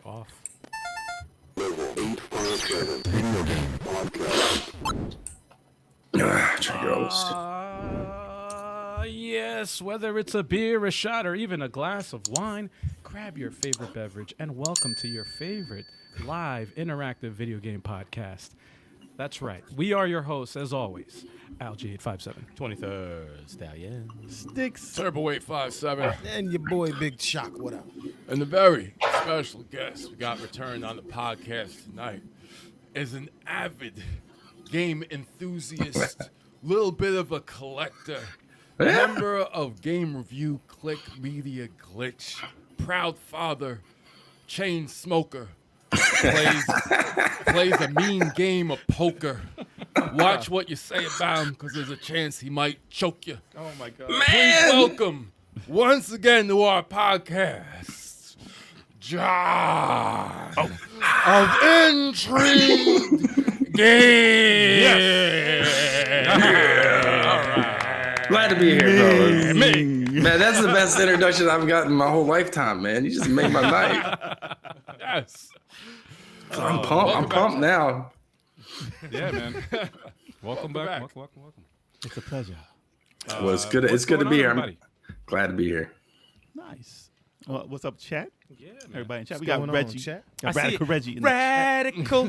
off. Level 857 Video Game Podcast. Yes, whether it's a beer, a shot, or even a glass of wine, grab your favorite beverage and welcome to your favorite live interactive video game podcast. That's right. We are your hosts, as always, Alg857. 23rd Stallion. Sticks. Turbo 857. And your boy Big Shock, what up? And the very special guest we got returned on the podcast tonight is an avid game enthusiast, little bit of a collector, member of Game Review Click Media Glitch, proud father, chain smoker, plays a mean game of poker. Watch what you say about him because there's a chance he might choke you. Oh my God. Please welcome once again to our podcast, John of Intrigue Game. All right. Glad to be here, fellas. Man, that's the best introduction I've gotten my whole lifetime, man. You just made my night. Yes. I'm pumped. I'm pumped now. Yeah, man. Welcome back. back. Welcome. It's a pleasure. Well, it's good. It's What's good to going be on, here. everybody? I'm glad to be here. Nice. What's up, chat? Yeah, man. Everybody in chat. What's We got going on, Reggie. chat? Got I see Radical it. Reggie. In Radical.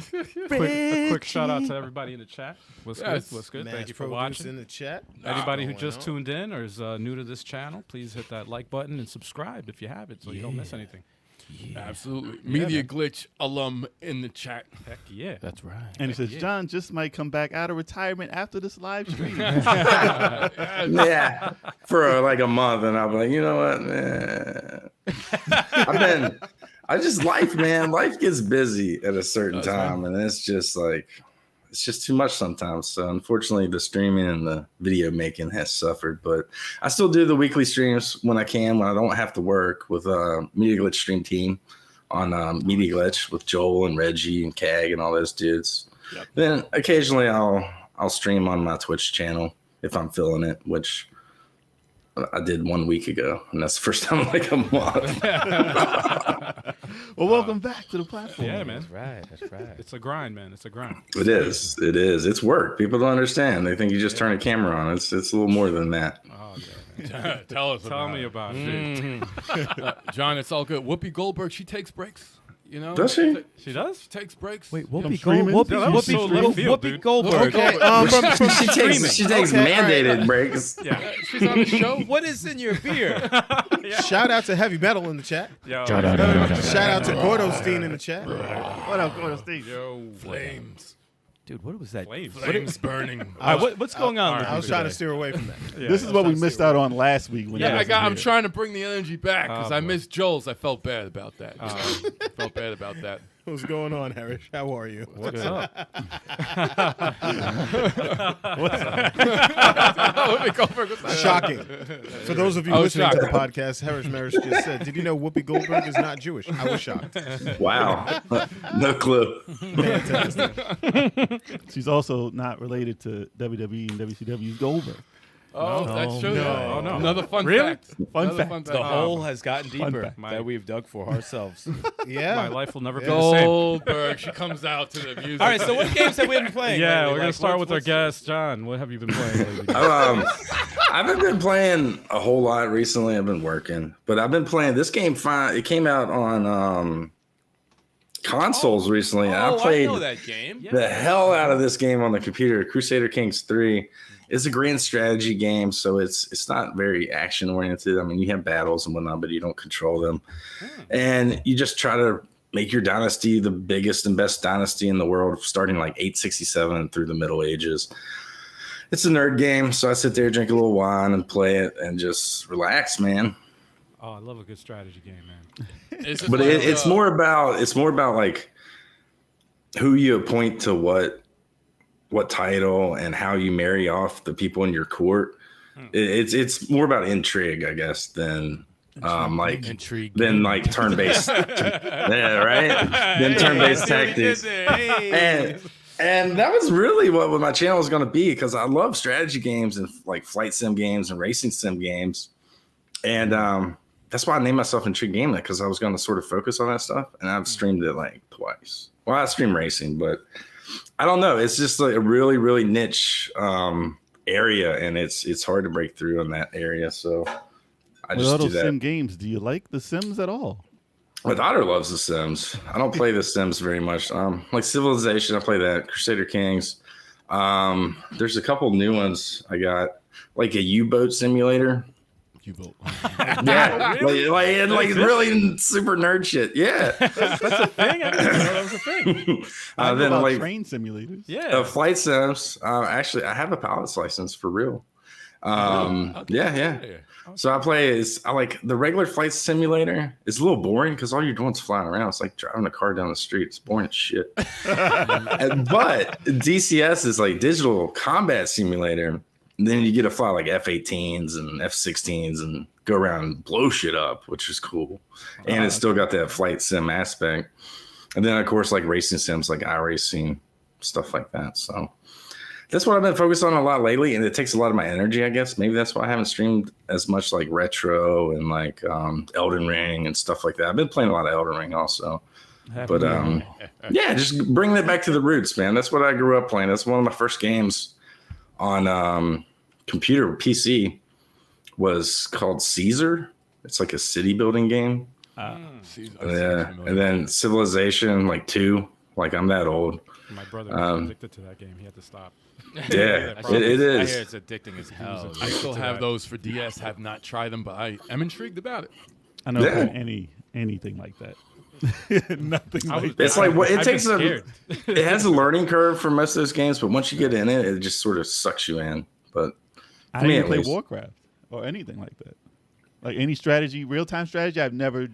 Reggie. A quick shout out to everybody in the chat. What's Yes. good? What's good? Mass Thank you for produce watching. in the chat. Anybody who Going just on. tuned in or is new to this channel, please hit that like button and subscribe if you haven't, so you don't miss anything. Absolutely. Media Glitch alum in the chat. Heck yeah. That's right. And he says, John just might come back out of retirement after this live stream. Yeah, for like a month, and I'll be like, you know what, man? Life, man. Life gets busy at a certain time, and it's just too much sometimes. So unfortunately, the streaming and the video making has suffered, but I still do the weekly streams when I can, when I don't have to work with Media Glitch stream team on Media Glitch with Joel and Reggie and Cag and all those dudes. Yep. Then occasionally I'll stream on my Twitch channel if I'm feeling it, which I did 1 week ago, and that's the first time in like a month. Well, welcome back to the platform. Yeah, man. That's right. That's right. It's a grind, man. It's a grind. It is. It's work. People don't understand. They think you just turn a camera on. It's a little more than that. Oh, yeah, man. Tell us Tell me about it. John, it's all good. Whoopi Goldberg, she takes breaks. You know? Does she? She does? She takes breaks. Wait, From Whoopi streaming? That was so left field, dude. Goldberg. She takes mandated breaks. Yeah. She's on the show. What is in your beer? Shout out to Heavy Metal in the chat. Yo, Shout out to Gordostein in the chat. What up, Gordon Steve? Flames. Dude, what was that? Flames burning. All right, what's going on? I was trying to steer away from that. This is what we missed out on last week. When Yeah, you I'm wasn't here. trying to bring the energy back because Oh, I boy. missed Joel's. I felt bad about that. Felt bad about that. What's going on, Harris? How are you? What's up? Whoopi Goldberg, what's that? Shocking. For those of you I was listening to the shocked. podcast, Harris Maris just said, did you know Whoopi Goldberg is not Jewish? I was shocked. Wow. No clue. Fantastic. She's also not related to WWE and WCW's Goldberg. Oh, that's true. No. Oh, no. Another fun Really? fact. Fun Another fact. The hole has gotten deeper fact. that we've dug for ourselves. Yeah. My life will never be the same. Goldberg, she comes out to the music. All right, so what games have we been playing? Yeah, lately? we're going Like, to start with our what's- guest, John. What have you been playing lately? I haven't been playing a whole lot recently. I've been working, but I've been playing this game. It came out on consoles recently. And Oh, I played know that game. Yeah. the hell out of this game on the computer. Crusader Kings 3. It's a grand strategy game, so it's not very action oriented. I mean, you have battles and whatnot, but you don't control them. And you just try to make your dynasty the biggest and best dynasty in the world, starting like 867 through the Middle Ages. It's a nerd game, so I sit there, drink a little wine, and play it, and just relax, man. Oh, I love a good strategy game, man. Is it But like, it's more about like who you appoint to what title and how you marry off the people in your court. It's more about intrigue, I guess, than Intrigue. than like turn-based. Yeah, right. Then turn-based tactics. And that was really what my channel was going to be, because I love strategy games and like flight sim games and racing sim games. And that's why I named myself Intrigue Game Night, because I was going to sort of focus on that stuff, and I've streamed it like twice. Well, I stream racing, but I don't know. It's just like a really, really niche area, and it's hard to break through in that area. So I With just all do those that. sim games, do you like the Sims at all? My daughter loves The Sims. I don't play The Sims very much. Like Civilization, I play that. Crusader Kings. There's a couple new ones I got, like a U-boat simulator. U-boat. Yeah, like really super nerd shit. Yeah. That's a thing. I didn't know that was a thing. I know Then about like train simulators. Yeah. Flight sims. Actually, I have a pilot's license for real. Yeah. So I like the regular flight simulator. It's a little boring because all you're doing is flying around. It's like driving a car down the street. It's boring as shit. But DCS is like digital combat simulator. And then you get to fly like F-18s and F-16s and go around and blow shit up, which is cool. And it's still got that flight sim aspect. And then, of course, like racing sims, like iRacing, stuff like that. So that's what I've been focused on a lot lately. And it takes a lot of my energy, I guess. Maybe that's why I haven't streamed as much like retro and like Elden Ring and stuff like that. I've been playing a lot of Elden Ring also. But yeah, just bringing it back to the roots, man. That's what I grew up playing. That's one of my first games on computer PC was called Caesar. It's like a city building game. Yeah, and then Civilization like 2. Like I'm that old. My brother was addicted to that game. He had to stop. Yeah, it I is. hear it's addicting as hell. I still have those for DS. Have not tried them, but I am intrigued about it. I know Yeah. anything like that. Nothing I was- like that. It's like what it I've takes been a. scared. It has a learning curve for most of those games, but once you get in it, it just sort of sucks you in. But I for me, didn't at play least. Warcraft or anything like that. Like any strategy, real time strategy, I've never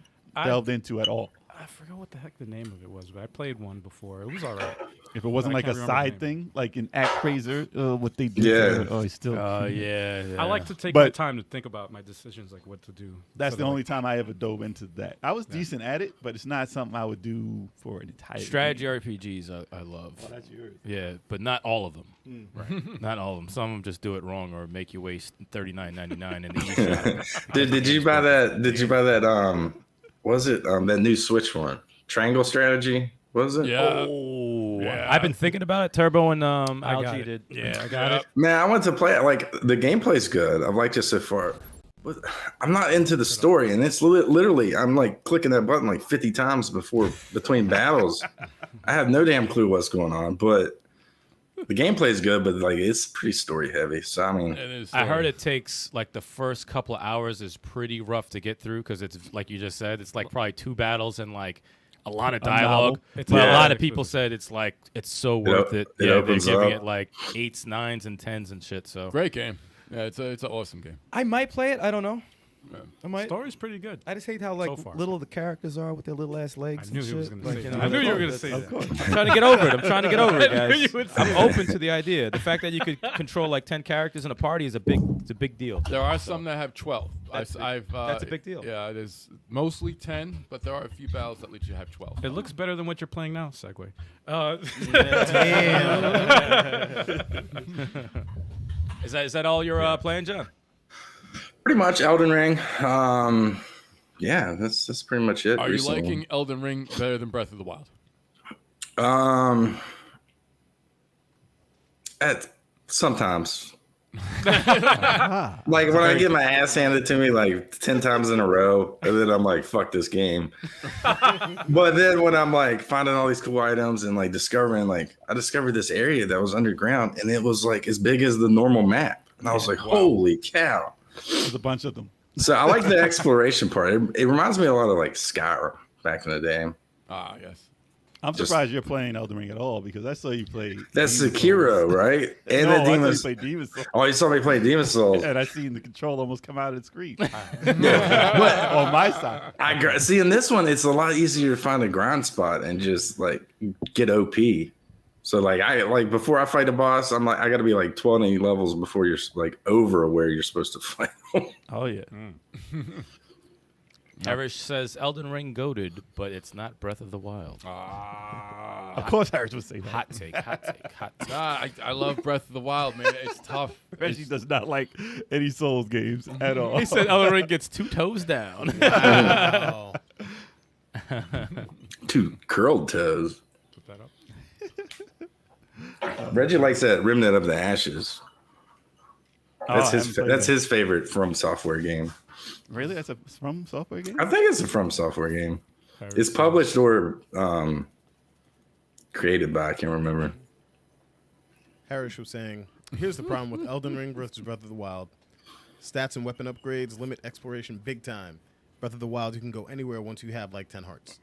delved into at all. I forgot what the heck the name of it was, but I played one before. It was all right. If it wasn't I like a can't remember the side thing, like in Act Crazer, what they do. Yeah. It's still. Yeah. I like to take But- my time to think about my decisions, like what to do. That's So the that, only like, time I ever dove into that. I was decent at it, but it's not something I would do for an entire Strategy game. RPGs I love. Oh, that's yours. Yeah, but not all of them. Right. Not all of them. Some of them just do it wrong or make you waste $39.99 in the eShop. Did you buy that? Did you buy that? Was it that new Switch one? Triangle Strategy? Was it? Yeah. Oh, Yeah. I've been thinking about it. Turbo and I got Algae it. did. Yeah, I got it. Man, I want to play it. Like the gameplay's good. I've liked it so far. But I'm not into the story, and it's literally I'm like clicking that button like 50 times between battles. I have no damn clue what's going on, but the gameplay is good. But like it's pretty story heavy. So I mean, It is. I heard it takes like the first couple of hours is pretty rough to get through because it's like you just said, it's like probably 2 battles and like a lot of dialogue. It's But a Yeah. lot of people said it's like it's so worth it. it Yeah, they're opens giving up. it like 8s, 9s, and 10s and shit. So Great game. Yeah, it's an awesome game. I might play it. I don't know. Yeah. I might. Story's pretty good. I just hate how like So far. little the characters are with their little ass legs. I knew and he was shit. gonna say Like, that. I knew you were gonna say Of that. course. I'm trying to get over it. I'm trying to get over it, I knew guys. you would say I'm that. open to the idea. The fact that you could control like 10 characters in a party is a big deal. There are some that have 12. That's That's a big deal. Yeah, there's mostly 10, but there are a few battles that let you have 12. It looks better than what you're playing now. Segue. Is that all you're playing, John? pretty much Elden Ring. Yeah, that's pretty much it. Are you recently. liking Elden Ring better than Breath of the Wild? Sometimes. Like when I get my ass handed to me like 10 times in a row, and then I'm like, fuck this game. But then when I'm like finding all these cool items and like discovering, like I discovered this area that was underground and it was like as big as the normal map. And I was like, holy cow. There's a bunch of them. So I like the exploration part. It reminds me a lot of like Skyrim back in the day. Ah, yes. I'm Just- surprised you're playing Elden Ring at all because I saw you play. That's Demon's Sekiro, Souls. right? And No, the I saw you Demon's. play Demon's Souls. Oh, you saw me play Demon's Souls. And I seen the control almost come out of the screen. But On my side. see in this one, it's a lot easier to find a grind spot and just like get OP. So like I like before I fight a boss, I'm like I got to be like 20 levels before you're like over where you're supposed to fight. Oh yeah. Erish says Elden Ring goated, but it's not Breath of the Wild. Of course, Harris would say that. Hot take, hot take, hot take. I love Breath of the Wild, man. It's tough. Reggie does not like any Souls games at all. He said Elden Ring gets 2 toes down. Wow. 2 curled toes. Put that up. Reggie likes that Remnant of the Ashes. That's I haven't played that's that. his favorite From Software game. Really? That's a From Software game? I think it's a From Software game. It's published or created by, I can't remember. Harris was saying, here's the problem with Elden Ring versus Breath of the Wild. Stats and weapon upgrades limit exploration big time. Breath of the Wild, you can go anywhere once you have like 10 hearts.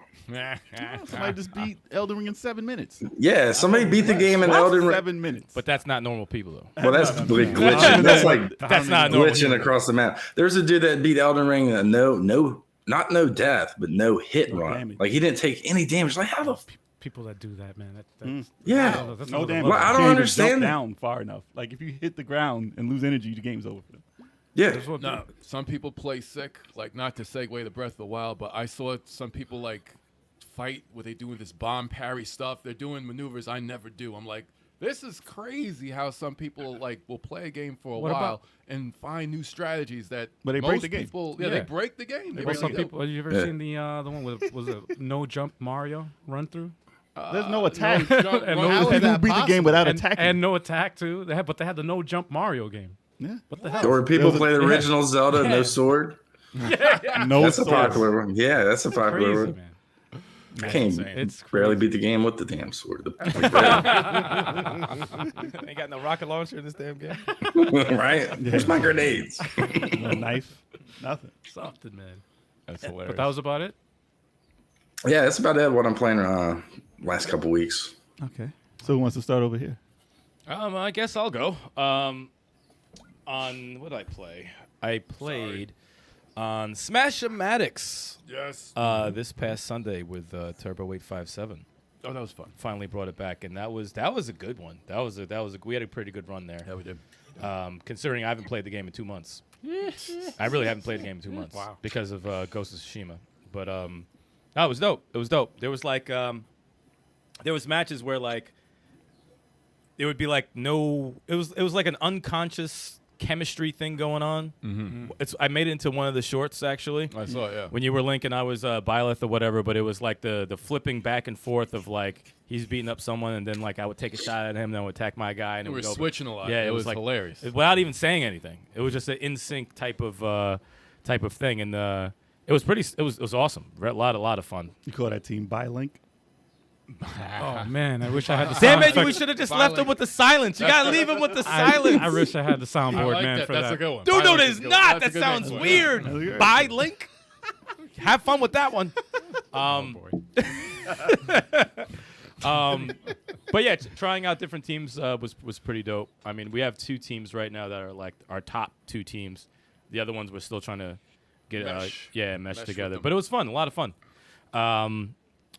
Somebody just beat Elden Ring in 7 minutes. Yeah, somebody beat the game in What? Elden Ring. 7 minutes. But that's not normal people, though. Well, that's like glitching. That's like That's not normal. glitching across the map. There's a dude that beat Elden Ring not no death, but no hit run. damage. Like he didn't take any damage. Like how the People that do that, man. yeah. That's No another damage. level. Well, I You don't can't even understand jump that. down far enough. Like if you hit the ground and lose energy, the game's over for them. Yeah. That's what- No, some people play sick. Like, not to segue to Breath of the Wild, but I saw some people like fight what they do with this bomb parry stuff. They're doing maneuvers I never do. I'm like, this is crazy how some people like will play a game for a What while about- and find new strategies that But they break most the game. people, Yeah. they break the game. They Well, really some do. people. Have you ever Yeah. seen the one with was it no jump Mario run through? There's no attack. No jump And run. no- How is People that beat the game possible? without And, attacking. and no attack too. But they had the no jump Mario game. Yeah. What the hell? Or people There's a- play the original Zelda, no sword. No That's a sword. popular one. Yeah, that's a popular Crazy, one. man. I can't insane. It's barely crazy. beat the game with the damn sword. Ain't got no rocket launcher in this damn game. Right? Where's my grenades? No knife. Nothing. Something, man. That's hilarious. But that was about it. Yeah, that's about it. What I'm playing last couple weeks. Okay. So who wants to start over here? I guess I'll go. On what did I play? I played on Smash-O-Matics Yes. this past Sunday with Turbo 857. Oh, that was fun. Finally brought it back, and that was a good one. We had a pretty good run there. Yeah, we did. Considering I haven't played the game in 2 months. I really haven't played the game in 2 months. Wow. Because of Ghost of Tsushima. But no, it was dope. It was dope. There was like there was matches where like it would be like it was like an unconscious chemistry thing going on. I made it into one of the shorts actually. I saw it, yeah. When you were linking, I was Byleth or whatever, but it was like the flipping back and forth of like he's beating up someone, and then like I would take a shot at him, then I would attack my guy, and We it were would go. switching a lot. Yeah, it was like hilarious. without even saying anything. It was just an in sync type of thing, and it was pretty. It was awesome. A lot of fun. You call that team Bylink? Oh man, I wish I had the Damn sound it! You effect. should have just left him with the silence. You gotta leave him with the silence. I wish I had the I soundboard, like man, that. for That's that. a good one. Dude, no, Violence it is is good. not. That's a That good sounds name. weird. That's good. Bye, Link. Have fun with that one. But yeah, trying out different teams was pretty dope. I mean, we have 2 teams right now that are like our top 2 teams. The other ones we're still trying to get mesh with together. them. But it was fun, a lot of fun.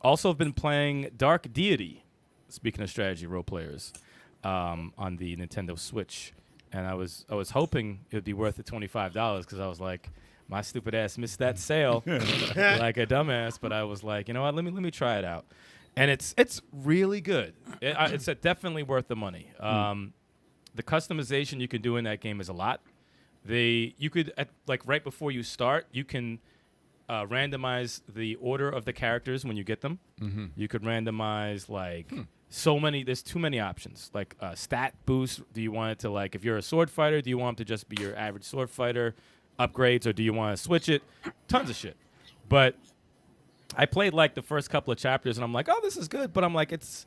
Also, have been playing Dark Deity. Speaking of strategy role players, on the Nintendo Switch, and I was hoping it would be worth the $25 because I was like, my stupid ass missed that sale like a dumbass. But I was like, you know what? Let me try it out, and it's really good. It's definitely worth the money. The customization you can do in that game is a lot. You could like right before you start, you can randomize the order of the characters when you get them. You could randomize like so many. There's too many options. Like stat boost. Do you want it to like if you're a sword fighter? Do you want it to just be your average sword fighter? Upgrades, or do you want to switch it? Tons of shit. But I played like the first couple of chapters, and I'm like, oh, this is good. But I'm like, it's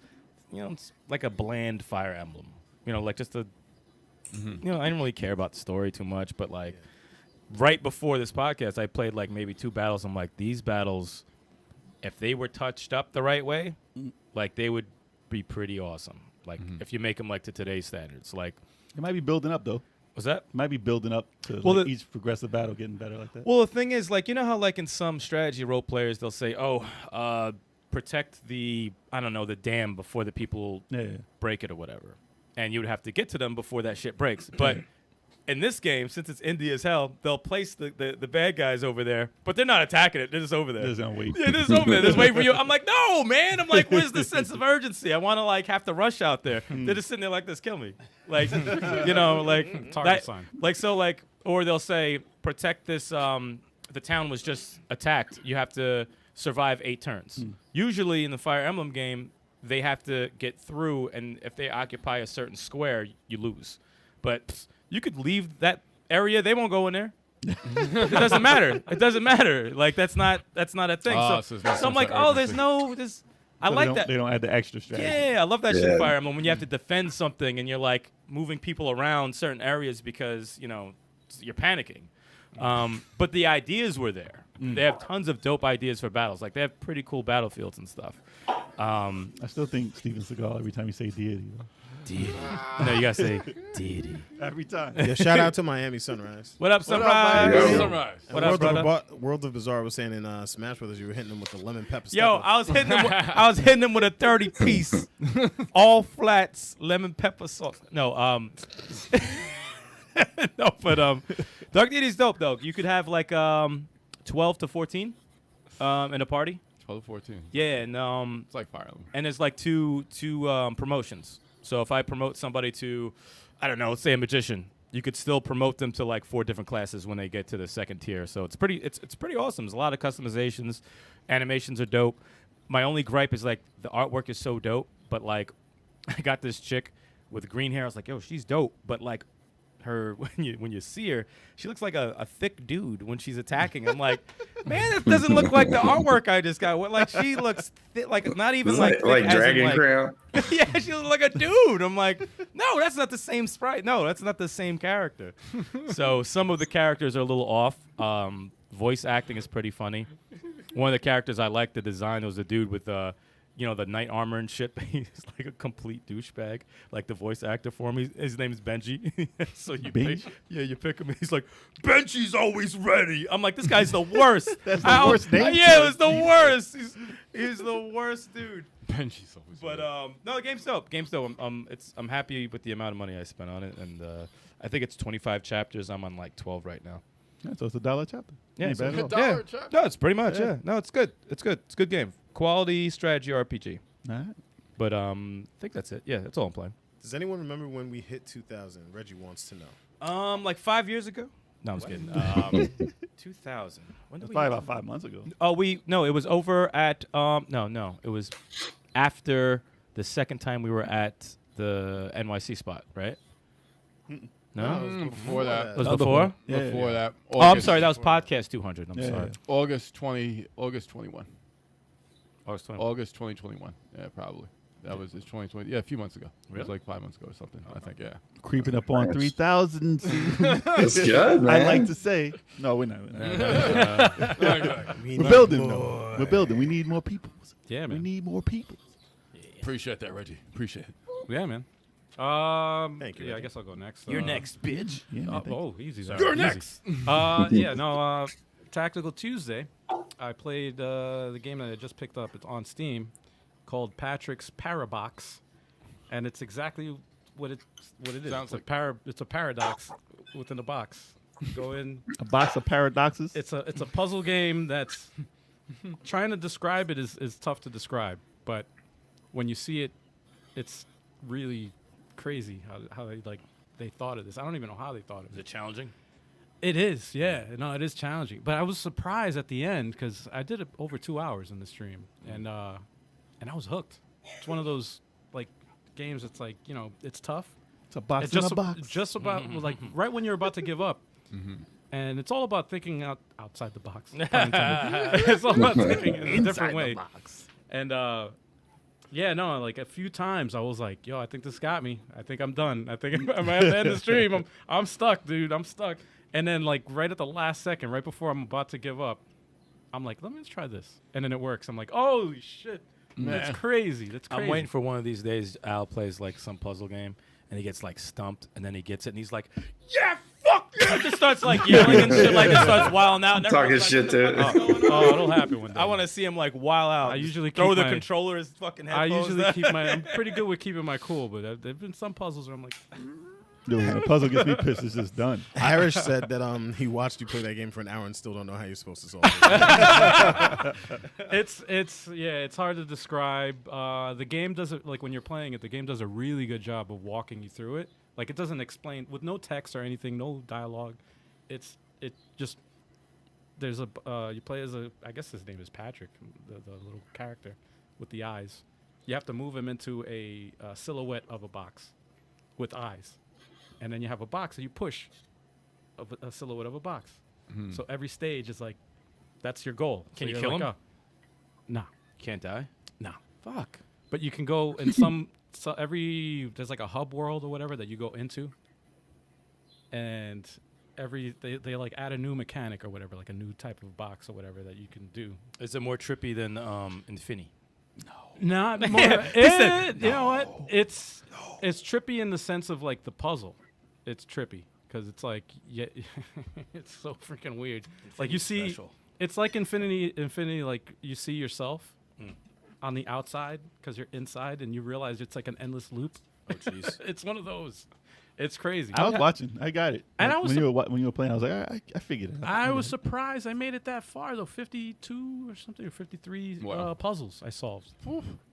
like a bland Fire Emblem. Like just a. I didn't really care about the story too much, but like. Right before this podcast, I played like maybe 2 battles. I'm like, these battles, if they were touched up the right way, like they would be pretty awesome. Like if you make them like to today's standards, like It might be building up though. was that? It might be building up to Well, like, the- each progressive battle getting better like that. Well, the thing is, like, you know how like in some strategy role players they'll say, oh, protect the the dam before the people Yeah. break it or whatever, and you would have to get to them before that shit breaks. But in this game, since it's indie as hell, they'll place the bad guys over there, but they're not attacking it. They're just over there. They're just gonna wait. Yeah, they're just over there. They're just waiting for you. I'm like, no, man. I'm like, where's the sense of urgency? I want to like have to rush out there. They're just sitting there like this, kill me. Like, you know, like Target sign. Like so, like, or they'll say, protect this. The town was just attacked. You have to survive 8 turns. Usually in the Fire Emblem game, they have to get through, and if they occupy a certain square, you lose. But you could leave that area; they won't go in there. It doesn't matter. It doesn't matter. Like that's not a thing. So I'm like, oh, there's no this. I like that. They don't add the extra strategy. Yeah, I love that shit in Fire Emblem when you have to defend something and you're like moving people around certain areas because you know you're panicking. But the ideas were there. They have tons of dope ideas for battles. Like they have pretty cool battlefields and stuff. I still think Steven Seagal every time you say deity. Though. Deity. No, you gotta say deity. Every time. Yeah, shout out to Miami Sunrise. What up, Sunrise? Miami? Sunrise. What up, brother? World of Bizarre was saying in Smash Brothers you were hitting them with the lemon pepper. Yo, stepper. I was hitting him with a 30-piece, all flats, lemon pepper sauce. No, no, but Dark Deity's dope though. You could have like 12 to 14 in a party. 12 to 14. Yeah, and It's like Fire Emblem. and there's like two promotions. So if I promote somebody to, I don't know, let's say a magician, you could still promote them to like 4 different classes when they get to the second tier. So it's pretty awesome. There's a lot of customizations, animations are dope. My only gripe is like the artwork is so dope, but like I got this chick with green hair. I was like, yo, she's dope, but like her when you see her, she looks like a thick dude when she's attacking. I'm like, man, it doesn't look like the artwork I just got. What, like she looks like not even It's like like thick as in, Dragon like- Crown. yeah, she looks like a dude. I'm like, no, that's not the same sprite. No, that's not the same character. So some of the characters are a little off. Voice acting is pretty funny. One of the characters I liked the design was a dude with the knight armor and shit. He's like a complete douchebag. Like the voice actor for him, his name is Benji. So you pick him. And he's like, Benji's always ready. I'm like, this guy's the worst. That's the worst name. Yeah, it was the worst. He's the worst dude. Benji's always But ready. no, the game's dope. I'm happy with the amount of money I spent on it, and I think it's 25 chapters. I'm on like 12 right now. Yeah, so it's $1 chapter. Yeah, Ain't so- bad at all. $1 yeah. chapter. No, it's pretty much. Yeah. Yeah, no, it's good. It's good. It's a good game. Quality strategy RPG. All right. But I think that's it. Yeah, that's all I'm playing. Does anyone remember when we hit 2000? Reggie wants to know. Like 5 years ago. No, I'm just kidding. 2000. When did That's we? probably about 5 months ago. Oh, it was over at no, it was after the second time we were at the NYC spot, right? No, it was Before that. it was before. Yeah, Before that. Oh, I'm August- sorry, that was podcast 200. I'm Yeah, sorry. yeah. August 21. August 20. August 2021. Yeah, probably. That was 2020. Yeah, a few months ago. It was Really? like 5 months ago or something. I think, yeah. Creeping up on 3,000. That's good, man. I like to say. No, we're not. We We're need building, more. though. We're building. We need more people. Yeah, We man. need more people. Appreciate that, Reggie. Appreciate it. Yeah, man. Thank you, Yeah, I Reggie. guess I'll go next. You're next, bitch. Yeah, man, thank you. Easy. there. You're Easy. next. Yeah, no. Tactical Tuesday. I played the game that I just picked up. It's on Steam, called Patrick's Parabox, and it's exactly what it is. Sounds It's a paradox within a box. Go in. A box of paradoxes. It's a puzzle game that's trying to describe it is tough to describe, but when you see it, it's really crazy how they thought of this. I don't even know how they thought of Is it. it challenging? It is, yeah. No, it is challenging. But I was surprised at the end because I did it over 2 hours in the stream, and I was hooked. It's one of those like games. It's like it's tough. It's a box It's in just a box. just about like right when you're about to give up, and it's all about thinking outside the box. Pun intended. It's all about thinking in a different way. And yeah, no, like a few times I was like, yo, I think this got me. I think I'm done. I think I'm at the end of the stream. I'm stuck, dude. I'm stuck. And then like right at the last second, right before I'm about to give up, I'm like, let me just try this. And then it works. I'm like, holy shit. That's crazy. That's crazy. I'm waiting for one of these days. Al plays like some puzzle game, and he gets like stumped, and then he gets it, and he's like, "Yeah, fuck you!" Just starts like yelling and shit, like just starts wilding out. And Talking everyone's shit like, to Oh, it'll happen one day. I want to see him like wild out. I usually throw keep the my- controller his fucking I headphones. usually down. keep my. I'm pretty good with keeping my cool, but there've been some puzzles where I'm like, Dude, when a puzzle gets me pissed, it's just done. Harish said that he watched you play that game for an hour and still don't know how you're supposed to solve it. It's hard to describe. The game doesn't, like when you're playing it, the game does a really good job of walking you through it. Like it doesn't explain with no text or anything, no dialogue. It just there's a you play as I guess his name is Patrick, the little character with the eyes. You have to move him into a silhouette of a box with eyes, and then you have a box that you push of a silhouette of a box. So every stage is like that's your goal. Can So you you're kill like, him? No, Can't die. no. Fuck. But you can go in there's like a hub world or whatever that you go into, and they like add a new mechanic or whatever, like a new type of box or whatever that you can do. Is it more trippy than Infinity? Not more. You know what? It's trippy in the sense of like the puzzle. It's trippy because it's like it's so freaking weird. Like you see, special. it's like Infinity. Like you see yourself on the outside because you're inside, and you realize it's like an endless loop. Oh jeez. It's one of those. It's crazy. I was watching. I got it. And Like, I was when you were playing, I was like, I figured it out. I was surprised I made it that far though. 52 or something, or 53 puzzles I solved.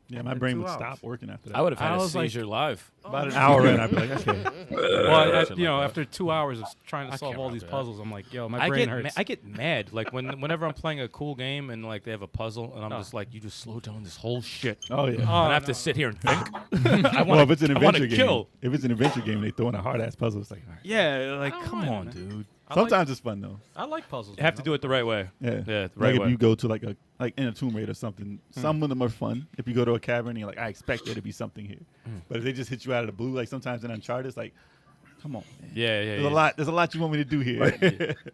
Yeah, my in brain 2 would hours. stop working after that. I would have had I a was like- seizure live. About an hour in, I'd be like, okay. Well, after 2 hours of trying to I solve can't all remember these that. puzzles, I'm like, yo, my brain hurts. I get mad like whenever I'm playing a cool game and like they have a puzzle and I'm just like, you just slow down this whole shit. Oh yeah. And I have to sit here and think. Well, if it's an I wanna adventure game, kill. if it's an adventure game, they throw in a hard ass puzzle. It's like, all right. Yeah, like don't come mind on, it, dude. Sometimes it's fun though. I like puzzles. You have to do it the right way. Yeah, the like right if way. you go to like in a Tomb Raider or something, some of them are fun. If you go to a cavern, and you're like, I expect there to be something here. But if they just hit you out of the blue, like sometimes in Uncharted, it's like, come on, man. Yeah. There's a lot. There's a lot you want me to do here.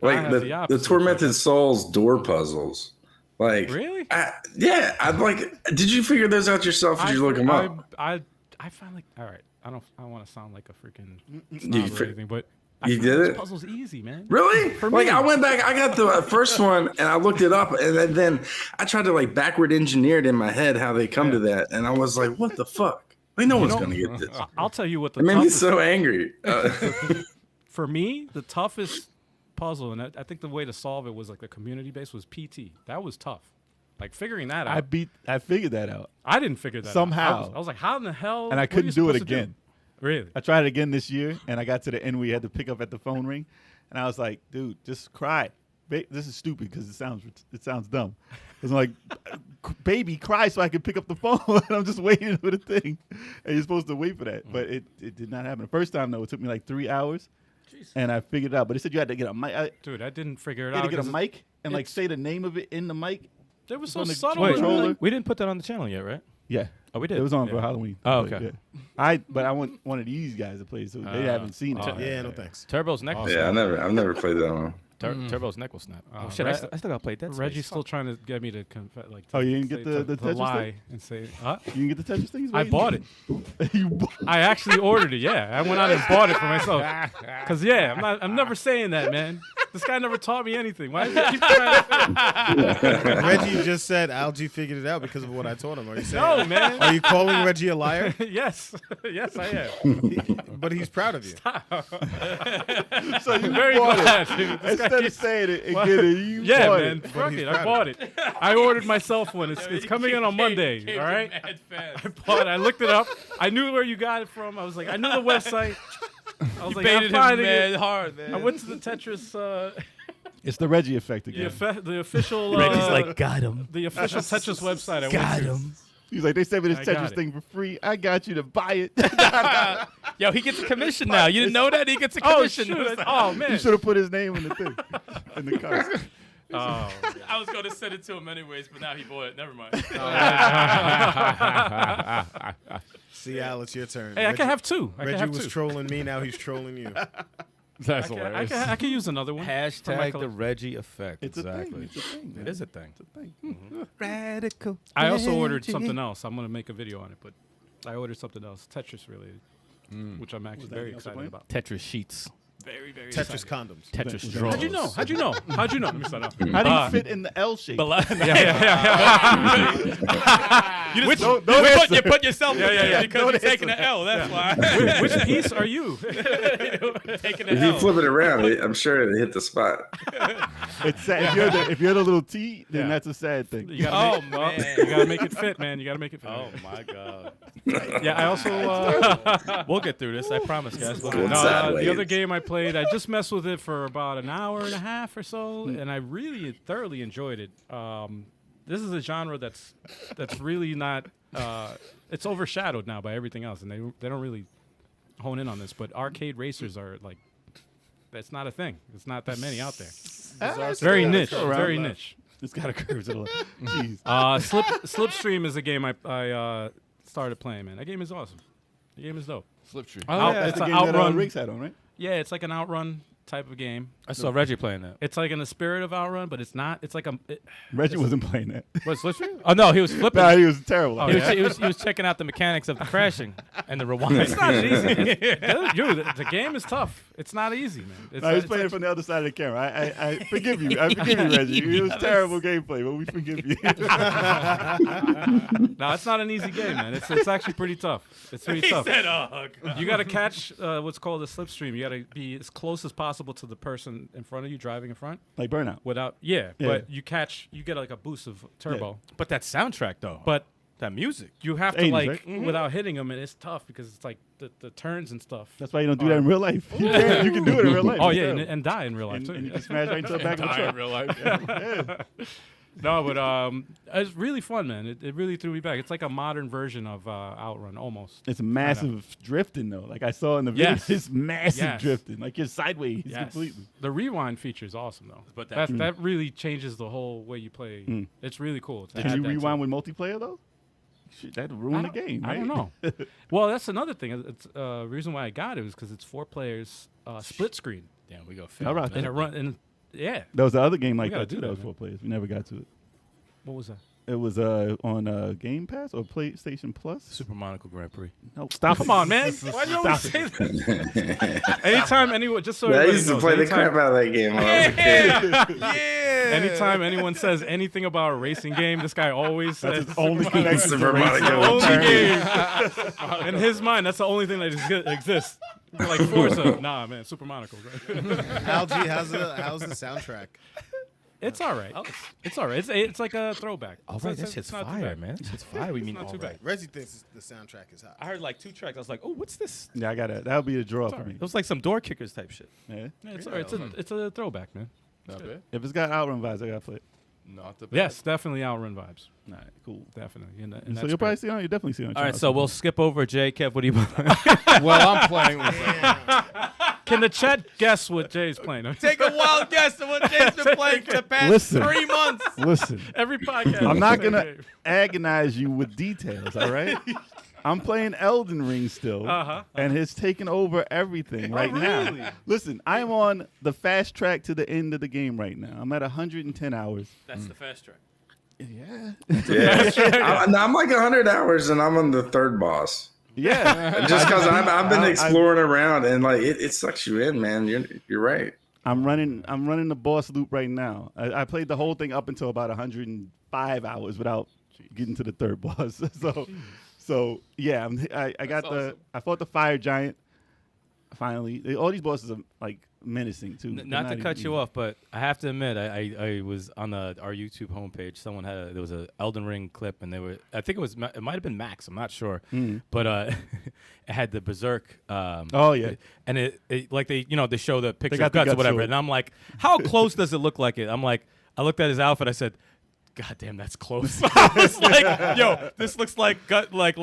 Like have the the opposite. Tormented Souls door puzzles. Like Really? yeah, I'd like. Did you figure those out yourself? Or did you look them up? I find like, all right, I don't want to sound like a freaking You snob or fi- anything, but I you find did those it? puzzles easy, man. Really? For Like me. I went back, I got the first one and I looked it up, and then I tried to like backward engineer it in my head how they come to that, and I was like, what the fuck? Like no one's gonna get this. I'll tell you what the It made me toughest, so angry. for me, the toughest puzzle, and I think the way to solve it was like the community base was PT. That was tough. Like figuring that out. I figured that out, I didn't figure that Somehow. out. I was like, how in the hell? and I what are you couldn't do it supposed to again. Really? I tried it again this year, and I got to the end where you had to pick up at the phone ring, and I was like, "Dude, just cry. This is stupid because it sounds dumb." It's like, "Baby, cry so I can pick up the phone." And I'm just waiting for the thing, and you're supposed to wait for that, but it did not happen. The first time though, it took me like 3 hours, and I figured it out. But they said you had to get a mic. Dude, I didn't figure it You had out. to get a 'cause mic and like it's- say the name of it in the mic. They were so on the subtle. Wait, controller. we didn't put that on the channel yet, right? Yeah. Oh, we did. It was on Yeah. for Halloween. Oh, But, okay. yeah. But I want one of these guys to play, so they haven't seen it. Yeah, no thanks. Turbo's neck. will Yeah, snap. I've never played that one. Turbo's neck will snap. Oh shit! Re- I still gotta play Dead Space. Reggie's still trying to get me to like. Oh, you didn't say- get the to Tetris lie thing? and say, huh? You can get the Tetris things. I bought it. You bought I actually ordered it. Yeah, I went out and bought it for myself. Cause yeah, I'm never saying that, man. This guy never taught me anything. Why does he keep trying to Reggie just said Algie figured it out because of what I told him. Are you saying? No, man. Are you calling Reggie a liar? Yes, yes, I am. But he's proud of you. So you Very bought glad, it. dude. This guy Instead of keeps- saying it and get it, you Yeah, bought man. it. Fuck he's it. proud I of bought it. I ordered myself one. It's coming in on Monday. All right. I bought it. I looked it up. I knew where you got it from. I was like, I knew the website. I was like, I'm Baited him finding mad it. hard, man. I went to the Tetris, It's the Reggie effect again. the official. Reggie's like, got him. the official Tetris website. I Got went to. him. He's like, they sent me this I got Tetris it. thing for free. I got you to buy it. Yo, he gets a commission now. You didn't know that? He gets a Oh commission. shoot! Oh man! You should have put his name in the thing, in the cart. Oh. I was going to send it to him anyways, but now he bought it. Never mind. See, Al, it's your turn. Hey, I can have two. I can Reggie have was two. trolling me. Now he's trolling you. That's I can use another one. For my Hashtag the collection. Reggie effect. It's exactly. a thing. It's a thing. Man. It is a thing. It's a thing. Radical. I also ordered something else. I'm gonna make a video on it, but I ordered something else, Tetris related, which I'm actually that very you also excited playing? about. Tetris sheets. Very, very Tetris excited. condoms. Tetris Was that- straws. How'd you know? How'd you know? How'd you know? Let me start off. How do you fit in the L shape? Bala- Yeah. You Which- just don't answer. you put yourself in there yeah. because Don't you're taking answer. the L. That's why. Which piece are you? Taking the If you L. flip it around, I'm sure it hit the spot. It's sad. If you're the little T, then that's a sad thing. You gotta make, man. you gotta make it fit, man. You gotta make it fit. Oh my God. Yeah, I also We'll get through this. I promise, guys. We'll Going get sideways. the other game I played, I just messed with it for about an hour and a half or so, and I really thoroughly enjoyed it. This is a genre that's really not. It's overshadowed now by everything else, and they don't really hone in on this. But arcade racers are like, that's not a thing. It's not that many out there. Very niche. Very niche. It's got a curve to the left. Jeez. Slipstream is a game I started playing. Man, that game is awesome. The game is dope. Slipstream. Oh, That's it's the an game that outrun. Riggs had on, right? Yeah, it's like an outrun type of game. I saw Reggie playing that. It's like in the spirit of outrun, but it's not. It's like Reggie wasn't playing that. Was Slipstream? Oh no, he was flipping. Nah, he was terrible. He was checking out the mechanics of the crashing and the rewind. It's not easy. Dude, the game is tough. It's not easy, man. It's, No, he was it's playing it from the other side of the camera. I forgive you. I forgive you, Reggie. It was terrible gameplay, but we forgive you. No, it's not an easy game, man. It's actually pretty tough. It's pretty tough. You got to catch what's called a slipstream. You got to be as close as possible to the person in front of you, driving in front, Like Burnout. without. Yeah, but you get like a boost of turbo. But that soundtrack though. But that music. you have to 80s, like right? without hitting them, and it's tough because it's like the turns and stuff. That's why you don't do that in real life. You can do it in real life. Oh It's yeah, terrible. and die in real life and, too. and you can smash right into the back of the Die in truck. real life. Yeah. No, but it's really fun, man. It really threw me back. It's like a modern version of Outrun, almost. It's massive drifting though. Like I saw in the video, Yes. it's massive Yes. drifting. Like you're sideways Yes. completely. The rewind feature is awesome, though. But That really changes the whole way you play. It's really cool. to Can add you that to rewind it. with multiplayer though? Shit, that'd I ruin the don't- game. I don't right? know. Well, that's another thing. It's reason why I got it was because it's 4 players, split screen, Damn, we go. All right. and it run. And yeah, There was the other game like gotta that do too. that, That was man. 4 players. We never got to it. what was that? It was on Game Pass or PlayStation Plus. Super Monaco Grand Prix. No, stop. Come on, man. Why do you always say that? Anytime anyone, just so I everybody used to knows, play the anytime- crap out of that game when I was a kid. Anytime anyone says anything about a racing game, this guy always says That's his only connection to Super racing. Monaco. only game. In his mind, that's the only thing that exists. Like Forza, nah, man, Super Monaco. Algie, how's the soundtrack? It's all right. It's all right. It's like a throwback. Oh, It's- right, it's- that shit's it's not too fire, bad. man. That shit's fire. We mean not all too right. bad. Reggie thinks the soundtrack is hot. I heard like 2 tracks. I was like, oh, what's this? Yeah, I got it. That would be a draw for all me. It was like some door kickers type shit. Yeah. Yeah, it's all right. It's a throwback, man. Not bad. If it's got Outrun vibes, I gotta play it. Not the bad. Yes, definitely Outrun vibes. All right, cool. Definitely. So you'll probably see on. You definitely see on. All right, so we'll skip over Jay. Kev, what do you? Well, I'm playing with Can the chat guess what Jay's playing? Take a wild guess of what Jay's been playing for the past Listen. 3 months. Listen. Every podcast. I'm not Same gonna game. agonize you with details. All right. I'm playing Elden Ring still, and it's taking over everything right really? now. Listen, I'm on the fast track to the end of the game right now. I'm at 110 hours. That's the fast track. Yeah. Yeah. I'm like 100 hours and I'm on the 3rd boss. Yeah. Just because I've been I- exploring around and like it sucks you in, man. You're right. I'm running the boss loop right now. I played the whole thing up until about 105 hours without getting to the 3rd boss. So yeah, I got awesome. I fought the fire giant. Finally, all these bosses are like menacing too. They're Not to cut even- you off, but I have to admit, I was on our YouTube homepage. Someone there was a Elden Ring clip, and I think it might have been Max. I'm not sure, but it had the Berserk. Oh yeah. and it like they show the picture got of the guts or guts whatever, to it. and I'm like, how close does it look like it? I'm like, I looked at his outfit, I said, God damn, that's close. I was like, yo, this looks like gut like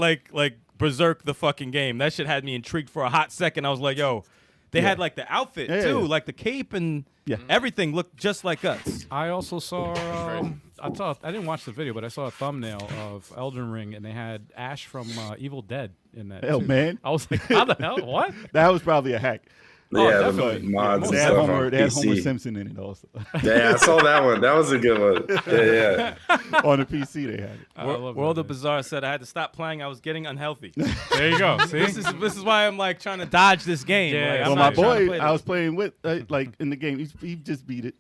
Berserk the fucking game. That shit had me intrigued for a hot second. I was like, yo, they had like the outfit Yeah, too, yeah. like the cape and Yeah. everything looked just like Guts. I also saw. I didn't watch the video, but I saw a thumbnail of Elden Ring, and they had Ash from Evil Dead in that. Hell, too. man. I was like, how the hell? What? That was probably a hack. Oh, Yeah, definitely. the mods They and had stuff Homer, on they had Homer PC. Simpson in it also. Yeah, I saw that one. That was a good one. Yeah. On the PC they had it. I love World that, of Bizarre said I had to stop playing. I was getting unhealthy. There you go. See, this is why I'm like trying to dodge this game. Yeah, Like, I'm I'm Well, my not trying to boy, play I was this. playing with, like in the game, he just beat it,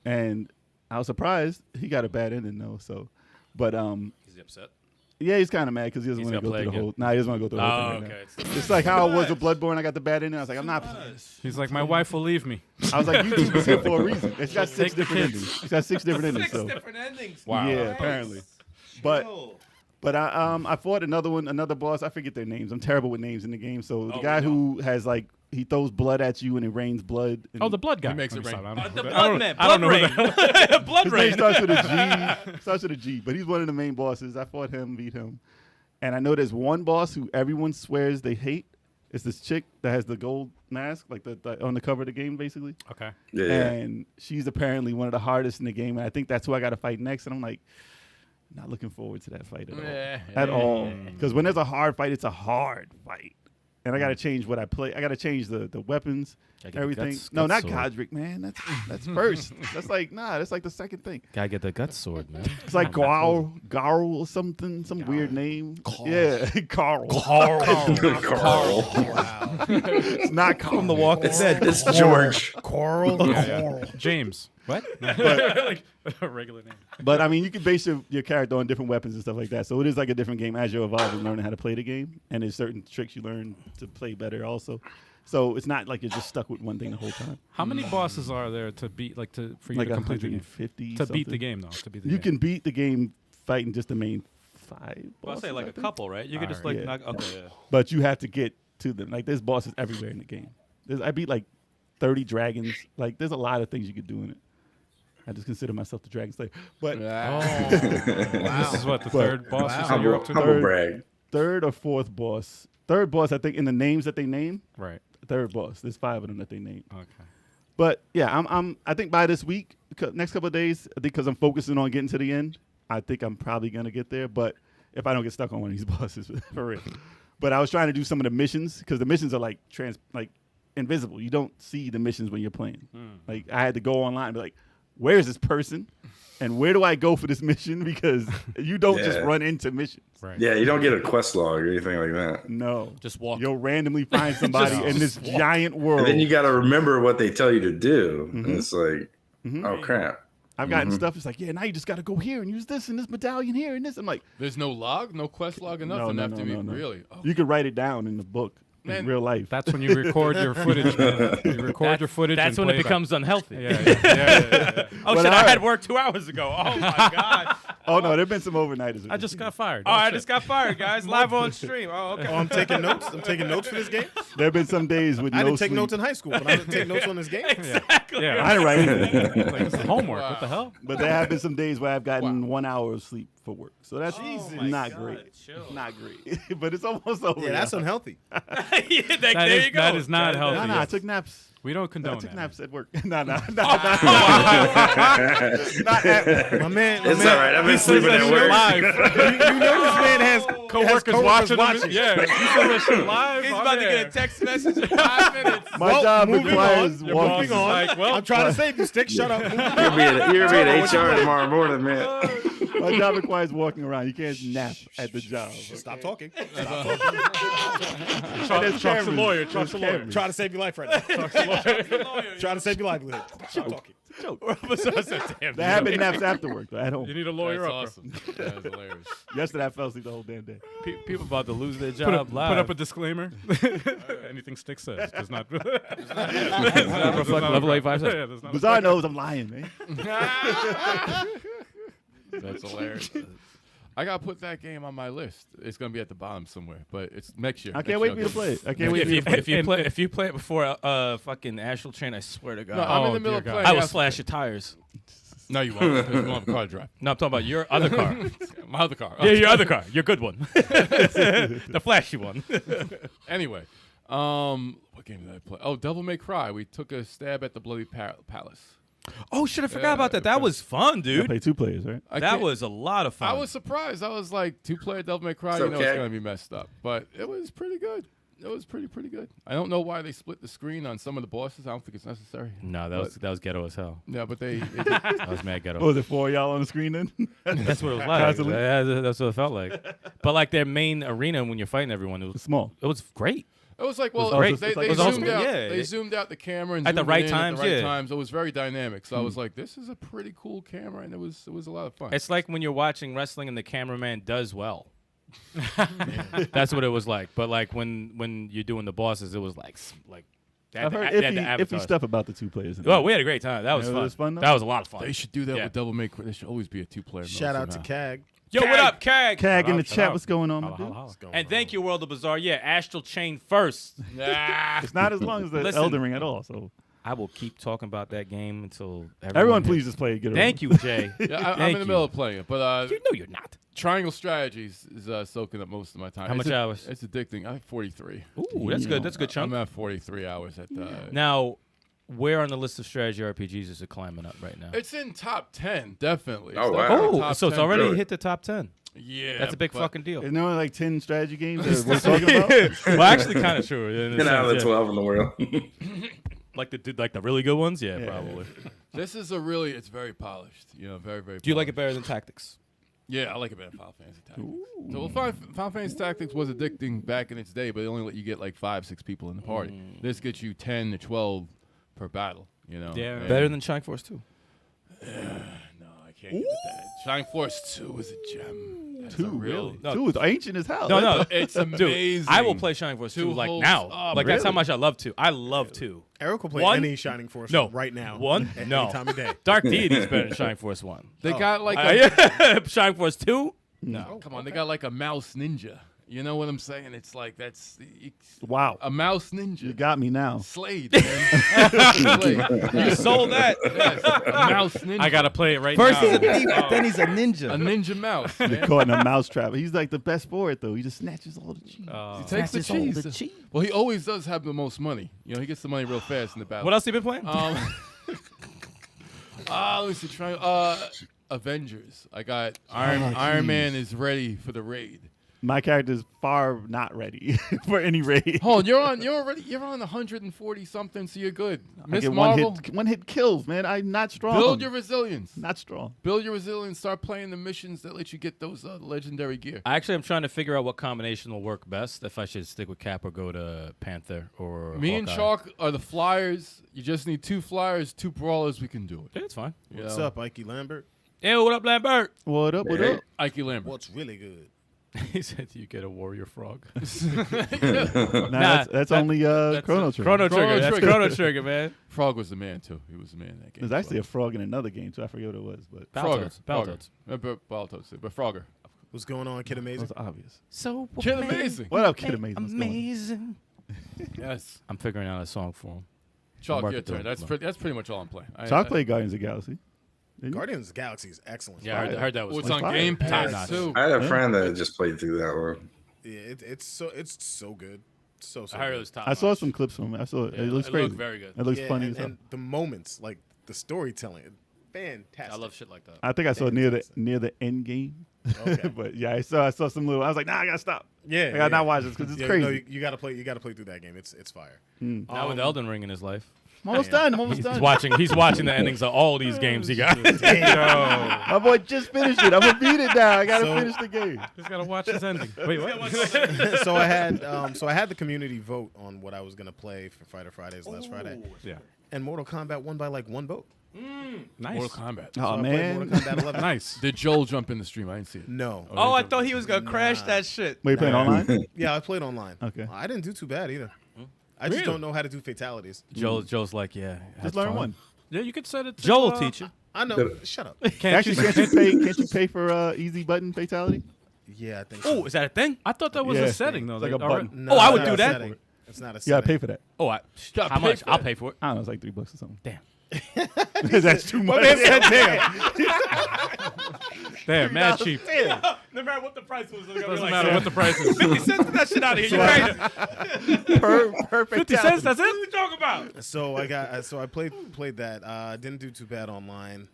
and I was surprised he got a bad ending though. So, but Is he upset? Yeah, he's kind of mad because he doesn't He's want to gonna go through play the whole. again. Nah, he doesn't want to go through the whole Oh, thing right okay. now. It's like how I was with Bloodborne. I got the bad ending. I was like, I'm not playing this. He's like, my wife will leave me. I was like, YouTube is here for a reason. It's got 6 Take the different kids. endings. It's got 6 different endings. So different endings. Wow. yeah, apparently. But I fought another boss. I forget their names. I'm terrible with names in the game. So the guy who has like he throws blood at you and it rains blood. And Oh, the blood guy. He makes it I'm rain. sorry, I don't- The I blood don't- man. I don't know Blood who rain. the- Blood his name rain. starts with a G. Starts with a G. But he's one of the main bosses. I fought him, beat him, and I know there's one boss who everyone swears they hate. It's this chick that has the gold mask, like the on the cover of the game, basically. Okay. Yeah. And she's apparently one of the hardest in the game. And I think that's who I got to fight next. And I'm like, not looking forward to that fight at all. At all. Because when there's a hard fight, it's a hard fight. And I got to change what I play. I got to change the weapons, Gotta get the everything. guts No, not sword. Godric, man. That's first. That's like, that's like the second thing. Gotta get the gut sword, man. It's like Garl or something, some weird name. Yeah, Carl. Carl. It's not Carl. From The Walking Dead. It's George. Coral. James. What? Like a regular name. But I mean, you can base your character on different weapons and stuff like that. So it is like a different game as you're evolving, learning how to play the game. And there's certain tricks you learn to play better also. So it's not like you're just stuck with one thing the whole time. How many bosses are there to beat, for you Like to complete the game? 150. To beat the something. game, though. To beat the You game. can beat the game fighting just the main 5 I'll bosses, say like I a think. couple, right? You could just like Yeah. knock. Okay, yeah. But you have to get to them. Like there's bosses everywhere in the game. I beat like 30 dragons. Like there's a lot of things you could do in it. I just consider myself the Dragon Slayer. But This is what, the third boss you said you're up to? Humble brag. third or fourth boss. Third boss, I think, in the names that they name. Right. Third boss. There's 5 of them that they name. Okay. But yeah, I think by this week, next couple of days, I think because I'm focusing on getting to the end, I think I'm probably gonna get there. But if I don't get stuck on one of these bosses, for real. But I was trying to do some of the missions because the missions are like invisible. You don't see the missions when you're playing. Like I had to go online and be like, where is this person? And where do I go for this mission? Because you don't just Yeah. run into missions. Right. Yeah, you don't get a quest log or anything like that. No. Just walk. You'll randomly find somebody in this giant world. And then you got to remember what they tell you to do. And it's like, oh crap. I've gotten stuff. It's like, yeah, now you just got to go here and use this and this medallion here and this. I'm like, There's no log, no quest log, or nothing. no, after no. Really? Oh, you could write it down in the book in Man. real life. That's when you record your footage, man. You record your footage. That's and when it play becomes unhealthy. Yeah. Oh But shit! I- I had work 2 hours ago. Oh my god. Oh no, there've been some overnighters. I just got fired. Oh, I just got fired, guys. Live on stream. Oh, okay. Oh, I'm taking notes. I'm taking notes for this game. There've been some days with I no didn't take sleep. notes in high school, but I didn't take notes on this game. Yeah. I didn't write anything. Like, this is homework. What the hell? But there have been some days where I've gotten 1 hour of sleep for work. So that's not God, great. chill. Not great. But it's almost over. Yeah, that's unhealthy. Yeah, there That you go. that is not healthy. No, I took naps. We don't I condone took that. naps at work. No. Not at My man, It's all right. I've been sleeping at work. Live. You know this man has Coworkers watching them. Yeah. You said that shit live. He's I'm about to there. get a text message in 5 minutes. My job moving requires on. walking. Moving on. Like, well, I'm trying to save you, Stick. Shut up. You're be at HR tomorrow morning, man. My job requires walking around. You can't nap at the job. Stop talking. Trump's a lawyer. Trump's a lawyer. Trying to save your life right now. Trying to save your livelihood. Stop talking. They have been naps after work, though, at home. You need a That's lawyer up. awesome. That is hilarious. Yesterday, I fell asleep the whole damn day. People about to lose their Put job up, live. put up a disclaimer. Anything Stick says does not reflect level 856. Yeah, does not Bizarre knows I'm lying, man. That's hilarious. I gotta put that game on my list. It's gonna be at the bottom somewhere, but it's next year. I can't wait for you to play it. I can't wait If for you you, to play it. if you play it before fucking Astral Chain, I swear to God, No, I'm in the Oh, middle of dear playing. I will Astral- slash your tires. No, you won't. 'Cause you won't have a car drive. No, I'm talking about your other car. My other car. Yeah, your other car, your good one, the flashy one. Anyway, what game did I play? Oh, Devil May Cry. We took a stab at the Bloody Palace. Oh shit, I forgot about that. That was fun, I dude. play 2 players, right? I That can't- was a lot of fun. I was surprised. I was like, 2-player Devil May Cry. It's You know okay. it's gonna be messed up, but it was pretty good. It was pretty good. I don't know why they split the screen on some of the bosses. I don't think it's necessary. No, that was ghetto as hell. Yeah, but they That was mad ghetto. Oh, was it 4 of y'all on the screen then? That's what it was like. Constantly? Yeah, that's what it felt like. But like their main arena when you're fighting everyone, It's small. it was great. It was like, well, great. they, It's like- they It was all zoomed screen, out. yeah. They zoomed out the camera and At the zoomed right in times, At the right yeah. times, it was very dynamic. So I was like, this is a pretty cool camera, and it was a lot of fun. It's like when you're watching wrestling and the cameraman does well. That's what it was like. But like when you're doing the bosses, it was like I've heard they had the iffy avatars. stuff about the 2 players. Oh, we had a great time. That was Yeah, it fun. was fun, though? That was a lot of fun. They should do that Yeah. with Devil May Cry. There should always be a 2-player mode. Shout out to somehow. CAG. Yo, what up, CAG? Cag in the Shout chat. out. What's going on, my Holla, dude? holla, holla. What's going And on? thank you, World of Bizarre. Yeah, Astral Chain first. It's not as long as the Listen. Elden Ring at all. So I will keep talking about that game until everyone, please just play it. Get it Thank over. you, Jay. Yeah, I'm Thank in the middle of playing it, but You know you're not. Triangle Strategies is soaking up most of my time. How much hours? It's addicting. I have 43. Ooh, that's good. That's a good chunk. I'm at 43 hours at the. Now, where on the list of strategy RPGs is it climbing up right now? It's in top 10, definitely. Oh, wow. definitely Oh, top so it's 10. already Really? hit the top 10. Yeah, That's a big but fucking deal. Isn't there only like 10 strategy games that we're talking about? Well, actually, kind of true. in a 10 out of sense, the yeah. 12 in the world. Like the really good ones, yeah, Yeah. probably. This is a really, it's very polished. You know, very, very. Do you like it polished. better than Tactics? Yeah, I like it better than Final Fantasy Tactics. So, well, Final Fantasy Tactics was addicting back in its day, but it only let you get like 5-6 people in the party. This gets you 10 to 12 per battle. You know. Yeah, And- better than Shining Force 2. No, I can't give it that. Shining Force 2 is a gem. That's a 2, real. really? No. 2 is ancient as hell. No, no, It's Dude, amazing. I will play Shining Force 2 Two like holds now. up. Like that's how Really? much I love 2. I love 2. Eric will play One? any Shining Force No. right now. One? At No. Any time of day. Dark Deity is better than Shining Force 1. They got like a, Shining Force 2? no, come on. They got like a mouse ninja. You know what I'm saying? It's like Wow. a mouse ninja. You got me now. Slade, man. Slade. You sold that. Yes, a mouse ninja. I gotta play it right First now. he's a thief, but then he's a ninja. a ninja mouse. You're Man. caught in a mousetrap. He's like the best for it, though. He just snatches all the cheese. He takes the Snatches all cheese. the cheese. Well, he always does have the most money. You know, he gets the money real fast in the battle. What else you been playing? Let me see. Avengers. I got Iron Man is ready for the raid. My character is far not ready for any raid. Hold on, you're on 140 something, so you're good. I Miss get Marvel, one hit kills, man. I'm not strong. build your resilience. Not strong. Build your resilience. Start playing the missions that let you get those legendary gear. I actually am trying to figure out what combination will work best. If I should stick with Cap or go to Panther or Me and Hawkeye. Chalk are the flyers. You just need 2 flyers, 2 brawlers. We can do it. Yeah, it's fine. You What's know? up, Ikey Lambert? Hey, what up, Lambert? What up? What Hey. up? Ike Lambert. What's really good? He said you get a warrior frog. Nah, that's that- only Chrono Trigger. Chrono Trigger. That's Trigger. Chrono Trigger, man. Frog was the man too. He was the man in that game. There's actually a frog in another game, too. I forget what it was, but Battletoads. Frogger. Battletoads. But Frogger. What's going on, Kid it Amazing? was obvious. So Kid Amazing. What up, Kid Amazing? What's going on? amazing. Yes. I'm figuring out a song for him. Chalk, Mark your it turn. down. That's pretty much all I'm playing. So I played Guardians of the Galaxy. Guardians of the Galaxy is excellent. Yeah, I heard that was. Oh, it's fun. on fire. Game Pass Top-notch. too. I had a friend that just played through that one. Yeah, it's so good. So I heard it good. was top. I saw notch. some clips from it. I saw it. Yeah, It looks it crazy. looked very good. It looks Yeah, funny and, as hell. and the moments, like the storytelling, fantastic. I love shit like that. I think I saw near the Fantastic. end game. Okay. But yeah, I saw some little. I was like, nah, I gotta stop. Yeah, I gotta not watch this because it's crazy. No, you gotta play. You gotta play through that game. It's fire. Now with Elden Ring in his life, I'm almost done. I'm almost he's done. watching. He's watching the endings of all these games he got. My boy just finished it. I'm gonna beat it now. I gotta So- finish the game. Just gotta watch his ending. Wait, what? So I had the community vote on what I was gonna play for Fighter Fridays last Friday, Yeah. and Mortal Kombat won by like 1 vote. Nice. Mortal Kombat. So Oh I played man. Mortal Kombat 11. Nice. Did Joel jump in the stream? I didn't see it. No. Oh, I thought he was gonna crash that shit. Wait, you playing online? Yeah, I played online. Okay. I didn't do too bad either. I just don't know how to do fatalities. Joel's like, yeah. Just have learn fun. one. Yeah, you could set it to Joel will teach you. I know. Shut up. Can't Actually, can't you pay for easy button fatality? Yeah, I think so. Oh, is that a thing? I thought that was Yeah. a setting though. It's like Like, a all right. button. No, Oh, I it's would not do a that. setting. It's not a Yeah, setting. pay for that. Oh, Gotta how pay much? for I'll that. pay for it. I don't know, it's like $3 or something. Damn. That's too much. Damn, mad cheap. No matter what the price was, Doesn't matter what the price is. 50 cents for that shit out of here. You're crazy. per 50 cents, that's it? What are you talking about? So I played that. Didn't do too bad online.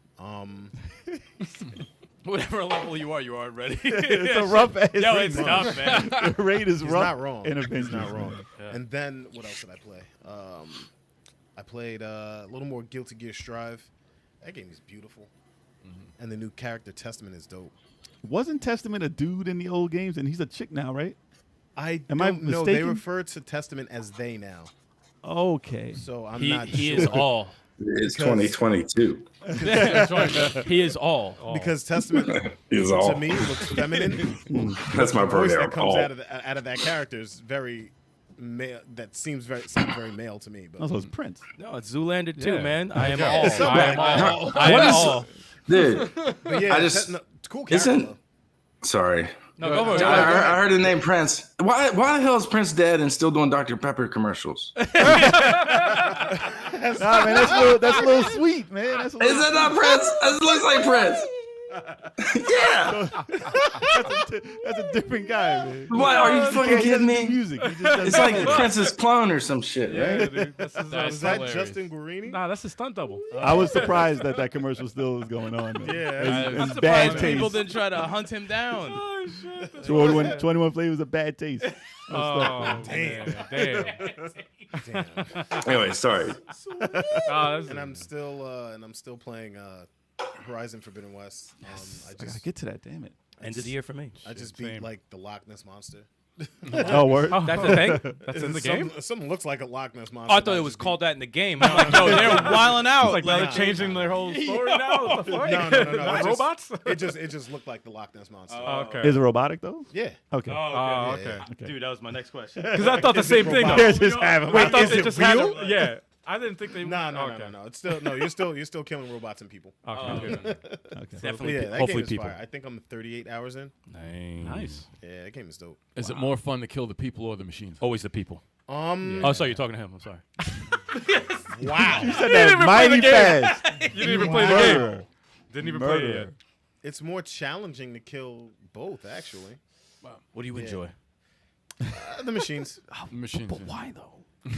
Whatever level you are already. It's a rough ass Yo, raid, it's man. tough, man. The raid is He's rough. not wrong. And He's Avengers. not wrong. Yeah. And then what else did I play? I played a little more Guilty Gear Strive. That game is beautiful, and the new character Testament is dope. Wasn't Testament a dude in the old games, and he's a chick now, right? I Am I don't know. They mistaken? refer to Testament as they now, Okay. so I'm He not he sure. is all. It's 2022. He is all. Because Testament Is to all. me looks feminine. That's my The voice birthday. that comes All. out of that character is very male. That sounds very male to me. But Also, it's Prince. No, it's Zoolander too, Yeah. man. I am all. It's I am all. I What am is- all. Dude, But yeah, I just- it's cool character. isn't. though. Sorry. No, go for it. I heard the name Prince. Why the hell is Prince dead and still doing Dr. Pepper commercials? Is Nah, man, that's a little sweet, man. That's a little that not Prince? That looks like Prince. Yeah. that's a different guy, man. What? Are you fucking He doesn't kidding do me? music. He just does It's like music. Prince's clone or some shit, Yeah, right? dude. That's his, That's Is that hilarious. Justin Guarini? nah, that's his stunt double. I was surprised that commercial still was going on. Man. Yeah. It's I'm bad surprised taste. people didn't try to hunt him down. 21 Flavors a bad taste. Oh, Damn. damn. Anyway, sorry. Oh, that's- And I'm still playing Horizon Forbidden West. I gotta get to that. Damn it. End of the year for me. I just beat like the Loch Ness monster. Oh, word. That's the thing. That's in the game. Something looks like a Loch Ness monster. Oh, I thought it was called that in the game. I'm like, yo, they're wilding out. It's like now they're changing their whole story now. What the fuck? No. Not It's just- robots? It just looked like the Loch Ness monster. Okay. Is it robotic though? Yeah. Okay. Oh, okay. Dude, that was my next question. Because I thought the same thing. though. Here's just have him. I thought Is they it just real? had. Yeah. I didn't think they. No. Okay. It's still you're still killing robots and people. Okay. Okay. Definitely, Yeah, that hopefully game is people. fire. I think I'm 38 hours in. Nice. Yeah, that game is dope. Is it more fun to kill the people or the machines? Always the people. Oh, sorry, you're talking to him. I'm sorry. Wow. You said that mighty fast. You didn't even play the game. Murder. Didn't even play it yet. Murder. It's more challenging to kill both, actually. What do you enjoy? The machines. The machines. But why though?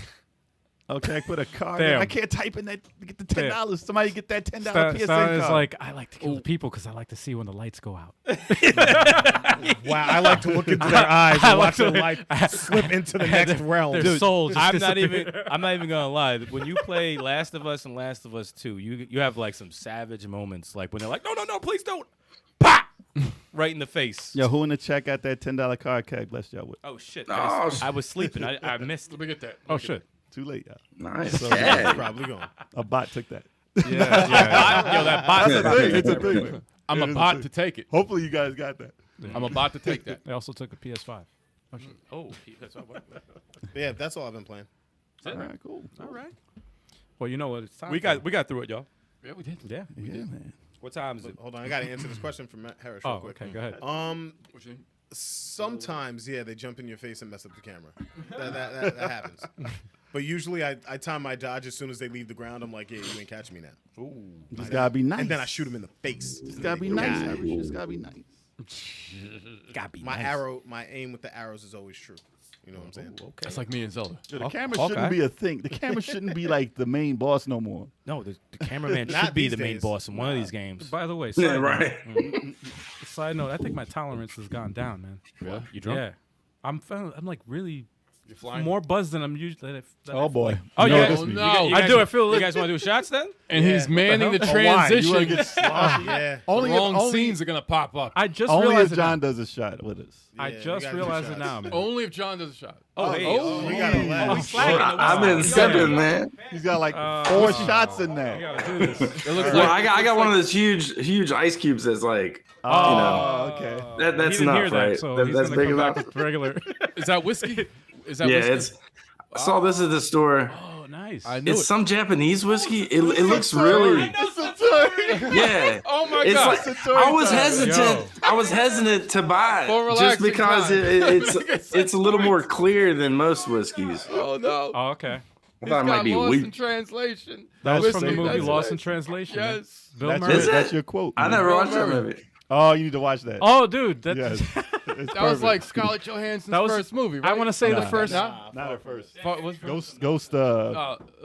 Okay, I put a card. Damn. In. I can't type in that to get the $10. Somebody get that $10 PSN Stan is card. like, I like to kill the people because I like to see when the lights go out. Wow, I like to look into their eyes I and like watch their to- life slip into the next realm. Their soul just I'm not disappears. even gonna lie. When you play Last of Us and Last of Us 2, you have like some savage moments, like when they're like, no, please don't, pop, right in the face. Yo, who in the chat got that $10 card? Keg, bless y'all with. Oh shit! Oh, I was sleeping. I missed. Let me get that. Oh shit. Too late, y'all. nice. It's Yeah. probably gone. A bot took that. Yeah. Yo, that bot. It's a thing. I'm It is about a to take it. Hopefully you guys got that. I'm about to take that. They also took a PS5. Oh, that's all right. But yeah, that's all I've been playing. All right, cool. All right. Well, you know what it's time. We got through it, y'all. Yeah, we did. Yeah. Yeah, man. What time is it? Hold on, I got to answer this question from Matt Harris real Oh, quick. okay. Go ahead. What you think? Sometimes, yeah, they jump in your face and mess up the camera. That happens. But usually I time my dodge as soon as they leave the ground. I'm like, yeah, you ain't catching me now. Ooh. Just gotta be nice. And then I shoot them in the face. Just gotta be nice. Irish. Just gotta be nice. Gotta be My aim with the arrows is always true. You know what I'm saying? Okay. That's like me and Zelda. Yo, the camera okay. shouldn't be a thing. The camera shouldn't be like the main boss no more. No, the cameraman Not should be these the main days. boss in one of these games. By the way, Yeah, side, right. side note, I think my tolerance has gone down, man. Really? You drunk? Yeah. I'm like really You're flying. more buzzed than I'm usually. Oh boy. Oh, You know yeah. what this Oh, means. no. I do. I feel. You guys want to do shots then? And he's manning the Oh, why? You wanna transition. get sloshy? Yeah. Only the wrong if, only, scenes are gonna pop up. I just only realized if it now. John does a shot with us. I Yeah, we just gotta do realized it shots. now, man. Only if John does a shot. Oh, hey. We gotta laugh. I've been sipping, man. He's got like 4 shots in We there. gotta do this. It looks Well, like I got one of those huge ice cubes that's like, Oh, okay. that's he didn't hear enough, that, right? so That- he's that's gonna big come back enough. with regular. is that whiskey? Is that Yeah, whiskey? I saw this at the store. Oh, nice. I knew It's it. some Japanese whiskey. It looks really, yeah. Oh my It's god! like I was hesitant. I was hesitant to buy For it just relaxing because time. it's a little more clear than most whiskeys. Oh no! Oh, okay. I thought it might be lost in weak. translation. That was from the Whiskey, movie that's Lost it. in Translation. man. Yes. Bill That's, Murray. Is it? that's your quote. I man. never watched that movie. Oh, you need to watch that. Oh, dude, that's Yes. It's That was perfect. like Scarlett Johansson's That was- first movie, right? I want to say the Nah. first. Nah? Not at first. What's Ghost, look, Ghost Town?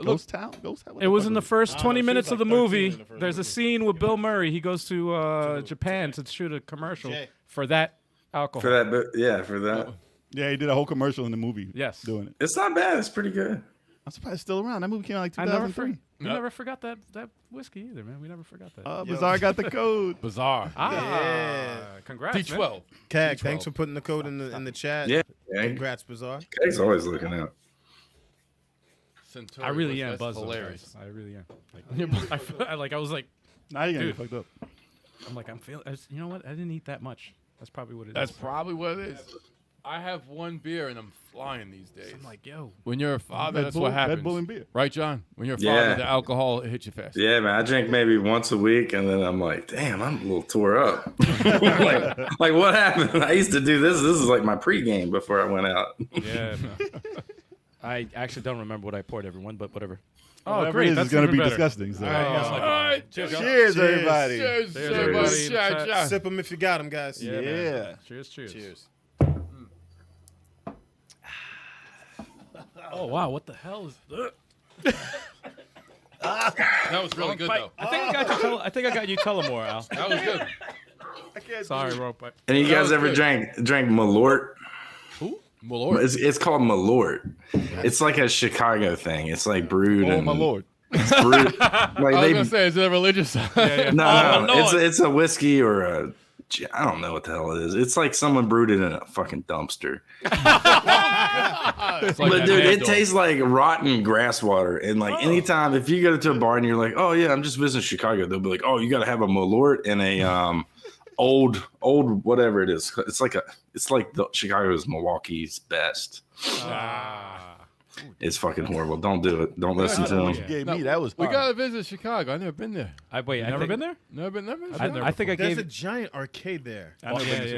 Ghost Town? What It was fuck in the was first I don't 20 know, she minutes was of the like 13 movie. in the first There's a movie. scene with Bill Murray. He goes to Japan to shoot a commercial Jay. for that alcohol. For that, for that. Yeah, he did a whole commercial in the movie. Yes. Doing it. It's not bad. It's pretty good. I'm surprised it's still around. That movie came out like I never, 2003. we never forgot that whiskey either, man. We never forgot that. Bizarre got the code. Bizarre. Congrats, man. D12. Kag, thanks for putting the code in the chat. Yeah. Congrats, Bizarre. Keg's always looking out. Centauri I really was. am That's buzzed. hilarious. Guys. I really am. I was like, Now you're gonna Dude. get fucked up. I'm like, I'm feeling. You know what? I didn't eat that much. That's probably what it is. That's probably what it is. I have one beer and I'm flying these days. I'm like, yo. When you're a father, Red that's Bull- what happens. Red Bull and beer. Right, John? When you're a Yeah. father, the alcohol it hits you fast. Yeah, man. I drink maybe once a week, and then I'm like, damn, I'm a little tore up. like what happened? I used to do this. This is like my pregame before I went out. Yeah. I actually don't remember what I poured everyone, but whatever. Oh, Whatever great. it is, That's it's gonna even be better. disgusting. So. All right. Cheers, everybody. Cheers, Cheers, everybody. everybody. Cheers, cheers. Sip them if you got them, guys. Yeah. Yeah. Man. Cheers. Cheers. Oh wow, what the hell is? That was really good, though. I think I got you Tullamore, Al. That was good. Sorry, wrong pipe. And you That guys was ever good. drank Malort? Malort. It's called Malort. It's like a Chicago thing. It's like brewed. Oh and my lord. It's brewed. Like I was they, going to say, is it a religious? no, it's a whiskey or a. I don't know what the hell it is. It's like someone brewed it in a fucking dumpster. It's like But that dude, Mad it Dog. tastes like rotten grass water. And like anytime if you go to a bar and you're like, oh yeah, I'm just visiting Chicago, they'll be like, oh, you got to have a Malort and a old whatever it is. It's like the Chicago's Milwaukee's best. It's fucking horrible. Don't do it. Don't listen to What them. you gave No, me, that was We hard. got to visit Chicago. I've never been there. Wait, Never been there? Never been I Chicago. think I There's gave. a giant arcade there.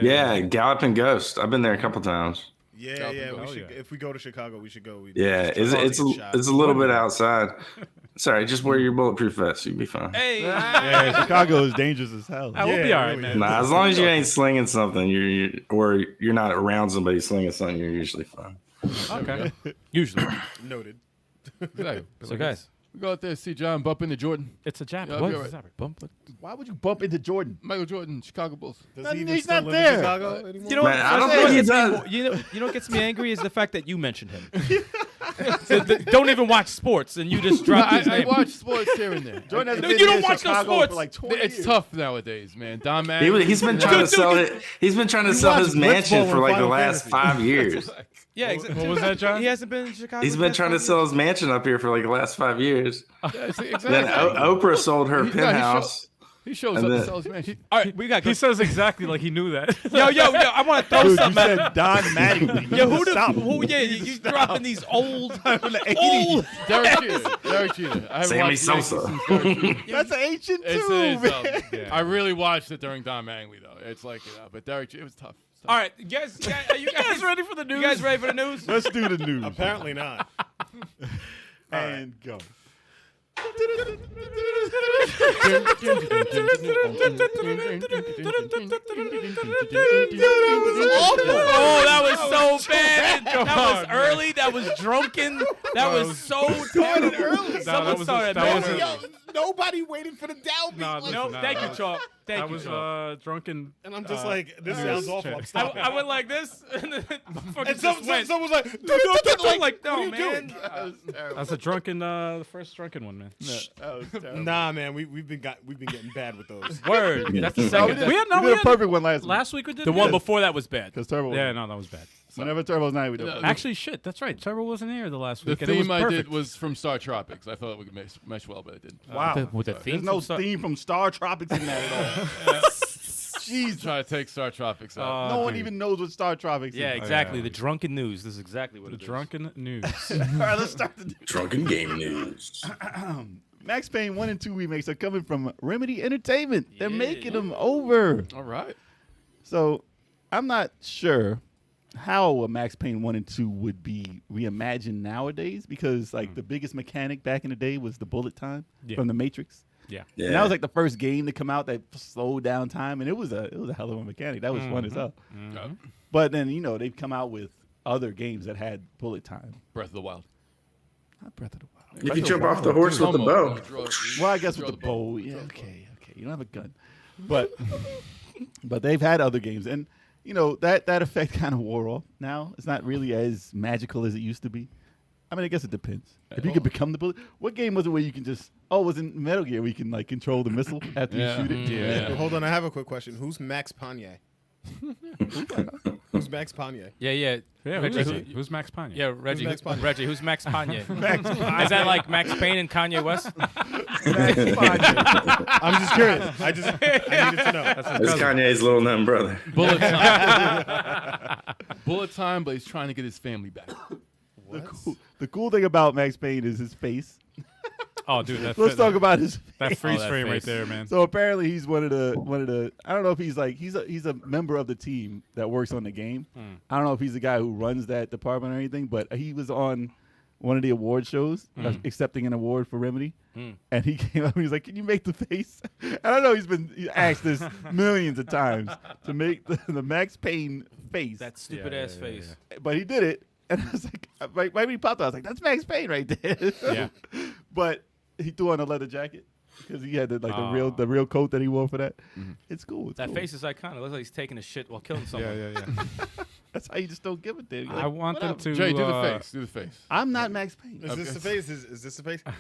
Yeah, Galloping Ghost. I've been there a couple times. Yeah, Stop yeah. and We go. should. If we go to Chicago, we should go. We Yeah, it's a little bit outside. Sorry, just wear your bulletproof vest. You'll be fine. Hey, Yeah, Chicago is dangerous as hell. I will be all right, man. Nah, as long as you ain't slinging something, or you're not around somebody slinging something, you're usually fine. Okay. usually. Noted. Exactly. So guys, We go out there, see John bump into Jordan. It's a Jap. Yeah, What? I'll be Is all that? Bump. Why would you bump into Jordan? Michael Jordan, Chicago Bulls. Does He's he even not still live there. in Chicago anymore? you know, Man, I don't you know think what he gets me does. more- you know what gets me angry is the fact that you mentioned him. Don't even watch sports, and you just dropped his I name. watch sports here and there. Jordan hasn't No, been you don't in watch no Chicago sports. for like 20 It's years. tough nowadays, man. Don Mann. He's been trying to sell it. He's been trying to sell watch his mansion Blitzball for and like the Final last Fantasy. 5 years. Yeah, exactly. What was that, John? He hasn't been in Chicago. He's been trying to sell his mansion up here for like the last 5 years. Exactly. Then Oprah sold her He- no, he penthouse. He shows And up then- to sell his mansion. All right, we got. He says exactly like he knew that. yo. I want to throw Dude, you something. at said Don Mattingly. Yo, who the Stop. who? Yeah, you dropping these old. From the 80s. old. Derek Jeter. Derek Jeter. I haven't Sammy watched the Yankees Sosa. since Derek Jeter. That's ancient It's, too, it is, man. Yeah. I really watched it during Don Mangley though. It's like, but Derek Jeter, it was tough. All right, you guys, are you guys ready for the news? You guys ready for the news? Let's do the news. Apparently not. And go. Oh, that was so bad. That was early. That was drunken. That was so Started early. Someone started that early. wasn't- Nobody waiting for the downbeat. No, Like, No, Nah, thank you, nah. Chalk. Thank That you, was Chalk. drunken. and I'm just like, this sounds awful. I'm stopping. I went like this, and then motherfucker And just went. someone was like, I'm like, no, what are you man. doing? That's a drunken. The first drunken one, man. Nah, man, we've been getting bad with those. Word. That's the We second. did, We had we did a perfect one last week. Last week we did The one good. before that was bad. Because Turbo. Yeah, no, that was bad. Whenever Turbo's not, we do. it. Actually, shit, that's right. Trevor wasn't here the last The week. and it was theme I did perfect. was from Star Tropics. I thought it would mesh well, but it didn't. Wow. With the theme There's no from Star- theme from Star Tropics in that at all. Jesus. Try to take Star Tropics out. No one even knows what Star Tropics Yeah, is. exactly. The drunken news. This is exactly what the it is. drunken news. All right, let's start the Drunken game news. Max Payne 1 and 2 remakes are coming from Remedy Entertainment. They're making them over. All right. So I'm not sure how a Max Payne 1 and 2 would be reimagined nowadays because like the biggest mechanic back in the day was the bullet time from the Matrix. Yeah. Yeah. And that was like the first game to come out that slowed down time, and it was a hell of a mechanic. That was fun as hell. But then they've come out with other games that had bullet time. Breath of the Wild. Not Breath of the Wild. You can jump off the horse with the bow. Well, I guess with the bow. Yeah, okay. You don't have a gun, but they've had other games, and that effect kind of wore off. Now it's not really as magical as it used to be. I mean, I guess it depends. If you could become the bullet, what game was it where you can just? Oh, it was in Metal Gear where you can like control the missile after you shoot it. Yeah. Hold on, I have a quick question. Who's Max Payne? Who's Max Payne? Yeah, yeah. Yeah, Reggie, who's Max Payne? Yeah, Reggie. Max Payne? Reggie, who's Max Payne? Is that like Max Payne and Kanye West? I'm just curious. I needed to know. It's Kanye's little known brother. Bullet time. Bullet time, but he's trying to get his family back. The cool thing about Max Payne is his face. Oh, dude, Let's talk about his that freeze that frame right face. there, man. So apparently he's one of the I don't know if he's like he's a member of the team that works on the game. I don't know if he's the guy who runs that department or anything, but he was on one of the award shows accepting an award for Remedy. And he came up and he's like, "Can you make the face?" I don't know, he asked this millions of times to make the Max Payne face. That stupid ass face. But he did it. And I was like, right when he popped out, I was like, "That's Max Payne right there." Yeah. But he threw on a leather jacket because he had the real coat that he wore for that. It's cool. It's That cool. face is iconic. It looks like he's taking a shit while killing someone. That's how you just don't give a damn. You're I like, want them whatever. to. Jay, do the face. Do the face. I'm not Max Payne. Is this the face? Is this the face? I That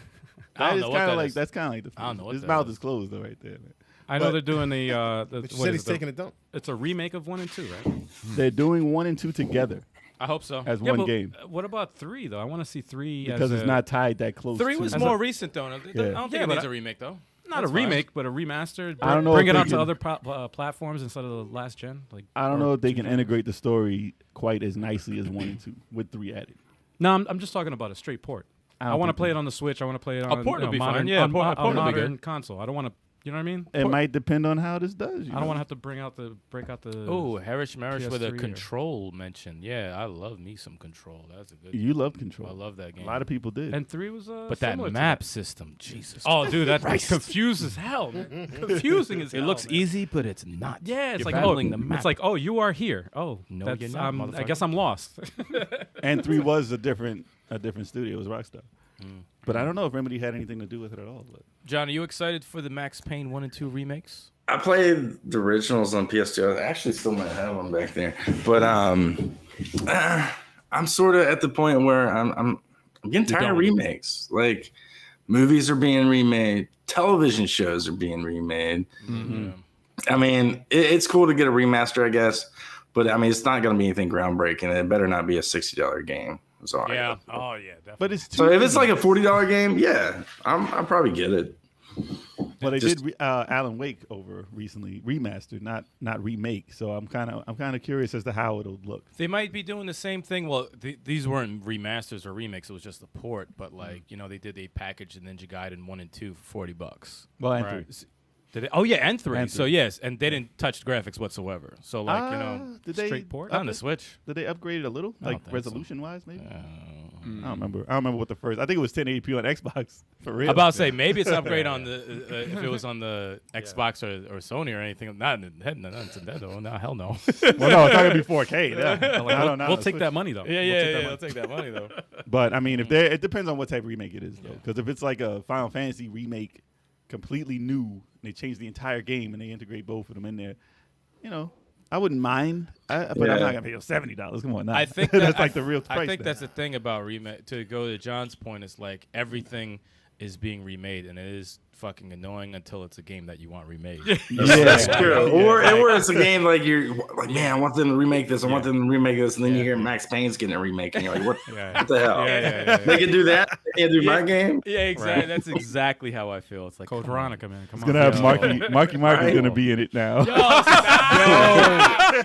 don't is know what kind of that like is. that's kind of like the face. I don't know what His that mouth is. is closed though, right there. Man. I know But- they're doing the. But you what said is he's the- taking a dump. It's a remake of 1 and 2, right? They're doing 1 and 2 together I hope so. as one but, game What about 3 though? I want to see 3 because as it's not tied that close. 3 to was it. more recent, though. I don't Yeah. think Yeah, it but needs a remake, though. not That's a fine. remake, but a remastered. I don't know Bring if it they out to can- other platforms instead of the last gen. Like I don't or know if they 2 can gen. integrate the story quite as nicely as 1 and 2 with 3 added. No, I'm just talking about a straight port. I I don't want to think play so. it on the Switch. I want to play it on port would be fine. modern, Yeah, on, port on would be modern good. console. I don't want to. You know what I mean? It might depend on how this does. I don't want to have to break out the. Oh, Harish Marish with a PS3 or- control mention. Yeah, I love me some control. That's a good. You love Control. I love that game. A lot of people did. And 3 was but that similar to map system, Jesus. Oh, dude, that's confused as hell. Man. Confusing as it hell. looks man. easy, but it's not. Yeah, it's You're like battling oh, the map. it's like oh, you are here. Oh, No, that's, you're not, I guess motherfucker. I'm lost. And 3 was a different studio. It was Rockstar. But I don't know if Remedy had anything to do with it at all. But John, are you excited for the Max Payne 1 and 2 remakes? I played the originals on PS2. I actually still might have one back there, but I'm sort of at the point where I'm getting tired of remakes. Like movies are being remade, television shows are being remade. I mean, it's cool to get a remaster, I guess, but I mean, it's not going to be anything groundbreaking. It better not be a $60 game. That's all I got. Oh yeah. Definitely. but it's So if it's like a $40 game, yeah, I'll probably get it. well, they just- did Alan Wake over recently, remastered, not remake. So I'm kind of curious as to how it'll look. They might be doing the same thing. Well, these weren't remasters or remakes. It was just a port. But like they did a package in Ninja Gaiden 1 and 2 for $40. Well, and Right. 3. Did they? Oh yeah, and 3. And So 3. yes, and they didn't touch graphics whatsoever. So like Did they straight port? on the Switch. Did they upgrade it a little, I don't like think so. resolution wise, maybe? I don't remember. I don't remember what the first. I think it was 1080p on Xbox for real. I'm about to say maybe it's an upgrade on the if it was on the Xbox or Sony or anything. Not Nintendo. No, hell no. well, no, it's not gonna be 4K. Yeah. Like, I don't know. we'll take that money though. I'll take that money though. But I mean, if it depends on what type of remake it is, though. Because if it's like a Final Fantasy remake, completely new, and they change the entire game and they integrate both of them in there, I wouldn't mind. But I'm Yeah. not gonna pay you $70. Come on, now. I think that's that- like the real price. I think there. that's the thing about remake. To go to John's point, is like everything is being remade, and it is fucking annoying until it's a game that you want remade. That's true. Or it's a game like you're like, man, I want them to remake this. I want them to remake this, and then you hear Max Payne's getting a remake, and you're like, what the hell? They can do that. They can't do my game. Yeah, exactly. That's exactly how I feel. It's like Code come on. Veronica, man. Come It's on. gonna have Yo. Marky Mark is Right. gonna be in it now.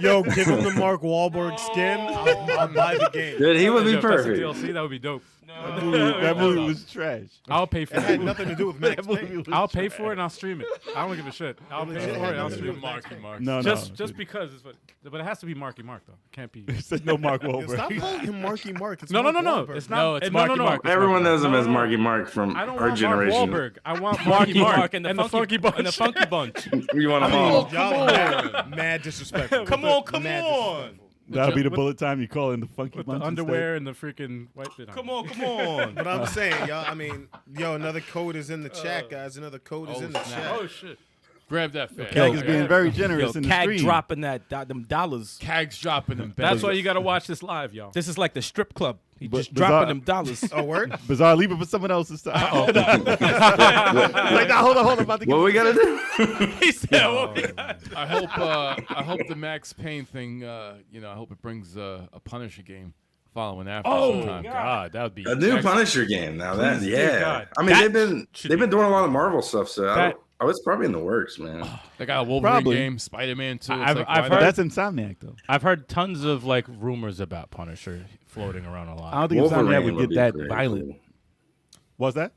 Yo, give him the Mark Wahlberg skin. I'll buy the game. Dude, he would be If that's a perfect. DLC, that would be dope. That movie was trash. I'll pay for It had it. nothing to do with Max That movie Payne. was I'll pay trash. for it and I'll stream it. I don't give a shit. I'll pay for it and I'll stream it. Marky Mark. No, Just because it's but it has to be Marky Mark though. It can't be. Said no Mark Stop Wahlberg. calling him Marky Mark. It's No. Mark Wahlberg. It's not. No, it's no, Marky no, Mark. Everyone knows him No, as no, no. Marky Mark from I don't our want generation. Mark Wahlberg. I want Marky Mark and the Funky Bunch. and the Funky Bunch. You want them all? Y'all mad disrespectful. Come Mad on. disrespectful. That'll be the bullet time you call in the funky With bunch the underwear and the freaking white bit on. Come on. But I'm saying, y'all, I mean, another code is in the chat, guys. Another code is in the chat. Oh shit. Grab that fast. Cag is being very generous in the Cag stream. dropping them dollars. Cag's dropping them. That's why you got to watch this live, y'all. This is like the strip club. He just Bizarre- dropping them dollars. Oh, word? Bizarre, leave it for someone else's time. Like, nah, hold on. About to get What we gotta do? He said, "Oh, my God." I hope the Max Payne thing. I hope it brings a Punisher game following after. Oh sometime. God, that would be A new Punisher game now. That Please, dear God. I mean, That should they've been be- doing a lot of Marvel stuff, so That- it's probably in the works, man. They got a Wolverine Probably. game, Spider-Man 2. I've why heard- not? That's Insomniac though. I've heard tons of like rumors about Punisher floating around a I lot. don't think Insomniac would be get that pretty violent. cool. What's that?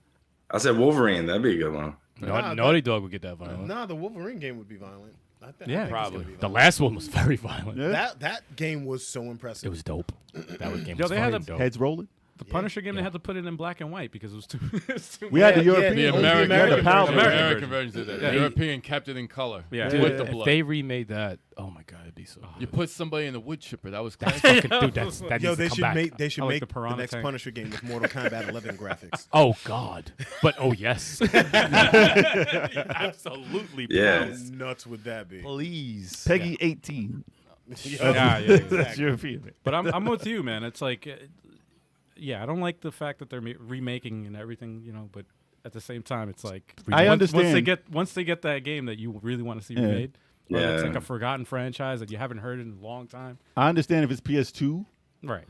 I said Wolverine. That'd be a good one. Naughty Dog would get that violent. Nah, the Wolverine game would be violent. I think Yeah, it's probably. gonna be The violent. last one was very violent. Yeah. That game was so impressive. It was dope. That was game Yo, was they had fucking a- dope. Heads rolling. The Punisher game, they had to put it in black and white because it was too. it's too We had the Yeah, European. The yeah, American, American version. Power The version. American version did that. Yeah. The European kept it in color. Yeah. With the If blood. they remade that, oh my God, it'd be so. You put somebody in the wood chipper. That was classic. Fucking, dude, that Yo, needs they to come should back. make they should I like make the the Piranha next tank. Punisher game with Mortal Kombat 11 graphics. Oh God, but oh yes, absolutely. Yeah. please. Nuts would that be? Please. Peggy 18. Yeah, That's European. But I'm with you, man. It's like, I don't like the fact that they're remaking and everything, but at the same time, it's like I once they understand. get that game that you really want to see Yeah. remade, or it's Yeah. like a forgotten franchise that you haven't heard in a long time. I understand if it's PS2, Right.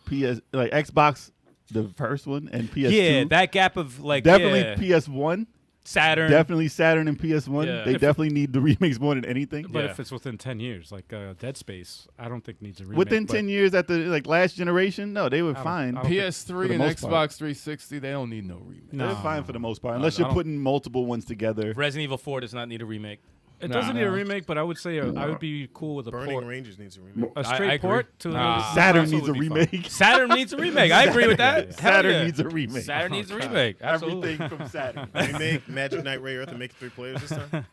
like Xbox, the first one, and PS2. Yeah, that gap of like definitely yeah, PS1. Saturn. Definitely Saturn and PS1. Yeah. They If- definitely need the remakes more than anything. But Yeah. if it's within 10 years, like Dead Space, I don't think needs a remake. Within but 10 years at the last generation, no, they were I don't- fine. I don't- PS3 For the and most Xbox part. 360, they don't need no remake. No. They're fine for the most part, No, unless I you're don't- putting multiple ones together. Resident Evil 4 does not need a remake. It Nah. doesn't need a remake, but I would say I would be cool with a Burning port. Rangers needs a remake. A I straight agree. port to Nah. another Saturn console needs a would be fine. remake. Saturn needs a remake. I agree with that. Hell Saturn yeah. needs a remake. Saturn needs a remake. Absolutely. Everything from Saturn. Remake Magic Knight Ray Earth and make it 3 players this time.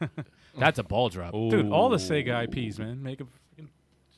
That's a ball drop. Dude, all the Sega IPs, man. Make a freaking.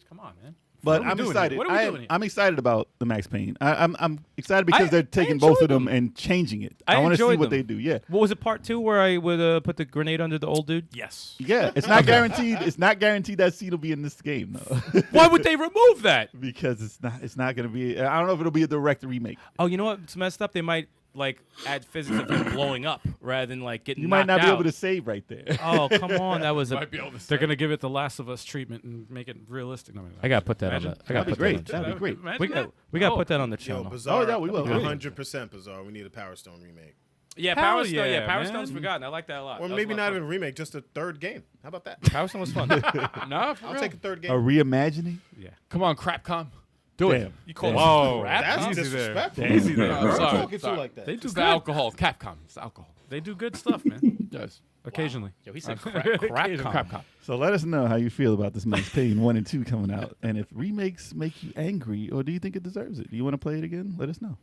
Come on, man. But What are we I'm doing here? excited. What are we doing here? I'm excited about the Max Payne. I'm excited because I they're taking both of enjoyed them them. and changing it. I I want to see enjoyed what them. they do. Yeah. What was it, part 2, where I would put the grenade under the old dude? Yes. Yeah, it's not guaranteed. It's not guaranteed that scene will be in this game though, Why would they remove that? because it's not. It's not going to be. I don't know if it'll be a direct remake. Oh, you know what's messed up? They might like add physics of him blowing up rather than like getting You might not knocked be out. able to save right there. Oh, come on. That was a. Might be able to They're say. gonna give it the Last of Us treatment and make it realistic. No, I gotta put that Imagine. on the. I gotta That'd be put great. that on That'd be great. Imagine We got that. we gotta Oh. put that on the Yo, channel. Bizarre. Oh, yeah, we will. 100% Bizarre. We need a Power Stone remake. Yeah, Hell Power Stone. yeah, Yeah, Power man. Stone's forgotten. I like that a lot. Or That was maybe a lot not of even a remake, just a third game. How about that? fun. Power Stone was fun. Nah, for I'll real. take a third A game. reimagining. Come on, Crapcom. Do it. Damn. You call Whoa. crap? That's Easy there. disrespectful. Easy there. I'm Don't sorry, talk it sorry. to like that. They do It's the good. alcohol. Capcom. It's alcohol. They do good stuff, man. Yes. Occasionally. Yo, he said Occasionally. Crapcom. So let us know how you feel about this Max Payne 1 and 2 coming out, and if remakes make you angry, or do you think it deserves it? Do you want to play it again? Let us know.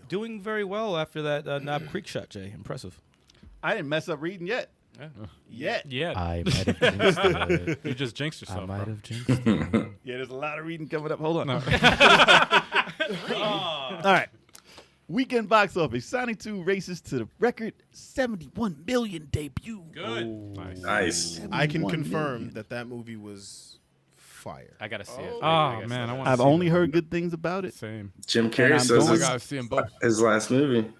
Doing very well after that Knob Creek shot, Jay. Impressive. I didn't mess up reading yet. Yet. Yeah. I might have jinxed it. You just jinxed yourself. bro. have jinxed it. Yeah, there's a lot of reading coming up. Hold on. No. All right. Weekend box office. Sonic 2 races to the record 71 million debut. Good. Nice. Nice. I can 71 confirm million. that movie was fire. I gotta see it. Oh man, I want. I've only heard good things about it. Same. Jim And Carrey I'm says I going- gotta see them both. his last movie.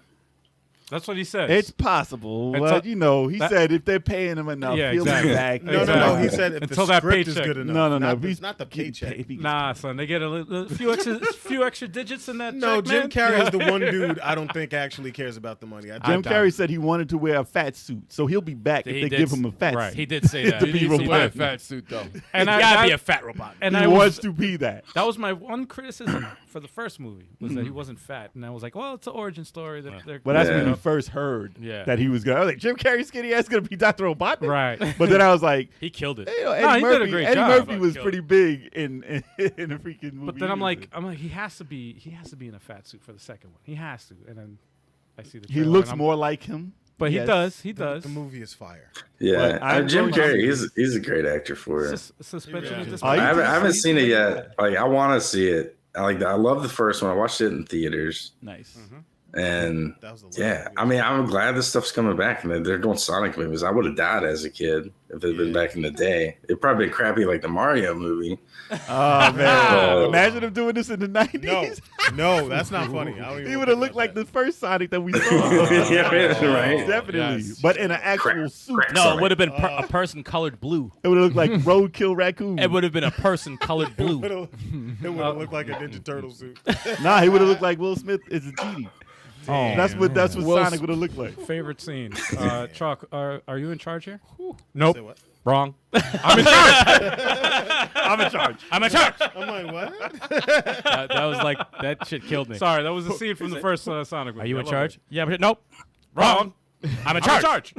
That's what he says. It's possible, It's but a- you know, he that- said if they're paying him enough, Yeah, he'll exactly. be back. No, Exactly. He said if Until the that script is paycheck. good enough. No, no, Not, he's not the paycheck. If he- Nah, son, they get a few extra digits in that. No, check, Jim man. Carrey is the one dude I don't think actually cares about the money. Jim Carrey said he wanted to wear a fat suit, so he'll be back if He they did give s- him a fat right. suit. He did say that. To He be needs to wear a robotic. fat suit though. And You I gotta be that- a fat robot. And He I wants to be that. That was my one criticism for the first movie was that he wasn't fat, and I was like, well, it's an origin story. They're But that's when Yeah. we first heard Yeah. that he was going. I was like, Jim Carrey skinny ass gonna be Dr. Robotnik, right. But then I was like, He killed it. you know, No, Eddie he Murphy. did a great Eddie job. Murphy was Killed pretty big in the freaking movie. But then I'm he was like, in. he has to be in a fat suit for the second one. He has to, and then I see the. he trailer looks and I'm- more like him. but Yes. he does. He does. The movie is fire. Yeah, But I'm Jim going to- Carrey, he's a great actor for it. Suspension of Yeah. disbelief. Oh, I haven't he's- seen it yet. Like I want to see it. I love the first one. I watched it in theaters. Nice. And That was the last yeah, movie. I mean, I'm glad this stuff's coming back, and they're doing Sonic movies. I would have died as a kid if it'd been back in the day. It'd probably been crappy like the Mario movie. Oh man! Oh. Imagine him doing this in the 90s. No, that's not funny. I don't even He wanna would have think looked about like that. the first Sonic that we saw. Right? Definitely, Yes. but in an actual suit. crack. No, Sonic. it would have been a person colored blue. It would have looked like Roadkill Raccoon. It would have been a person colored blue. It would have looked like a Ninja Turtle suit. Nah, he would have looked like Will Smith is a genie. Oh, That's what Will Sonic would have looked like. favorite scene. Chalk, are you in charge here? Say what? Wrong. I'm in charge. I'm in charge. I'm like, what? That was like that shit killed me. Sorry, that was a scene from the first Sonic movie. Are you I in love charge? it. Yeah, but nope. Wrong. I'm in charge.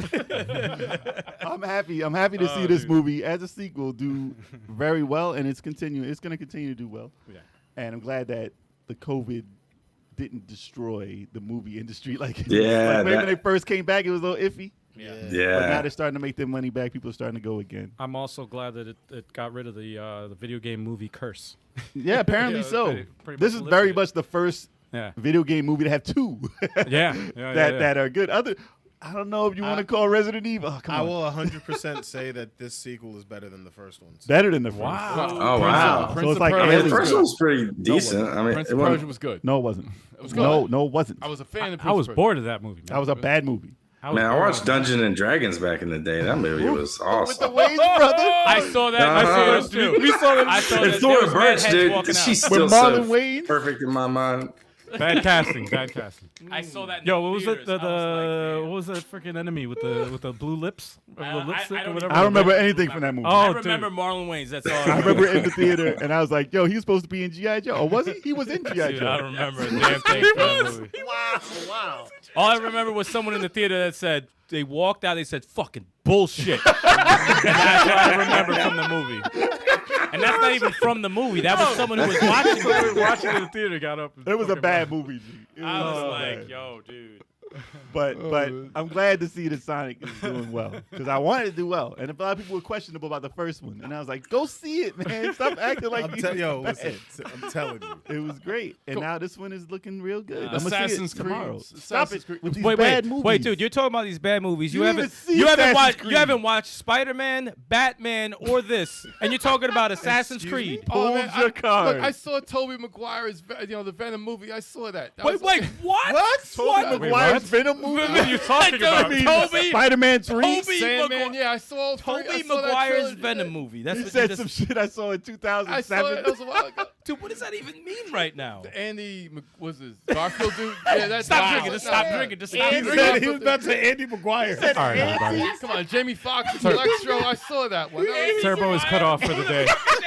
I'm happy. I'm happy to see this movie as a sequel do very well, and it's going to continue to do well. Yeah. And I'm glad that the COVID didn't destroy the movie industry. Like, Yeah, like maybe when that- they first came back, it was a little iffy. But now Yeah. they're starting to make their money back. People are starting to go again. I'm also glad that it got rid of the video game movie curse. Yeah, apparently Yeah, so. pretty This much is very lifted it. much the first Yeah. video game movie to have two that are good. I don't know if you want to call Resident Evil. Oh, come I on. will 100% say that this sequel is better than the first one. So. Better than the first. Oh, wow. So it's like I mean, Aliens. the first one was pretty decent. I mean, Prince it of wasn't- Persia was good. No, it wasn't. It was good. No, it wasn't. I was a fan of Prince I was of Persia. bored of that movie. Man. That was a bad movie. was Man, I bored watched of Dungeons and Dragons back in the day. That movie was awesome. Wayne's brother. I saw that. I saw that too. We saw that. I saw And that. Sora There was mad Birch, heads dude, walking she's out. still Marlon so Wayans? perfect in my mind. Bad casting. Bad casting. I saw that. In Yo, the what was it? theaters. I was like, What was that freaking enemy with the blue lips, or the lipstick, I or don't whatever? I don't remember anything from that movie. Oh, I dude. remember Marlon Wayans. That's all. I remember in the theater, and I was like, "Yo, he was supposed to be in GI Joe, or was he? He was in GI Dude, I Joe." don't remember a damn thing from that movie. Wow. All I remember was someone in the theater that said they walked out. They said "fucking bullshit." And that's what I remember from the movie. And that's not even from the movie. That was someone who was watching. Someone who was watching it in the theater got up. and It was a fucking bad ran. movie. G. It I was so like, bad. "Yo, dude." But I'm glad to see that Sonic is doing well because I wanted to do well, and a lot of people were questionable about the first one, and I was like, "Go see it, man! Stop acting like I'm you telling bad." listen, I'm telling you. It was great, and now this one is looking real good. I'm gonna see Assassin's it tomorrow. Creed. Stop Assassin's it Creed. with these Wait, bad wait, movies. wait, dude! You're talking about these bad movies. You didn't even see you haven't Assassin's watched, Creed. you haven't watched Spider-Man, Batman, or this, and you're talking about Assassin's Excuse me? Creed. Pulled your card. Look, I saw Tobey Maguire's, the Venom movie. I saw that. That Wait, was- wait, what? Tobey Maguire's Venom movie. What are you talking about? Toby, Spider-Man 3. Toby Sandman, Maguire. yeah, I saw all three. I Toby saw that Maguire's trilogy. Venom movie. That's He what said you some just. shit I saw in I saw 2007. it. That was a while ago. Dude, what does that even mean right now? Andy, was his Garfield dude? Yeah, that's Stop drinking. Just stop drinking. Just stop He drinking. said he was about to say Andy Maguire. All right, everybody. Come on, Jamie Foxx, Electro. I saw that one. That was- Turbo is cut off for the day.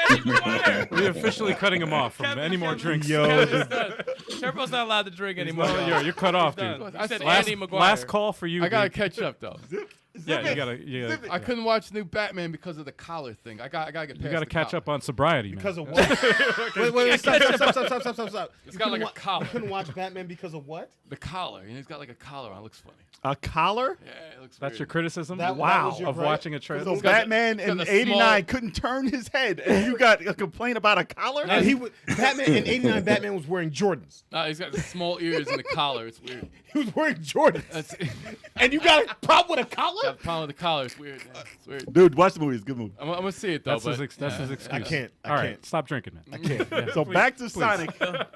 Andy Maguire. We're officially cutting him off from any more drinks. Turbo's not allowed to drink anymore. Well, you're cut off, Done. dude. You said Last, Andy Maguire. last call for you. I gotta dude. catch up though. Yeah, you gotta. I couldn't watch new Batman because of the collar thing. I gotta get past You gotta the catch collar. up on sobriety, man. Because of what? wait, stop. It's got like a collar. You couldn't watch Batman because of what? The collar. He's got like a collar on. It looks funny. A collar? Yeah, it looks That's weird. your criticism. That Wow. was your of gripe? watching a trailer. So It's got Batman the- it's in got the '89 small- couldn't turn his head, and you got a complaint about a collar? And he was Batman in '89. Batman was wearing Jordans. He's got the small ears and the collar. It's weird. He was wearing Jordans. That's And you got a problem with a collar? got the problem with the collar. It's weird. Man. It's weird. Dude, watch the movie. It's a good movie. I'm gonna see it though. That's but his excuse. I can't. I All right, can't. stop drinking, man. I can't. Yeah, So please, back to please. Sonic.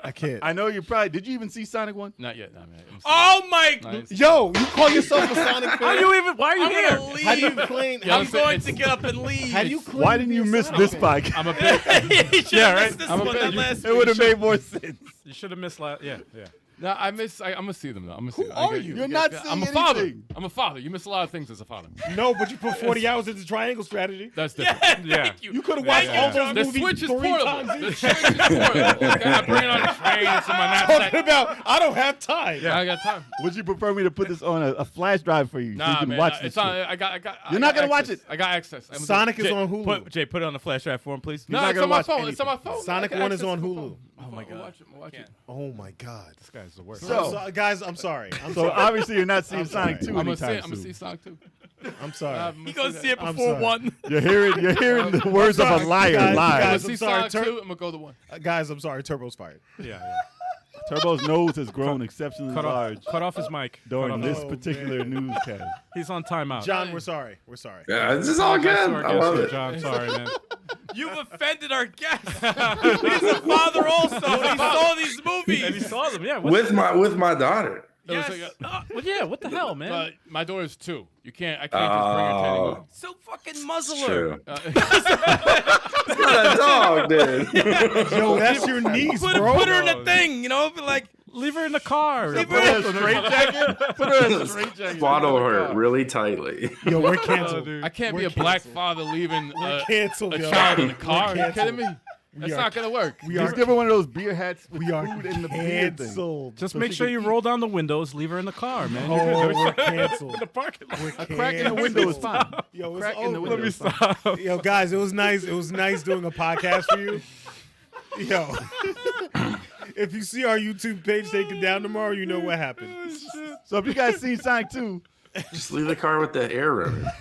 I can't. I know you probably did. You even see Sonic 1? Not yet. No, man. Oh my! Nice. Yo, you call yourself a Sonic fan? Are you even? Why are you I'm here? gonna leave. How do you claim? Yeah, I'm listen, going it's- to get up and leave. How do you claim Why to didn't be you a miss Sonic this fan? podcast? I'm a bit. Yeah, right. This I'm a one bit- that last It would have week. made more sense. You should have missed last. Yeah, yeah. No, I'm gonna see them though. I'm gonna see them. are you? You're not I'm seeing a father. anything. I'm a father. You miss a lot of things as a father. No, but you put 40 hours into triangle strategy. That's different. Yeah. Thank you. You could have Thank watched you, all John. those The movies Switch is 3 portable. times The each. Switch is portable. Okay, I bring it on a train. It's in my Talking knapsack. about, I don't have time. I got time. Would you prefer me to put this on a flash drive for you so you Nah, can man. watch this It's on. shit? I got. You're not gonna watch access. it. I got access. I'm Sonic is Jay, on Hulu. Put it on the flash drive for him, please. No, not it's gonna on my watch phone. It's on my phone. Sonic I got 1 is access on to my Hulu. phone. Oh my God. Watch it. Oh my God. This guy's the worst. So- Guys, I'm sorry. I'm So sorry. obviously you're not seeing I'm sorry. Sonic 2 I'm gonna see. anytime I'm gonna see soon. Sonic 2. I'm sorry. You gonna see it I'm before sorry. 1? You're hearing the words of a liar Guys, live. I'm gonna guys, see I'm sorry, Sonic 2. I'm gonna go to 1. Guys, I'm sorry. Turbo's fired. Yeah, yeah. Turbo's nose has grown exceptionally large Cut off his mic. during Cut off this his- particular newscast. He's on timeout. John, we're sorry. We're sorry. Yeah, this is all good. I love it. John, sorry, man. You've offended our guest. He's a father also. He saw these And he movies. saw them, yeah. What's- With my daughter. Yes. well, yeah, what the hell, man? But my daughter's 2. I can't just bring her to any movie. So fucking muzzle It's her. true. It's not a dog, dude. Yo, that's your niece, Put bro. her in a thing, you know, but like Leave her in the car. Leave Put her in a straight jacket. Put her in a straight jacket. Swaddle her really tightly. Yo, we're canceled. I can't be a black father leaving Canceled, a yo. child in the car. Are you canceled. kidding me? That's not gonna work. We Just are give her one of those beer hats with we are food in the beard thing. canceled. Just make sure you roll down the windows, leave her in the car, man. Oh, we're canceled. the parking lot. We're A crack in the window is fine. Yo, it's Crack in the over. window is fine. Yo, guys, it was nice. It was nice doing a podcast for you. Yo, if you see our YouTube page taken down tomorrow, you know what happened. So if you guys seen Sonic 2, Just leave the car with the air rudder.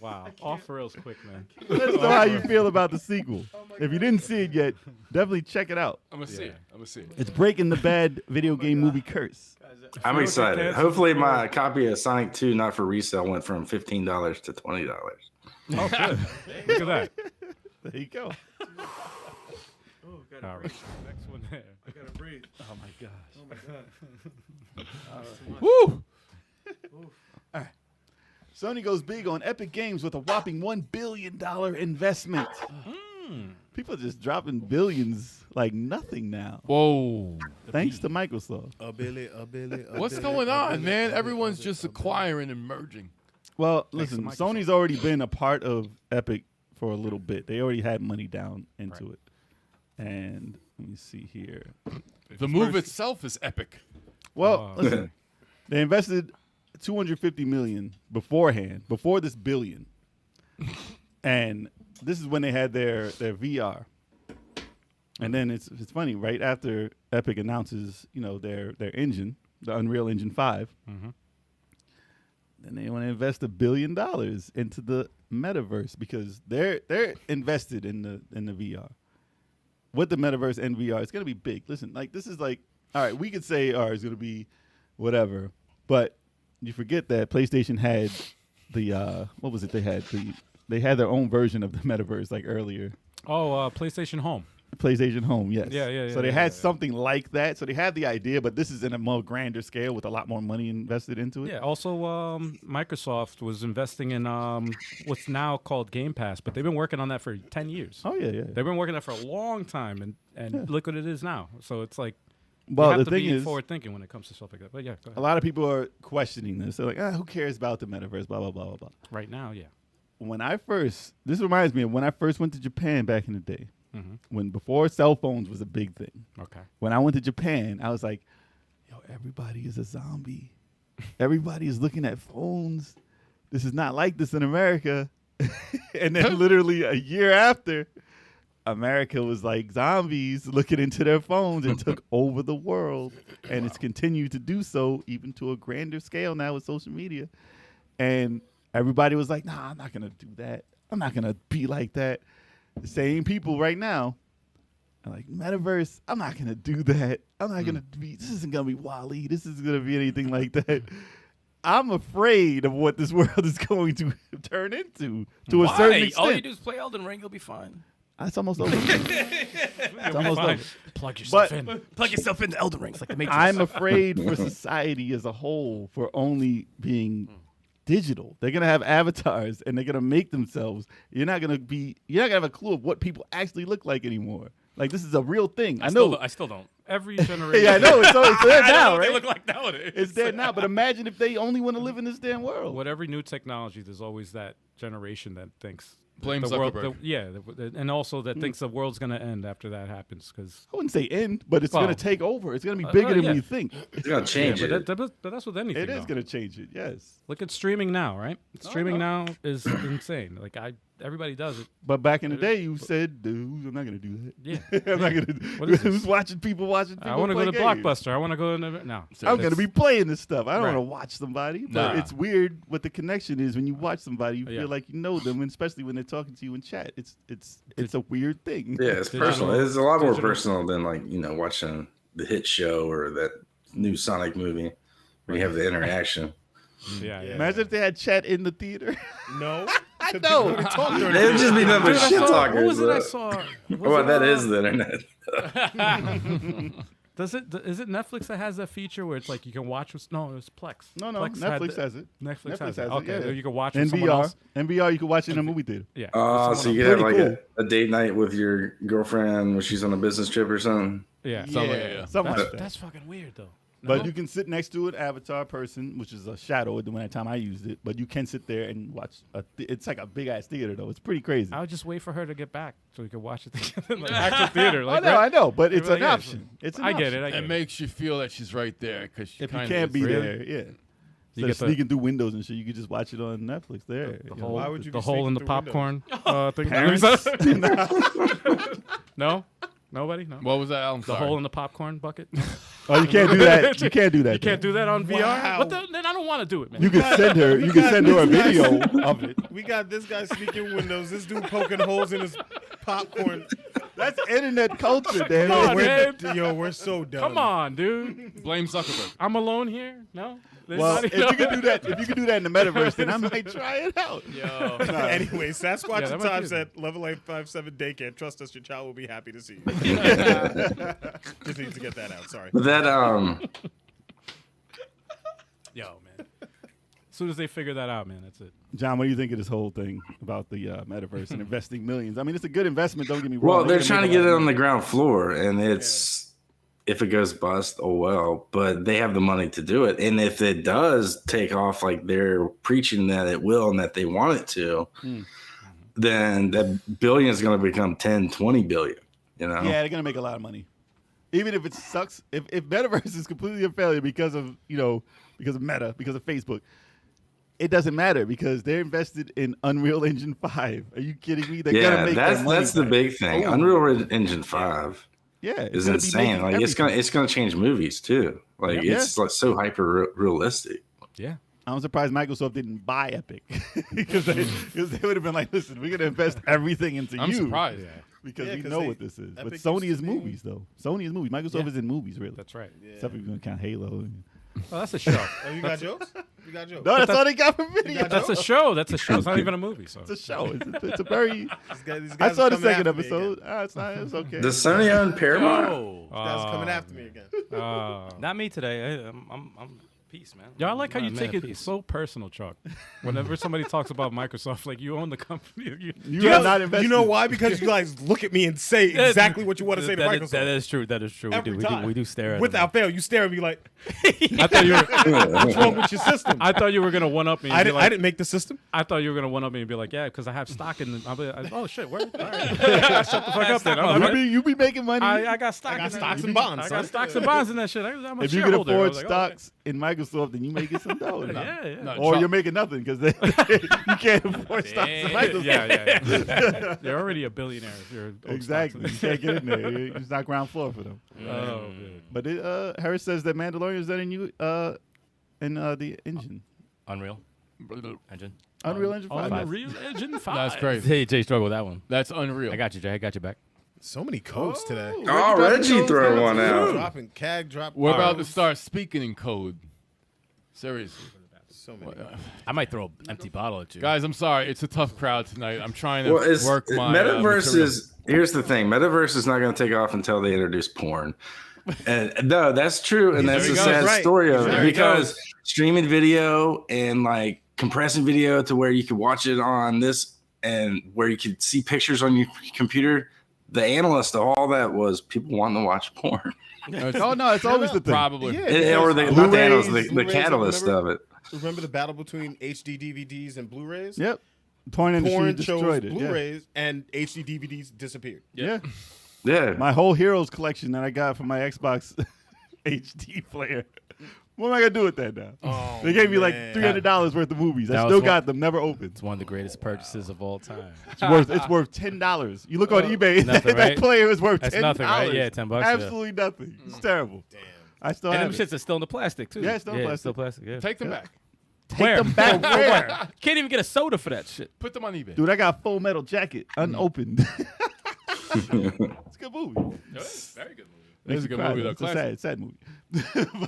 Wow. Off rails quick, man. let us know how you feel about the sequel. If you didn't see it yet, definitely check it out. I'm gonna see it. I'm gonna see it. It's breaking the bad video game movie curse. I'm excited. Hopefully, my copy of Sonic 2, not for resale, went from $15 to $20. Oh, good. Look at that. There you go. All right. Next one there. I gotta breathe. Oh my gosh. Woo! Sony goes big on Epic Games with a whopping $1 billion investment. People are just dropping billions like nothing now. Whoa! Thanks to Microsoft. What's going on, man? Everyone's just acquiring and merging. Well, Thanks to listen, Microsoft. Sony's already been a part of Epic for a little bit. They already had money down into it. And let me see here. The move itself is epic. Well, listen, they invested $250 million beforehand, before this billion. And this is when they had their VR. And then it's funny, right after Epic announces, their engine, the Unreal Engine 5, then they want to invest $1 billion into the metaverse because they're invested in the VR. With the metaverse and VR, it's gonna be big. Listen, this is all right, we could say, all right, it's gonna be whatever, but you forget that PlayStation had the what was it? They had their own version of the metaverse earlier. Oh, PlayStation Home. PlayStation Home, yes. Yeah. So they had something like that. So they had the idea, but this is in a more grander scale with a lot more money invested into it. Yeah. Also, Microsoft was investing in what's now called Game Pass, but they've been working on that for 10 years. Oh yeah. They've been working on that for a long time, and look what it is now. So it's like, Well, you have the to thing be is, forward thinking when it comes to stuff like that. But yeah, go a ahead. lot of people are questioning this. They're like, who cares about the metaverse? Blah blah blah blah blah. Right now, yeah. This reminds me of when I first went to Japan back in the day. When before cell phones was a big thing. Okay. When I went to Japan, I was like, yo, everybody is a zombie. Everybody is looking at phones. This is not like this in America. And then literally a year after, America was like zombies looking into their phones and took over the world. And it's continued to do so even to a grander scale now with social media. And everybody was like, nah, I'm not going to do that. I'm not going to be like that. The same people right now are like, metaverse, I'm not going to do that. I'm not going to be, this isn't going to be Wall-E. This isn't going to be anything like that. I'm afraid of what this world is going to turn into to a certain extent. All you do is play Elden Ring, you'll be fine. It's almost over. It's almost Fine. over. Plug yourself But- in. Plug yourself into Elden Ring. It's like the Matrix. I'm afraid for society as a whole for only being digital. They're gonna have avatars and they're gonna make themselves. You're not gonna have a clue of what people actually look like anymore. Like this is a real thing. I know. I still don't. Every generation. Yeah, I know. It's there I don't know now, what right? they look like nowadays. It's there now. But imagine if they only want to live in this damn world. With every new technology, there's always that generation that thinks Blame the world, Zuckerberg. and also that thinks the world's gonna end after that happens. Because I wouldn't say end, but it's Well, gonna take over. It's gonna be bigger than yeah. we think. It's gonna change it. but that's with anything. It is though. gonna change it. Yes. Look at streaming now, right? Streaming now is insane. Like everybody does it. But back in the day, you said, "Dude, I'm not gonna do that. Yeah. I'm not gonna." What is Who's this? watching people watching people? I want to go play to games? Blockbuster. I want to go to no. I'm gonna be playing this stuff. I don't Right. want to watch somebody, but Nah. it's weird what the connection is when you watch somebody. You Yeah. feel like you know them, and especially when they're talking to you in chat. It's a weird thing. Yeah, it's Digital- personal. It's a lot more digital- personal than watching the hit show or that new Sonic movie where you have the interaction. Yeah. Imagine if they had chat in the theater. No. I know. It would just be nothing but shit talkers. What was it I saw? Well, that is the internet. Is it Netflix that has that feature where it's like you can watch with it's Plex. No, Plex Netflix has it. Netflix has it. it. Okay, Yeah. you can watch In with someone VR. else. In VR, you can watch it in a movie theater. Yeah. So you could have like Pretty a date night with your girlfriend when she's on a business trip or something. Yeah. Something like that. That's fucking weird though. But you can sit next to an avatar person, which is a shadow at the one time I used it. But you can sit there and watch. It's like a big ass theater though. It's pretty crazy. I would just wait for her to get back so we could watch it together in like actual theater. Like, I know, but it's Like, an yeah, option. It's an I option. get it. I get It it. makes you feel that she's right there because If you can't be there, yeah. You Instead get of the- sneaking through windows and shit, you could just watch it on Netflix there. The you know. hole, Why would you the be hole in the sneaking through popcorn thing? Parents? No? Nobody? No? What was that? I'm The sorry. hole in the popcorn bucket? Oh, you can't do that. You can't do that. You can't do that on VR? Wow. What the? Then I don't want to do it, man. You can send her. You can send her a video of it. We got this guy sneaking windows. This dude poking holes in his popcorn. That's internet culture, damn. Come on, it. man. We're so dumb. Come on, dude. Blame Zuckerberg. I'm alone here? No? Well, if Anybody? you can do that in the metaverse, then I might try it out. Yo. Anyway, Sasquatch Yeah, that and might Time be- said level 857 daycare. Trust us, your child will be happy to see you. Just need to get that out. Sorry. But that Yo, man. As soon as they figure that out, man, that's it. John, what do you think of this whole thing about the metaverse and investing millions? I mean, it's a good investment. Don't get me wrong. well, they're gonna trying to make a get lot it of on the money. ground floor, and it's if it goes bust, oh well. But they have the money to do it, and if it does take off, like they're preaching that it will and that they want it to, then that billion is going to become 10, 20 billion. You know? Yeah, they're gonna make a lot of money. Even if it sucks, if metaverse is completely a failure because of Meta, because of Facebook, it doesn't matter because they're invested in Unreal Engine 5. Are you kidding me? They're gonna make their money that's the back. big thing. Oh. Unreal Engine 5 Yeah, is gonna be insane. making Like everything. it's gonna change movies too. Like Yeah. it's like so hyper realistic. Yeah. I'm surprised Microsoft didn't buy Epic because they would have been like, listen, we're gonna invest everything into I'm you. surprised. Because Yeah, we 'cause know they- what this is. But Epic Sony used is to be- movies, though. Sony is movies. Microsoft Yeah. is in movies, really. That's right. Except if you're going to count Halo. Oh, that's a show. Oh, you got jokes? You got jokes? No, that's all they got for video. got That's a show. That's a show. It's not even a movie. So It's a show. It's a very... These I guys saw are the coming second after me episode. again. It's not. It's okay. Does Sony own Paramount? Oh. These guys are coming after me again. Not me today. I'm peace, man. Yo, I like how I'm you a man take of it peace. so personal, Chuck. Whenever somebody talks about Microsoft, like you own the company. You are not invested. You know why? Because you guys look at me and say exactly what you want to say to Microsoft. That is true. That is true. Every time. We do stare at Without fail, you stare at me like, I thought you were. what's wrong with your system? I thought you were gonna one up me. And I be didn't, like, I didn't make the system. I thought you were gonna one up me and be like, yeah, because I have stock in. I'll be like, oh shit, where? All right, shut the fuck up then. I'm like, You be making money. I got stock. I got in that. stocks You and be- bonds, I got son. stocks and bonds in that shit. I'm a if you can shareholder. I afford was like, oh, stocks in Microsoft, then you may get some dollars. Yeah, yeah. No, Or Trump- you're making nothing because you can't afford stocks in Microsoft. Yeah. You're already a billionaire if you're own stocks Exactly. in You can't get in there. It's not ground floor for them. it. Oh, man. But Harris says that Mandalorian is that in the engine. Unreal Engine. Unreal Engine 5. Unreal Engine 5. That's crazy. Hey, Jay, struggle with that one. That's unreal. I got you, Jay. I got you back. So many codes today. Oh, Reggie throw one out. Dropping CAG, drop. We're about to codes. start speaking in code. Seriously. So many. I might throw an empty bottle at you. Guys, I'm sorry. It's a tough crowd tonight. I'm trying to Well, it's work my Metaverse material. is. Here's the thing: Metaverse is not going to take off until they introduce porn. And no, that's true, and that's he the goes, sad right. story of There it he because goes. streaming video and like compressing video to where you could watch it on this and where you could see pictures on your computer. The analyst of all that was people wanting to watch porn, Oh, no, it's always the thing. Probably. Yeah. or the, not the Blu-rays, analyst, the Blu-rays, catalyst remember? of it. Remember the battle between HD DVDs and Blu-rays? Yep. Porn industry Porn chose destroyed it. Blu-rays and HD DVDs disappeared. Yeah. Yeah, My whole Heroes collection that I got from my Xbox HD player. What am I gonna do with that now? Oh, They gave me like man. $300 worth of movies. I That still was got them, never opened. It's one of the greatest purchases of all time. It's worth $10. You look on eBay, Nothing, that right? player is worth $10. That's nothing, right? Yeah, $10, yeah. Absolutely nothing. It's terrible. Damn. I still And have them it. shits are still in the plastic too. Yeah, it's still in plastic. Still plastic. Yeah. Take them back. Where? them back where? Can't even get a soda for that shit. Put them on eBay. Dude, I got Full Metal Jacket unopened. It's a good movie. Very good movie. This is a good movie, though. It's a sad movie.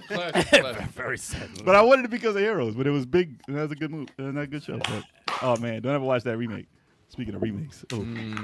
Classic. Very sad. But I wanted it because of Heroes. But it was big. And that was a good movie. And a good show. But, oh man, don't ever watch that remake. Speaking of remakes,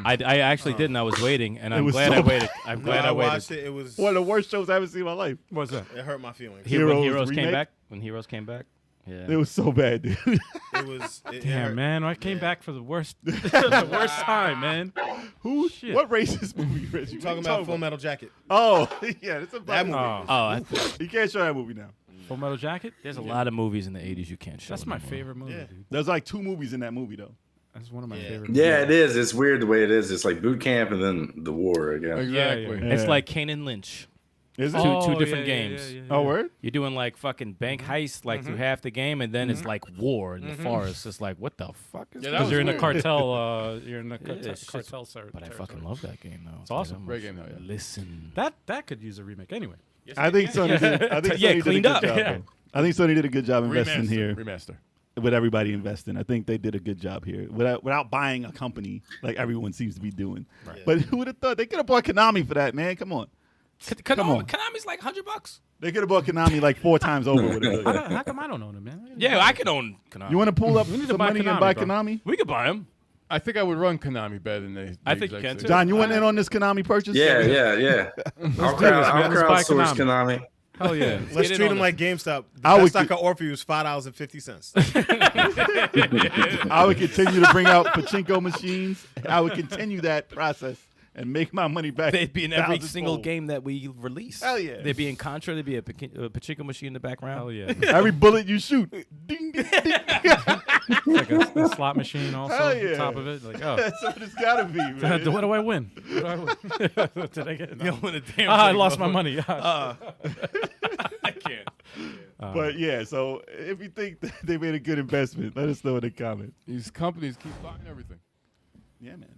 I actually didn't. I was waiting, and I'm was glad so I waited. I'm No, glad I I waited. watched it. It was one of the worst shows I ever seen in my life. What's that? it hurt my feelings. When Heroes Heroes came remake? back. When Heroes came back. Yeah. It was so bad, dude. It was it Damn, hurt. man, I came back for the worst, the worst time, man. Who? Shit. What racist movie, Reggie? Talking about Full Metal Jacket. Oh, yeah, it's a black That movie. movie. Oh, You can't show that movie now. Full Metal Jacket. There's a lot of movies in the 80s you can't show. That's my anymore. favorite movie, Yeah. dude. There's like 2 movies in that movie though. That's one of my Yeah. favorite. Yeah, movies. it is. It's weird the way it is. It's like boot camp and then the war again. Exactly. Yeah. It's like Kane and Lynch. Is it? Two different games. Oh, word? You're doing like fucking bank heist like through half the game, and then it's like war in the forest. It's like, what the fuck is Yeah, this? that Because was you're in a weird. cartel. You're in a Yeah, cartel. But I fucking love that game though. It's awesome. Great game, though, yeah. Listen. That could use a remake anyway. I think Sony did. I think Yeah, Sony cleaned did a up. good job. Yeah. though. I think Sony did a good job investing here Remaster. with everybody investing. I think they did a good job here without buying a company like everyone seems to be doing. Right. But who would have thought they could have bought Konami for that, man? Come on. Come on. Konami's like $100. They could have bought Konami like 4 times over with it. How come I don't own it, man? Yeah, I could own Konami. You want to pull up We need to some buy money and Konami, buy bro. Konami? We could buy him. I think I would run Konami better than they. I think you can, too. John, you went in on this Konami purchase? Yeah. I'll do this, man. Let's buy crowdsource Konami. Konami. Hell yeah. Let's in treat on them like GameStop. The I would best I could offer you is $5.50. I would continue to bring out pachinko machines. I would continue that process and make my money back. They'd be in every thousands single fold. game that we release. Hell yeah. They'd be in Contra. There'd be a pachinko machine in the background. Hell yeah. Every bullet you shoot, ding, ding, ding. Like a slot machine also Hell on yeah. top of it. Like, oh, That's what it's gotta be, man. what do I win? What do I win? Did I get? You win a damn I thing, lost bro. my money. I can't. But yeah, so if you think that they made a good investment, let us know in the comments. These companies keep buying everything. Yeah, man.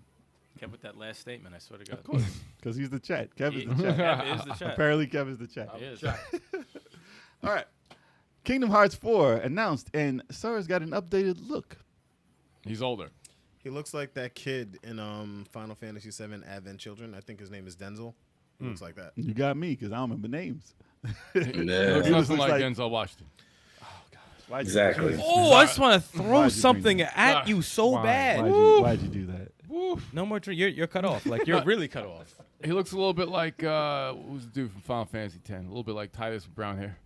Kev with that last statement, I swear to God. Of course, because he's the chat. Kev is the chat. Kev is the chat. Apparently, Kev is the chat. He is. All right. Kingdom Hearts 4 announced, and Sora's got an updated look. He's older. He looks like that kid in Final Fantasy VII Advent Children. I think his name is Denzel. He looks like that. You got me, because I don't remember names. Looks He nothing looks like like- Denzel Washington. Why'd you- Exactly. Oh, I just want to throw Why'd you something bring at you so Why? bad. Why'd you do that? No more drink. You're cut off. Like, you're really cut off. He looks a little bit like who's the dude from Final Fantasy X? A little bit like Titus with brown hair.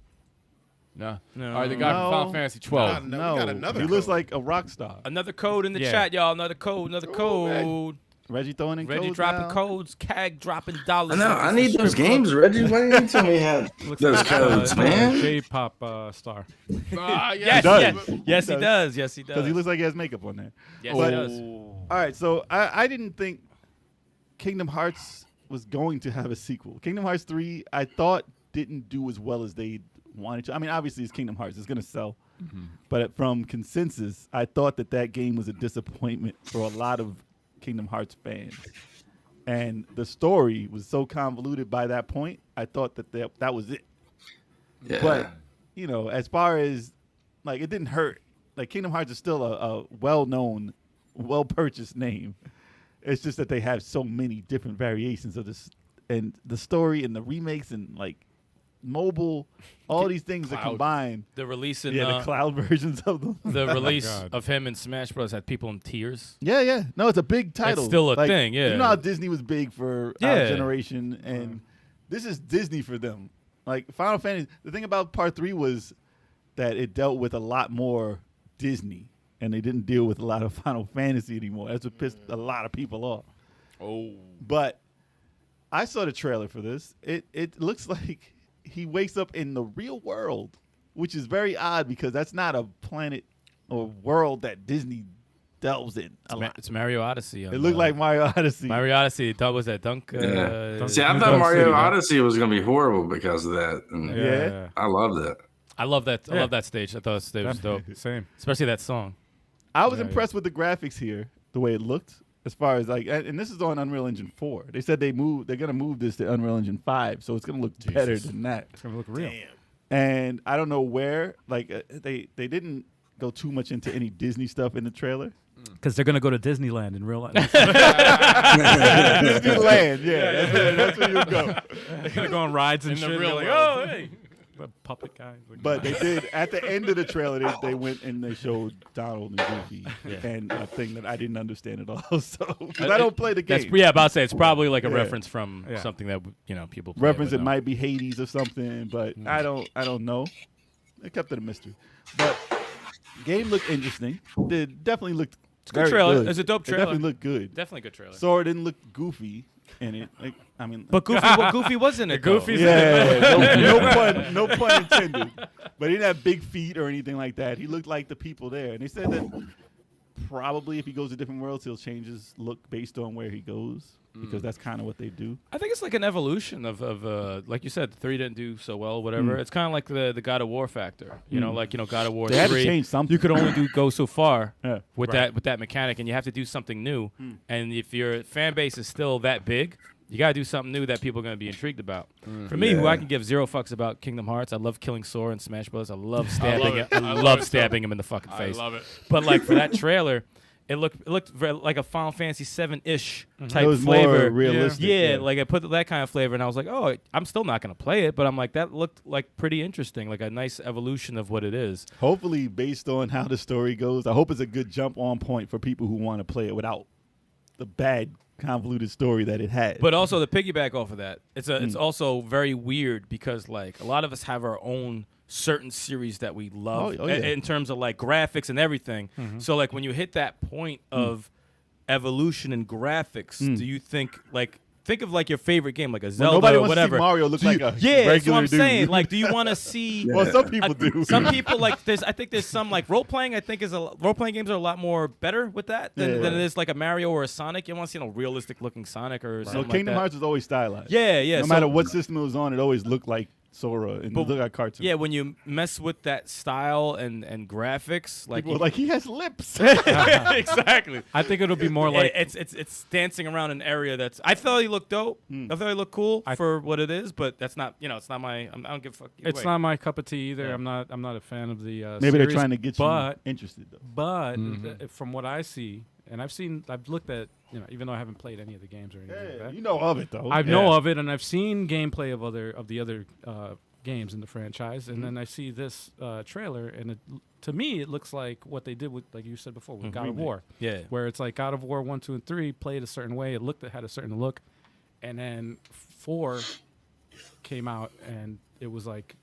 No. No. All right, the guy No. from Final Fantasy 12. No, we got another he looks code. like a rock star. Another code in the Yeah. chat, y'all. Another code. Another code. Reggie throwing in Reggie codes dropping now. codes. CAG dropping dollars. I know. I need those games, Reggie. Why didn't you tell me how those codes, man? J-pop star. Ah, Yes, does. yes, yes, he does. Yes, he does. Because he looks like he has makeup on there. Yes, But- he does. All right, so I didn't think Kingdom Hearts was going to have a sequel. Kingdom Hearts 3, I thought, didn't do as well as they wanted to. I mean, obviously, it's Kingdom Hearts. It's going to sell. But from consensus, I thought that game was a disappointment for a lot of Kingdom Hearts fans. And the story was so convoluted by that point, I thought that was it. Yeah. But, you know, as far as, like, it didn't hurt. Like, Kingdom Hearts is still a well-known, well-purchased name. It's just that they have so many different variations of this. And the story and the remakes and, like, mobile, all these things are Cloud. combined. The release in Yeah, the cloud versions of them. the release God. of him in Smash Bros. Had people in tears. Yeah. No, it's a big title. still a thing, yeah. You know how Disney was big for our Yeah. generation, and this is Disney for them. Like Final Fantasy, the thing about Part 3 was that it dealt with a lot more Disney, and they didn't deal with a lot of Final Fantasy anymore. That's what pissed a lot of people off. Oh. But I saw the trailer for this. It looks like he wakes up in the real world, which is very odd because that's not a planet or world that Disney delves in a lot. It's Mario Odyssey. It looked like Mario Odyssey. Mario Odyssey. That was that Dunk. Yeah. Dunk- See, I Dunk thought Mario City, right? Odyssey was going to be horrible because of that. And Yeah. I loved it. I love that. I Yeah. love that stage. I thought the stage was dope, Same. especially that song. I was Yeah, impressed with the graphics here, the way it looked. As far as like, and this is on Unreal Engine 4. They said they're gonna move this to Unreal Engine 5, so it's gonna look better than that. It's gonna look real. And I don't know where, like they didn't go too much into any Disney stuff in the trailer. Because they're gonna go to Disneyland in real life. Disneyland, yeah, that's where you go. They're gonna go on rides and In the shit. real They're like, world. oh, hey, the puppet guy. Like, But they did at the end of the trailer. They went and they showed Donald and Goofy, and a thing that I didn't understand at all. So 'cause I don't play the game. About to say it's probably like a Yeah. reference from Yeah. something that people play Reference but it no. might be Hades or something, but I don't know. They kept it a mystery. But game looked interesting. It definitely looked. It's a good very trailer. Good. It's a dope It trailer. definitely looked good. Definitely a good trailer. Sora didn't look goofy in it. Like, I mean, But Goofy was in it. Goofy's though. yeah, no pun intended. But he didn't have big feet or anything like that. He looked like the people there. And they said that probably if he goes to different worlds, he'll change his look based on where he goes because that's kind of what they do. I think it's like an evolution of like you said, 3 didn't do so well, whatever. It's kind of like the God of War factor. You know, like God of War They had to 3. change something. You could only go so far Yeah. with that mechanic, and you have to do something new. And if your fan base is still that big, you gotta do something new that people are gonna be intrigued about. For me, who I can give 0 fucks about Kingdom Hearts, I love killing Sora in Smash Bros. I love stabbing it. I I love love it stabbing him in the fucking I face. love it. But like for that trailer, it looked very, like a Final Fantasy 7-ish type It was flavor. more realistic. Yeah, like I put that kind of flavor, and I was like, oh, I'm still not gonna play it, but I'm like, that looked like pretty interesting, like a nice evolution of what it is. Hopefully, based on how the story goes, I hope it's a good jump on point for people who want to play it without the bad convoluted story that it had. But also to piggyback off of that, it's also very weird because like a lot of us have our own certain series that we love Oh, yeah. in terms of like graphics and everything. So like when you hit that point of evolution in graphics, do you think of like your favorite game, like a Zelda nobody or wants to see whatever. Mario look Do you- like a yeah, that's what regular I'm dude. saying. Like, do you want to see? Well, some people do. Some people like there's. I think there's some like role playing. I think role playing games are a lot more better with that than it is like a Mario or a Sonic. You want to see realistic looking Sonic or So something Kingdom like Hearts is always stylized. that. Yeah. No so- matter what system it was on, it always looked like Sora and But- looked like cartoon. Yeah, when you mess with that style and graphics, like People were like, he has lips. exactly. I think it'll be more like It's dancing around an area that's. I thought he looked dope. I thought he looked cool for what it is, but that's not. It's not my. I don't give a fuck. either it's way. not my cup of tea either. Yeah. I'm not a fan of the. Maybe they're series, trying to get you but interested, though. from what I see, and I've looked at even though I haven't played any of the games or anything like that. You know of it, though. I know of it, and I've seen gameplay of the other games in the franchise, and then I see this trailer, and to me it looks like what they did with, like you said before, with God of War. Yeah. Where it's like God of War 1, 2, and 3 played a certain way. It had a certain look, and then 4 came out, and it was like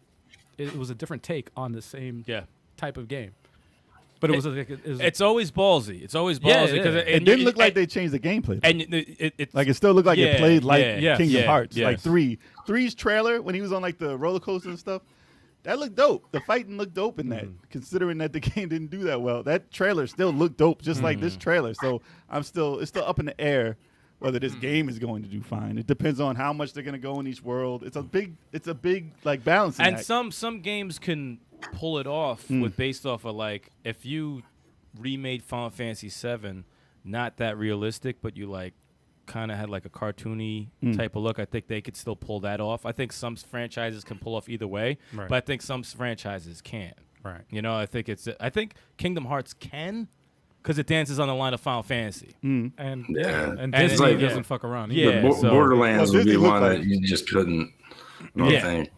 it was a different take on the same type of game. But it was like It's always ballsy. It's always Yeah, ballsy yeah. because It didn't look like they changed the gameplay, though. And it Like it still looked like it played like Kingdom yeah, Hearts. yes. Like 3's trailer when he was on like the roller coaster and stuff. That looked dope. The fighting looked dope in that, considering that the game didn't do that well. That trailer still looked dope, just like this trailer. So it's still up in the air whether this game is going to do fine. It depends on how much they're going to go in each world. It's a big like balancing And act. some games can pull it off with based off of like if you remade Final Fantasy VII, not that realistic, but you like kind of had like a cartoony type of look. I think they could still pull that off. I think some franchises can pull off either way, Right. but I think some franchises can't. right. I think Kingdom Hearts can because it dances on the line of Final Fantasy. And Yeah. and it's Disney like- doesn't fuck around. Yeah. either. The so- Borderlands Well, would be Disney one looked that you just couldn't. I don't Yeah. think.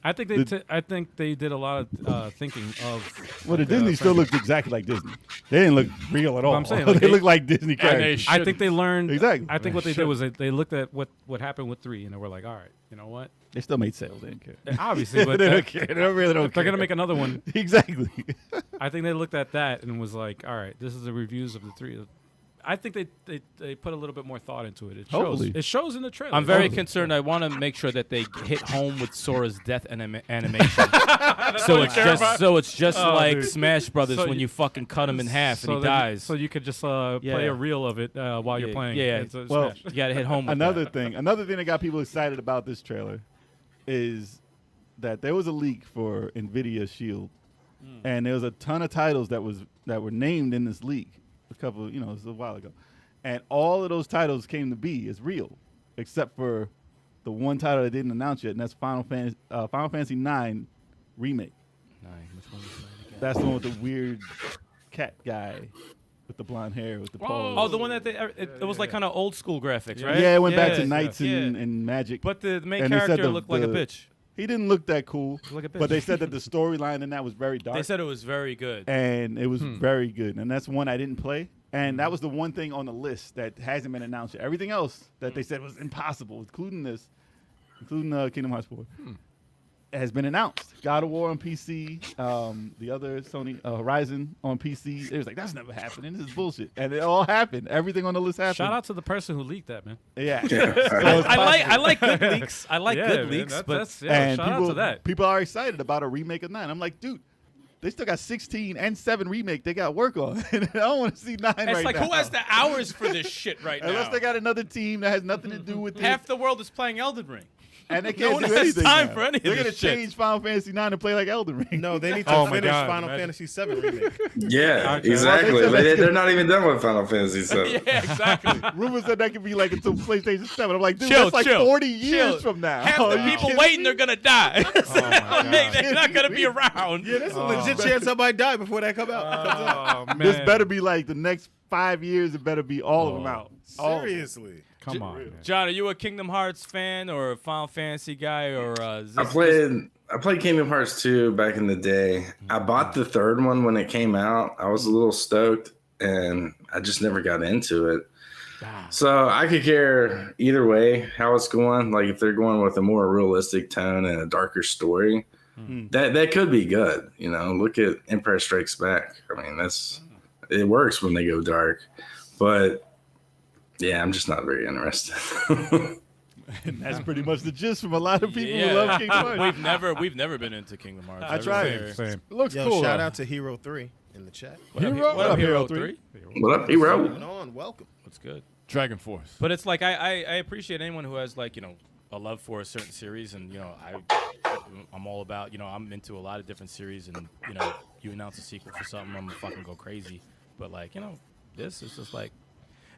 I think I think they did a lot of thinking of. Well, the Disney still looked exactly like Disney. They didn't look real at all. I'm saying, like, they they- look like Disney And they characters. I think they learned Exactly. I think what they did was they looked at what happened with 3, and they were like, all right, you know what? They still made sales. They didn't care. Obviously, but they don't care. They really don't if they're care. gonna make another one. Exactly. I think they looked at that and was like, all right, this is the reviews of the 3. I think they put a little bit more thought into it. It shows. Hopefully. It shows in the trailer. I'm very concerned. I want to make sure that they hit home with Sora's death animation. so it's just Oh, like dude. Smash Brothers So when you- you fucking cut him in half and he that dies. so you could just play Yeah. a reel of it while you're playing. Yeah, It's a Well, Smash. you got to hit home with another that. thing that got people excited about this trailer is that there was a leak for Nvidia Shield, and there was a ton of titles that were named in this leak it was a while ago, and all of those titles came to be as real, except for the one title they didn't announce yet, and that's Final Fantasy IX remake. Which one is that again? That's the one with the weird cat guy with the blonde hair with the pole. Oh, the one that it was like kind of old school graphics, right? Yeah, it went back to Yeah. knights Yeah. and magic. But the main And they said character the- looked like a the- bitch. He didn't look that cool, Like a bitch. but they said that the storyline in that was very dark. They said it was very good. And it was very good. And that's one I didn't play. And that was the one thing on the list that hasn't been announced yet. Everything else that they said was impossible, including this, including Kingdom Hearts 4, has been announced. God of War on PC, the other Sony Horizon on PC. It was like, that's never happening. This is bullshit. And it all happened. Everything on the list happened. Shout out to the person who leaked that, man. Yeah. I like good leaks. I like Yeah, good man, leaks, that's- but that's- yeah, And shout out to that. people are excited about a remake of 9. I'm like, dude, they still got 16 and 7 remake they got work on. And I don't want to see 9 it's right like now. who has the hours for this shit right Unless now? they got another team that has nothing to do with it. Half the world is playing Elden Ring. And they No can't one do has anything time now. for any of They're this gonna shit. change Final Fantasy 9 to play like Elden Ring. No, they need to Oh my finish God, Final imagine. Fantasy 7 remake. Yeah, Okay. exactly. Well, they said They're not even done with Final Fantasy 7. Yeah, exactly. Rumors said that could be like until PlayStation 7. I'm like, dude, Chill, that's like chill, 40 years chill. from now. Half Are the you people kidding waiting, me? they're gonna die. God. They're not gonna be around. Yeah, there's a legit chance somebody died before that comes out. Oh, man. This better be like the next 5 years. It better be all of them out. All of them. Seriously. Come on, man. John, are you a Kingdom Hearts fan or a Final Fantasy guy or? I played Kingdom Hearts 2 back in the day. I bought the third one when it came out. I was a little stoked, and I just never got into it. So I could care either way how it's going. Like if they're going with a more realistic tone and a darker story, that could be good. You know, look at Empire Strikes Back. I mean, it works when they go dark, but yeah, I'm just not very interested. And that's pretty much the gist from a lot of people Yeah. who love Kingdom Hearts. we've never been into Kingdom Hearts. I tried. Same. It looks Yo, cool. shout though. out to Hero 3 in the chat. What up, Hero- what up, Hero Hero 3? What up, hero? Going on, welcome. What's good? Dragon Force. But it's like I appreciate anyone who has like a love for a certain series, and I'm all about I'm into a lot of different series, and you announce a sequel for something, I'm gonna fucking go crazy. But like this is just like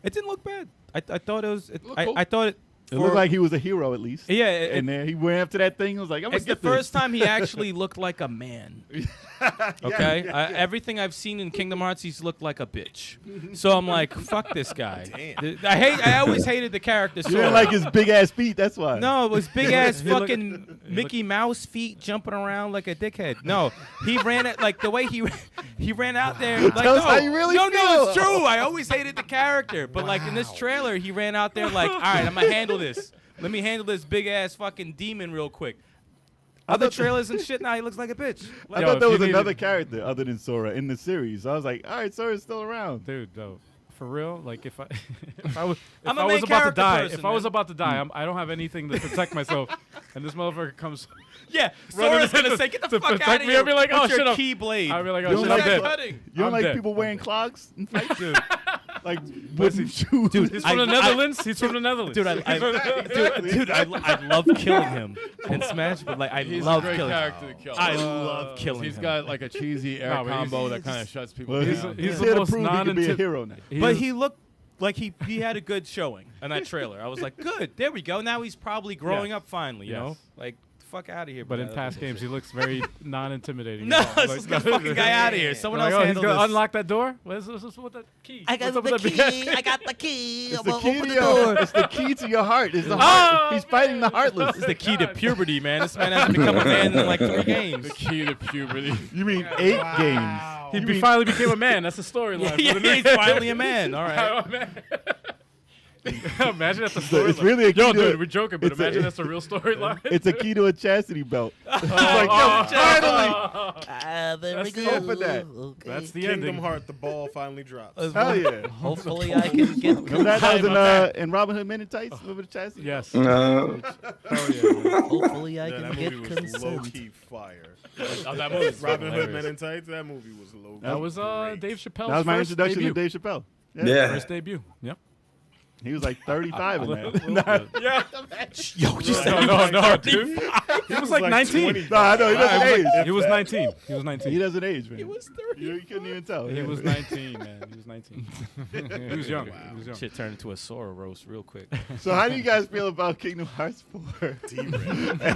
it didn't look bad. I thought it was. I thought it. It looked like he was a hero at least. Yeah, And then he went after that thing. I was like, I'm gonna it's the get this. first time he actually looked like a man. Okay, everything I've seen in Kingdom Hearts, he's looked like a bitch. So I'm like, fuck this guy. I always hated the character. You didn't like his big ass feet. That's why. No, it was big ass He looked- fucking Mickey Mouse feet jumping around like a dickhead. No, he ran it like the way he ran out there. Like, Tell us how you really no, feel. it's true. I always hated the character, but like in this trailer, he ran out there like, all right, I'm gonna handle this. Let me handle this big ass fucking demon real quick. Other trailers and shit, now he looks like a bitch. I Yo, thought if there you was needed- another character other than Sora in the series. I was like, all right, Sora's still around. Dude, though, for real, like if I if I was I'm if a I main was about to character die, person, if I was man. about to die, I don't have anything to protect myself, and this motherfucker comes. Yeah, running Sora's gonna to- say, get the to fuck protect out of me. here. I'd be like, oh, with your shit up. Keyblade. I'd be like, You oh don't shit, like I'm dead. cutting. You don't I'm like dead. people wearing clogs in fights? Dude, Like wooden shoes? he's from the Netherlands. He's from the Netherlands. Dude, I love killing him in Smash, but like I He's love a great killing him. character to kill. I love killing He's him. got like a cheesy air No, but he's- combo that kind of shuts people Well, down. he's here the to most prove he can be a non-intimidating. hero now. But he looked like he had a good showing in that trailer. I was like, good, there we go. Now he's probably growing Yes. up finally, you Yes. know? Like, fuck out of here. But in that past other games, he looks very non-intimidating. No, Like, let's get the fucking guy out of here. Someone like, else oh, he's handle gonna this. unlock that door. What's with that key? I got What's up the with that big key. ass- I got the key. It's I'm the gonna key open to the door. it's the key to your heart. It's the heart. He's fighting the heartless. This is the key to puberty, man. This man hasn't become a man in like 3 games. The key to puberty. You mean 8 games? He finally became a man. That's the storyline. Yeah, for the he's finally a man. All right. Imagine that's the So storyline. it's really a key Yo, to dude, it. we're joking, but It's a- imagine that's a real storyline. It's a key to a chastity belt. It's like, yo, finally. There we That's the go. end of that. Okay. That's the Kingdom ending. Heart, the ball finally drops. Hell yeah. Hopefully I can get Remember that was in Robin Hood Men in Tights? Remember the chastity? Yes. No. Hell yeah. man. Hopefully I Yeah, can that get movie was low consent. key fire. Oh, that movie's Robin Hood hilarious. Men in Tights. That movie was low. That was great. Dave Chappelle's That was my first introduction debut. to Dave Chappelle. Yeah. First debut. Yep. He was like 35 in that. Yo, you said No, dude. He was like 19. No, I know he doesn't age. He was 19. He was 19. He doesn't age, man. He was 30. You couldn't even tell. He was 19, man. He was 19. He was young. He was young. shit turned into a Sora roast real quick. So how do you guys feel about Kingdom Hearts 4 and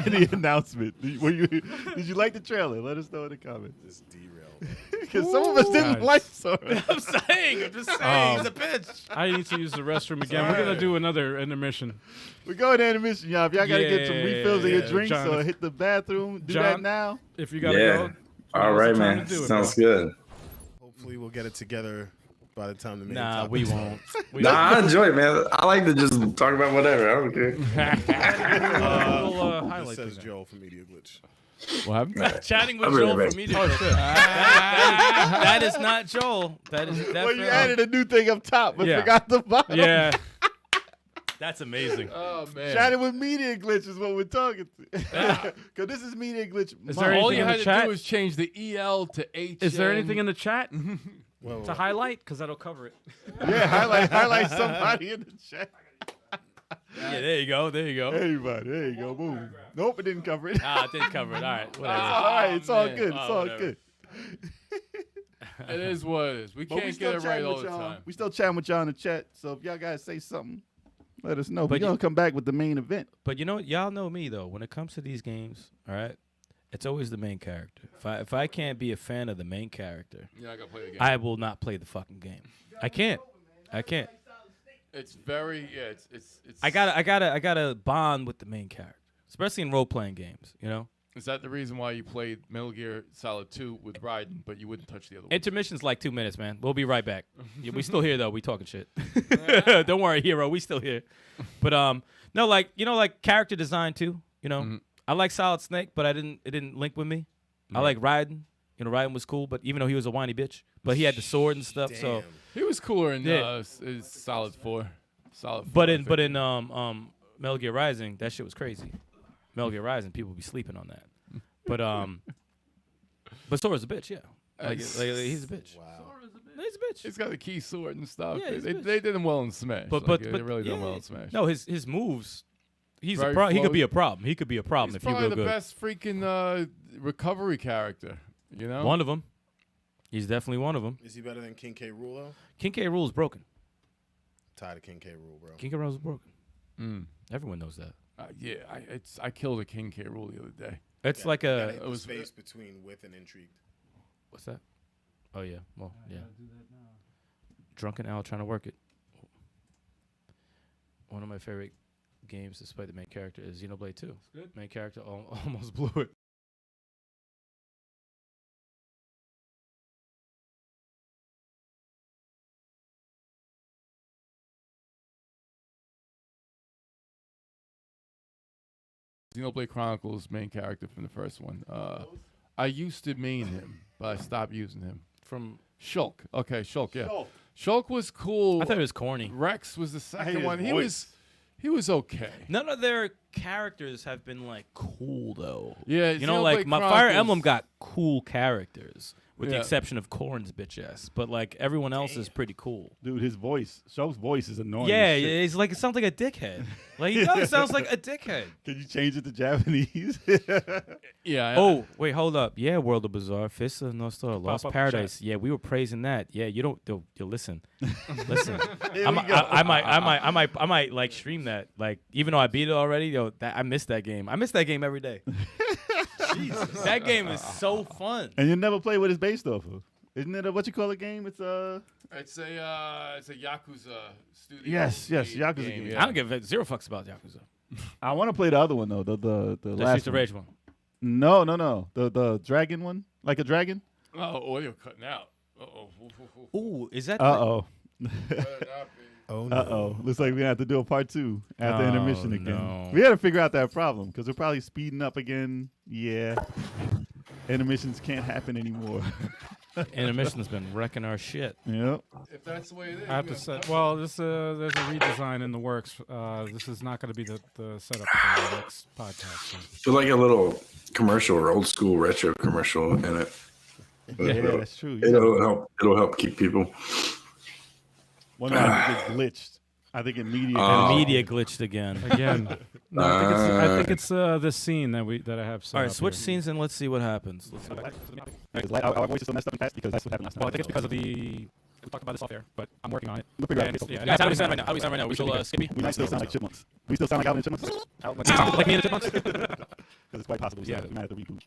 the announcement? Did you like the trailer? Let us know in the comments. This derail. Because some of us didn't Guys. like Sora. I'm just saying. He's a bitch. I need to use the restroom again. We're gonna do another intermission. We're going to intermission, y'all. If y'all got to get some refills of your drinks John, or hit the bathroom, do that John, now. If you gotta Yeah. go. All now's right, the time man. to do it, Sounds bro. good. Hopefully, we'll get it together by the time the main Nah, topic we starts. won't. We Nah, I enjoy it, man. I like to just talk about whatever. I don't care. We'll This highlight says these. Joel from Media Glitch. What happened? Chatting with I'll be Joel right from back. Media. That is not Joel. That is definitely. Well, you added a new thing up top, but Yeah. forgot the bottom. Yeah. That's amazing. Oh man. Chatting with Media Glitch is what we're talking to. Because this is Media Glitch. Is month. there All anything you in had the to chat? do was change the EL to H. Is there anything in the chat Well, to highlight? Because that'll cover it. Yeah, highlight somebody in the chat. Yeah, there you go. There you go. Everybody, there you go. Boom. Nope, it didn't cover it. Ah, it did cover it. All right. It's Whatever. all right. It's all man. good. It's Oh, all whatever. good. It is what it is. We But we can't still get it right chatting all with the y'all. time. We still chatting with y'all in the chat. So if y'all guys say something, let us know. But But we're going to come back with the main event. But you know, y'all know me though. When it comes to these games, all right, it's always the main character. If I can't be a fan of the main character, You're not gonna play the game. I will not play the fucking game. I can't. It's very It's. I gotta bond with the main character, especially in role playing games. You know, Is that the reason why you played Metal Gear Solid 2 with Raiden, but you wouldn't touch the other one? intermission's like 2 minutes, man. We'll be right back. Yeah, we still here though. We talking shit. Don't worry, hero. We still here. But no, like like character design too. You know, I like Solid Snake, but it didn't link with me. I like Raiden. You know, Raiden was cool, but even though he was a whiny bitch, but he had the sword and stuff. So, damn. He was cooler in Yeah. Solid 4. Solid 4. but I in think. Metal Gear Rising, that shit was crazy. Metal Gear Rising, people be sleeping on that. But Sora's a bitch, yeah. Like he's a bitch. Wow. He's a bitch. He's got a key sword and stuff. Yeah, he's a bitch. they did him well in Smash. But they really did him well in Smash. No, his moves. He's Very he could be floaty. a problem. He could be a problem He's if you probably real the good. best freaking recovery character. You know, One of them. He's definitely one of them. Is he better than King K. Rool, though? King K. Rool is broken. Tired of King K. Rool, bro. King K. Rool is broken. Everyone knows that. yeah, I killed a King K. Rool the other day. It's like Gotta a hit it the was- space between with and intrigued. what's that? Oh yeah. Well, yeah. Drunken Owl trying to work it. One of my favorite games, despite the main character, is Xenoblade 2. good. Main character almost blew it. Xenoblade Chronicles main character from the first one. I used to main him, but I stopped using him. From Shulk. Okay, Shulk. Yeah, Shulk was cool. I thought it was corny. Rex was the second his one. voice. He was okay. None of their characters have been like cool though. Yeah, You know, Xenoblade like my Fire Chronicles- Emblem got cool characters, with the Yeah. exception of Korn's bitch ass. But like everyone else is pretty cool. Dude, his voice, Shulk's voice is annoying. Yeah, as shit. it's like it sounds like a dickhead. Like he does sounds like a dickhead. Can you change it to Japanese? Yeah. Oh, wait, hold up. Yeah, World of Bizarre, Fist of the North Star, Lost up the Paradise. Yeah, we were praising that. Yeah, you don't. You listen, listen. Here I we might, go. I might like stream that. Like, even though I beat it already, I missed that game. I miss that game every day. Jesus, that game is so fun. And you never play what it's based off of. Isn't it a what you call a game? It's a It's a Yakuza studio. Yes, made Yakuza game. Yeah. I don't give zero fucks about Yakuza. I want to play the other one though. The The last Streets of one. Rage one. No. The dragon one, like a dragon. Oh, audio cutting out. Uh-oh. Ooh, is that? Oh. Better not be. Oh, no. Looks like we have to do a part 2 after Oh, intermission again. no. We got to figure out that problem because we're probably speeding up again. Yeah. Intermissions can't happen anymore. Intermission's been wrecking our shit. Yep. If that's the way it is. I have to say, well, there's a redesign in the works. This is not going to be the setup for the next podcast. So. Feel like a little commercial or old school retro commercial in it. Yeah, that's true. Yeah. It'll help keep people. One of them gets glitched. I think immediate. Oh. Media glitched again. Again. No, I think it's the scene that I have. Set All right, up switch here. scenes and let's see what happens. Our voice is so messed up in past because that's what happened last time. Well, I think it's because of the. We talked about this off air, but I'm working on it. We'll figure it out. And it's- yeah, Guys, how do we sound right now? How do we sound right now? We still skippy? We might still sound like chipmunks. We still sound like Alvin and Chipmunks. Like me and the Chipmunks? Because it's quite possible. Yeah. We might have to reboot.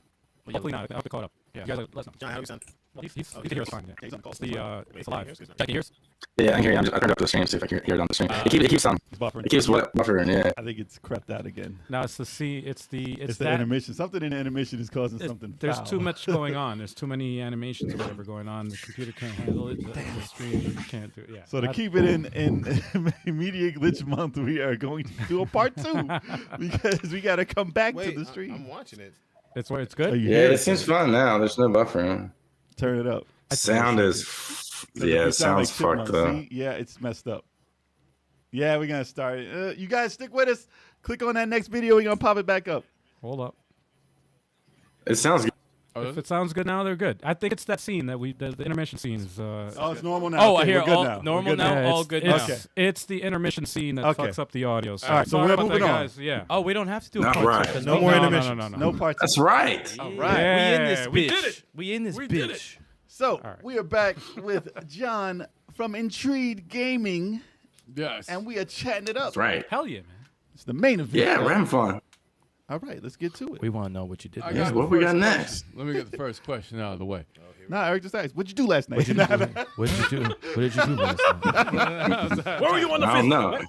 Hopefully not. I'll have to call it up. Yeah. You guys let us know. John, how do you sound? Well, he's here. It's fine. Yeah. He's on call. It's alive. Check your ears. Yeah, I can hear you. I turned up the stream, see if I can hear it on the stream. It keeps It's buffering. It keeps buffering, yeah. I think it's crept out again. Now it's the scene. It's the the intermission. Something in the intermission is causing something. There's foul. too much going on. There's too many animations or whatever going on. The computer can't handle it. The stream can't do it. Yeah. So to keep it in Media Glitch Month, we are going to do a part 2 because we got to come back Wait, to the stream. I'm watching it. it's where it's Oh, good. you Yeah, hear it seems fun now. There's no buffering. Turn it up. Sound is, yeah, it sounds fucked up. See? Yeah, it's messed up. Yeah, we're gonna start it. You guys stick with us. Click on that next video. We're gonna pop it back up. Hold up. It sounds good. If it sounds good now, they're good. I think it's that scene that the intermission scene is. Oh, it's normal now. Oh, I Okay, hear we're good all now. We're normal good now. Yeah, All it's- good it's, now. Okay. It's the intermission scene that Okay. fucks up the audio. So All right, so sorry we're about that, moving on. guys. Yeah. Oh, we don't have to do a Not part right. two, 'cause No we- more no, intermissions. no, no, no. No part 2. That's right. All We right. in this bitch. we did it. We in this We bitch. did it. So right. we are back with John from Intrigued Gaming, Yes. and we are chatting it up. That's right. Hell yeah, man. It's the main event. Yeah, we're having fun. All right, let's get to it. We want to know what you did. I next. got Yeah, the what we got first next? question. Let me get the first question out of the way. Nah, Eric just asked, what'd you do last night? What did you do? What did you do last night? Where were you on the I don't know.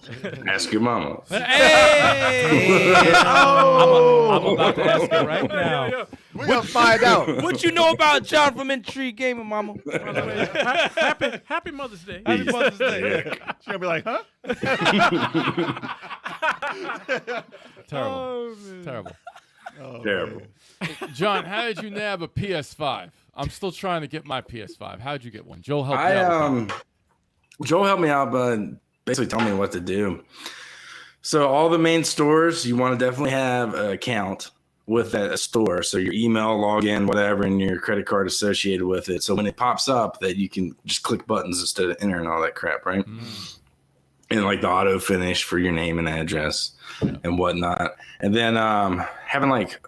Ask your mama. Hey! I'm about to ask her right now. We're going to find out. What you know about John from Intrigue Gaming, Mama? Happy Mother's Day. Happy Mother's Day. She's going to be like, huh? Terrible. Terrible. Terrible. John, how did you nab a PS5? I'm still trying to get my PS5. How did you get one? Joel helped you out. with that. Joel helped me out, but basically told me what to do. So all the main stores, you want to definitely have an account with that store. So your email, login, whatever, and your credit card associated with it. So when it pops up, that you can just click buttons instead of entering all that crap, right? And like the auto finish for your name and address and whatnot. And then having like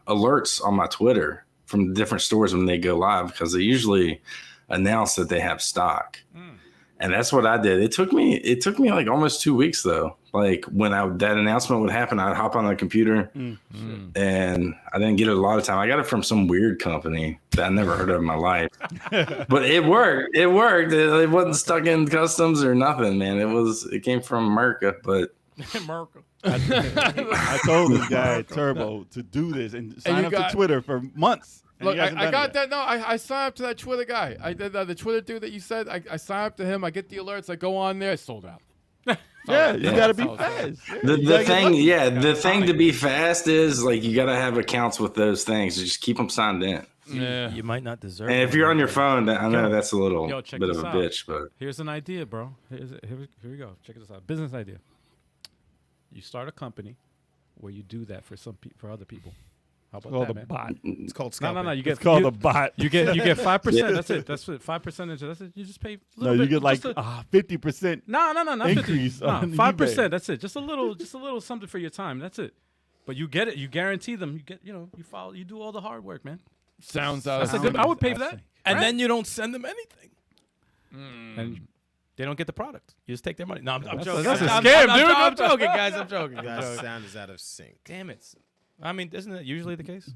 alerts on my Twitter from the different stores when they go live, because they usually announce that they have stock. And that's what I did. It took me like almost 2 weeks though. Like when that announcement would happen, I'd hop on the computer and I didn't get it a lot of time. I got it from some weird company that I never heard of in my life. But it worked. It worked. It wasn't stuck in customs or nothing, man. It came from America, but America. I told this guy, Turbo, to do this and sign you up got- to Twitter for months. and Look, he hasn't I done got it that. No, I signed up to that Twitter guy. I did the Twitter dude that you said. I signed up to him. I get the alerts. I go on there. It's sold out. yet. Yeah, you got to be That's how fast. Yeah, the you gotta get thing, lucky. yeah, the thing to be fast is like you got to have accounts with those things. Just keep them signed in. Yeah. You might not deserve And if one. you're on your phone, I know that's a little Yo, check bit of this a out. bitch, but Here's an idea, bro. Here we go. Check this out. Business idea. You start a company where you do that for other people. How about Called that, a man? bot. It's called No, scalping. no, no. You get It's called you, a bot. You get 5%. Yeah. That's it. That's it. 5%. That's it. You just pay. A No, little you bit, get like just a- 50%. No, not increase 50. No, on 5%. eBay. That's it. Just a little something for your time. That's it. But you get it. You guarantee them. You get. You follow. You do all the hard work, man. Sounds out. That's a good. I would pay for that. And Right? then you don't send them anything. And They don't get the product. You just take their money. No, I'm That's joking. a I'm scam, I'm dude. I'm joking, guys. I'm joking. I'm Guys, joking. sound is out of sync. Damn it. I mean, isn't that usually the case?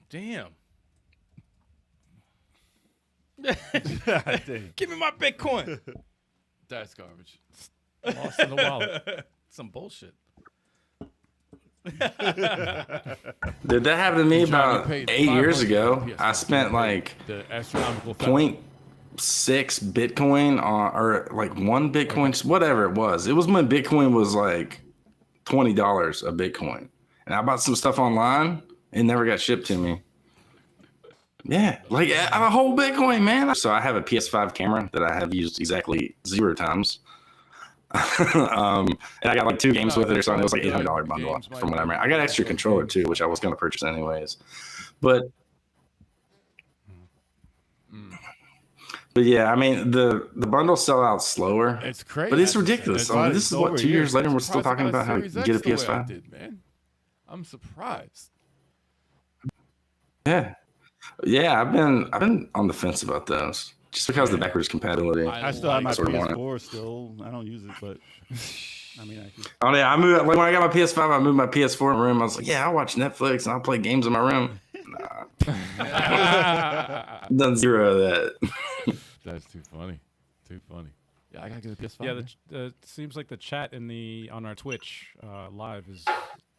Damn. Give me my Bitcoin. That's garbage. lost in the wallet. Some bullshit. did that happen to me John, you about paid 8 years $500 ago? PS5. I spent like The astronomical fact. 0.6 Bitcoin on, or like 1 Bitcoin, whatever it was. It was when Bitcoin was like $20 a Bitcoin. And I bought some stuff online. It never got shipped to me. Yeah, like a whole Bitcoin, man. So I have a PS5 camera that I have used exactly 0 times. And I got like 2 games with it or something. It was like $800 bundle Games might from what I be remember. I got an extra controller too, which I was going to purchase anyways. But yeah, I mean the bundles sell out slower. It's crazy. But it's ridiculous. I mean, this is what 2 years later, and we're still talking about how to get a PS5. Man. I'm surprised. Yeah, I've been on the fence about those just because of the backwards compatibility. I still have my sort of want it. PS4 still. I don't use it, but I mean, Oh yeah, I moved like when I got my PS5. I moved my PS4 in my room. I was like, yeah, I'll watch Netflix and I'll play games in my room. Nah, done 0 of that. That's too funny. Too funny. Yeah, I gotta get a PS5. Yeah, it seems like the chat on our Twitch live is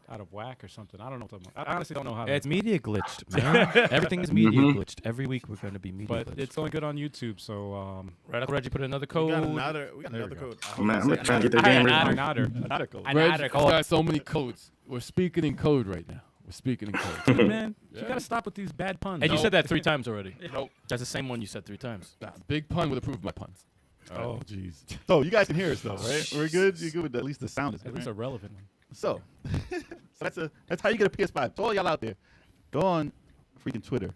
out of whack or something. I don't know. I honestly don't know how. It's media glitched, man. Everything is media glitched. Every week we're going to be media But glitched. it's only good on YouTube. So Right, Uncle Reggie put another We code. got another code. Oh, man, I'm trying to get their game ready. another code. Reg got so many codes. We're speaking in code right now. We're speaking in code. Man, you gotta stop with these bad puns. And you said that 3 times already. Nope. That's the same one you said 3 times. Nah, big pun would approve my puns. oh jeez. So you guys can hear us though, right? We're good. You're good with at least the sound is At good, least a right? relevant one. So that's how you get a PS5. To all y'all out there, go on freaking Twitter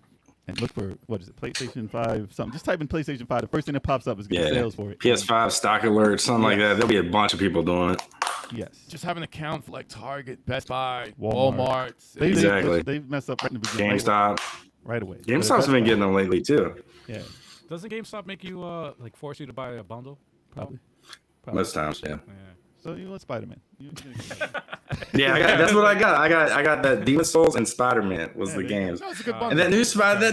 and look for what is it, PlayStation 5 something. Just type in PlayStation 5. The first thing that pops up is get Yeah, sales for it. PS5 stock alert, something like that. There'll be a bunch of people doing it. Yes. Just have an account for like Target, Best Buy, Walmart. Walmart. Exactly. They mess up right in the beginning. GameStop. Right away. GameStop's been getting them lately too. Yeah. Doesn't GameStop make you like force you to buy a bundle? Probably. Most times, yeah. Yeah. So you want Spider-Man? Yeah, that's what I got. I got that Demon Souls and Spider-Man was the games. That's a good bundle. And that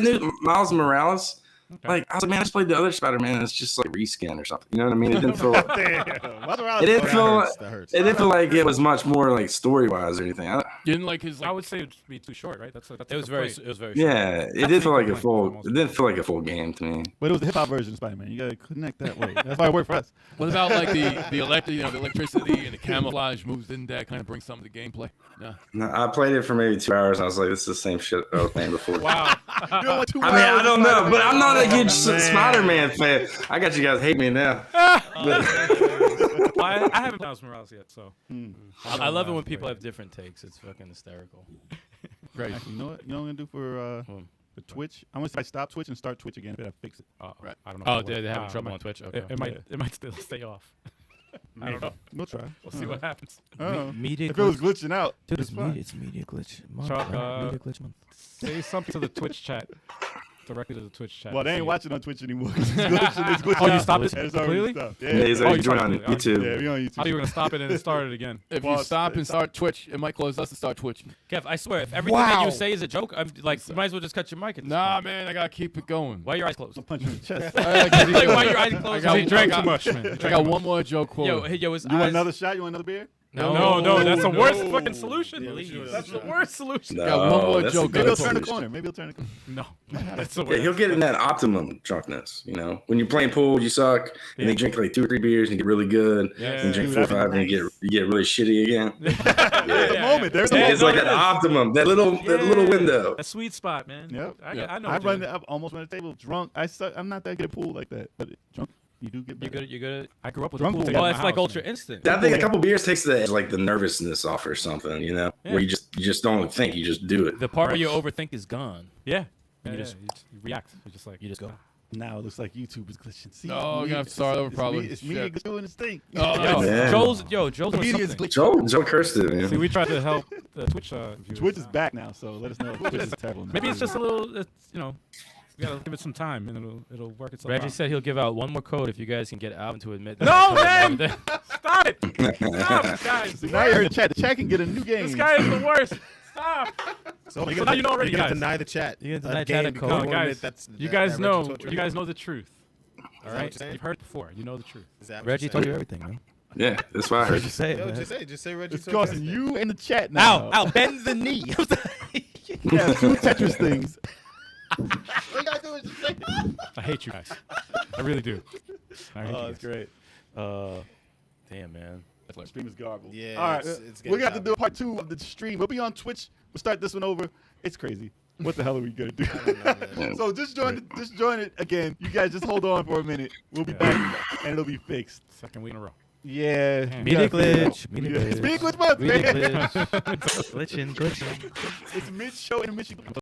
new Miles Morales. Like I was like, man, I just played the other Spider-Man. And it's just like reskin or something. You know what I mean? It didn't feel. It didn't feel. That hurts. It didn't feel like it was much more like story-wise or anything. You didn't like his. I would say it'd be too short, right? That's It was very short. Yeah, it did feel like a full. It didn't feel like a full game to me. But it was the hip-hop version of Spider-Man. You gotta connect that way. That's why it worked for us. What about like the electricity and the camouflage moves? Didn't that kind of bring some of the gameplay? No. No, I played it for maybe 2 hours. And I was like, this is the same shit I was playing before. Wow. I mean, I don't know, but I'm not a huge Spider-Man fan. I got you guys hate me now. Well, I haven't Miles Morales yet, so. I love it when people have different takes. It's fucking hysterical. Great. Actually, you know what? You know what I'm gonna do for Twitch? I'm gonna say stop Twitch and start Twitch again. But I fix it. Right. I don't know. Oh, if they're it'll having work. trouble It on Twitch? might- Okay. It might still stay off. I don't know. We'll try. We'll see what happens. Media If it was glitch. glitching out, Dude, it's fine. it's media glitch month. Chuck, right? Media glitch month. Say something to the Twitch chat. Directly to the Twitch chat. Well, they See ain't it. watching on Twitch anymore. It's glitching Oh, you out. stopped it Yeah, it's already completely? stopped. Yeah, he's like, Oh, you join started on it. YouTube. Yeah, we on YouTube. I thought you were gonna stop it and it started again. If Well, you stop and it's- start Twitch, it might cause us to start Twitch. Kev, I swear, if everything that you say is a joke, I'm like, you might as well just cut your mic. At this Nah, point. man, I gotta keep it going. Why are your eyes closed? Punch you in the chest. I gotta keep it Like, why going. are your eyes closed? got- He drank I too got- much, man. I got one more joke quote. Yo, his You want eyes. another shot? You want another beer? No, that's the worst no. fucking solution. Please. That's the worst solution. got one more that's joke. a Maybe good he'll turn the solution. corner. Maybe he'll turn the corner. No, that's the Yeah, worst. he'll get in that optimum drunkenness. You know, when you're playing pool, you suck, and you drink like 2 or 3 beers, and you get really good. Yeah. And you drink Dude, 4 or that'd 5, be and you get really shitty again. There's a moment. There's a Yeah, moment. it's like that optimum, that little window. A sweet spot, man. Yep. I know. I what you run. mean. I almost run the table drunk. I'm not that good at pool like that, but drunk, you do get better. You good? I grew up with Drunk a pool pool. table Oh, in it's my like house, Ultra man. Instant. I think a couple beers takes the like the nervousness off or something. You know, where you just don't think, you just do it. The part where you overthink is gone. Yeah. You You just- you react. You're just like You just go. Now it looks like YouTube is glitching. See, Oh, you're me- gonna have to start over it's probably. Me, it's me Shit. doing this thing. Oh, Yeah. Joel's doing Media is something. glitching. Joe cursed it, man. See, we tried to help the Twitch viewers. Twitch is back now, so let us know. Twitch is terrible now. Maybe it's just a little. It's, we gotta give it some time, and it'll work itself Reggie out. said he'll give out one more code if you guys can get Alvin to admit. No, that. man! Stop it! Stop, this guy is the Now you heard worst. the chat. The chat can get a new game. This guy is the worst. Stop! So So now you know already, You're gonna guys. deny the chat. You're gonna deny game chat a because code. you No, won't guys, admit that's- you that guys Reggie know. told You guys know the truth. All that what right, you're saying? you've heard it before. You know the truth. Is that what Reggie you're told you saying? everything, man. Yeah, that's why I heard. Just say it, Yo, man. just say Reggie. It's told costing that. you in the chat now. Ow! Bend the knee. Yeah, 2 Tetris things. All you gotta do is just say I hate you guys. I really do. I hate you guys. great. Damn, man. Stream is garbled. Yeah, All right, it's we're getting gonna have to do a garbled. part 2 of the stream. We'll be on Twitch. We'll start this one over. It's crazy. What the hell are we gonna do? So just join it again. You guys just hold on for a minute. We'll be back and it'll be fixed. Second week in a row. Yeah. Media we gotta glitch. figure it Media out. glitch. It's media glitch month, Media man. glitch. Glitching. It's mid show and Michigan.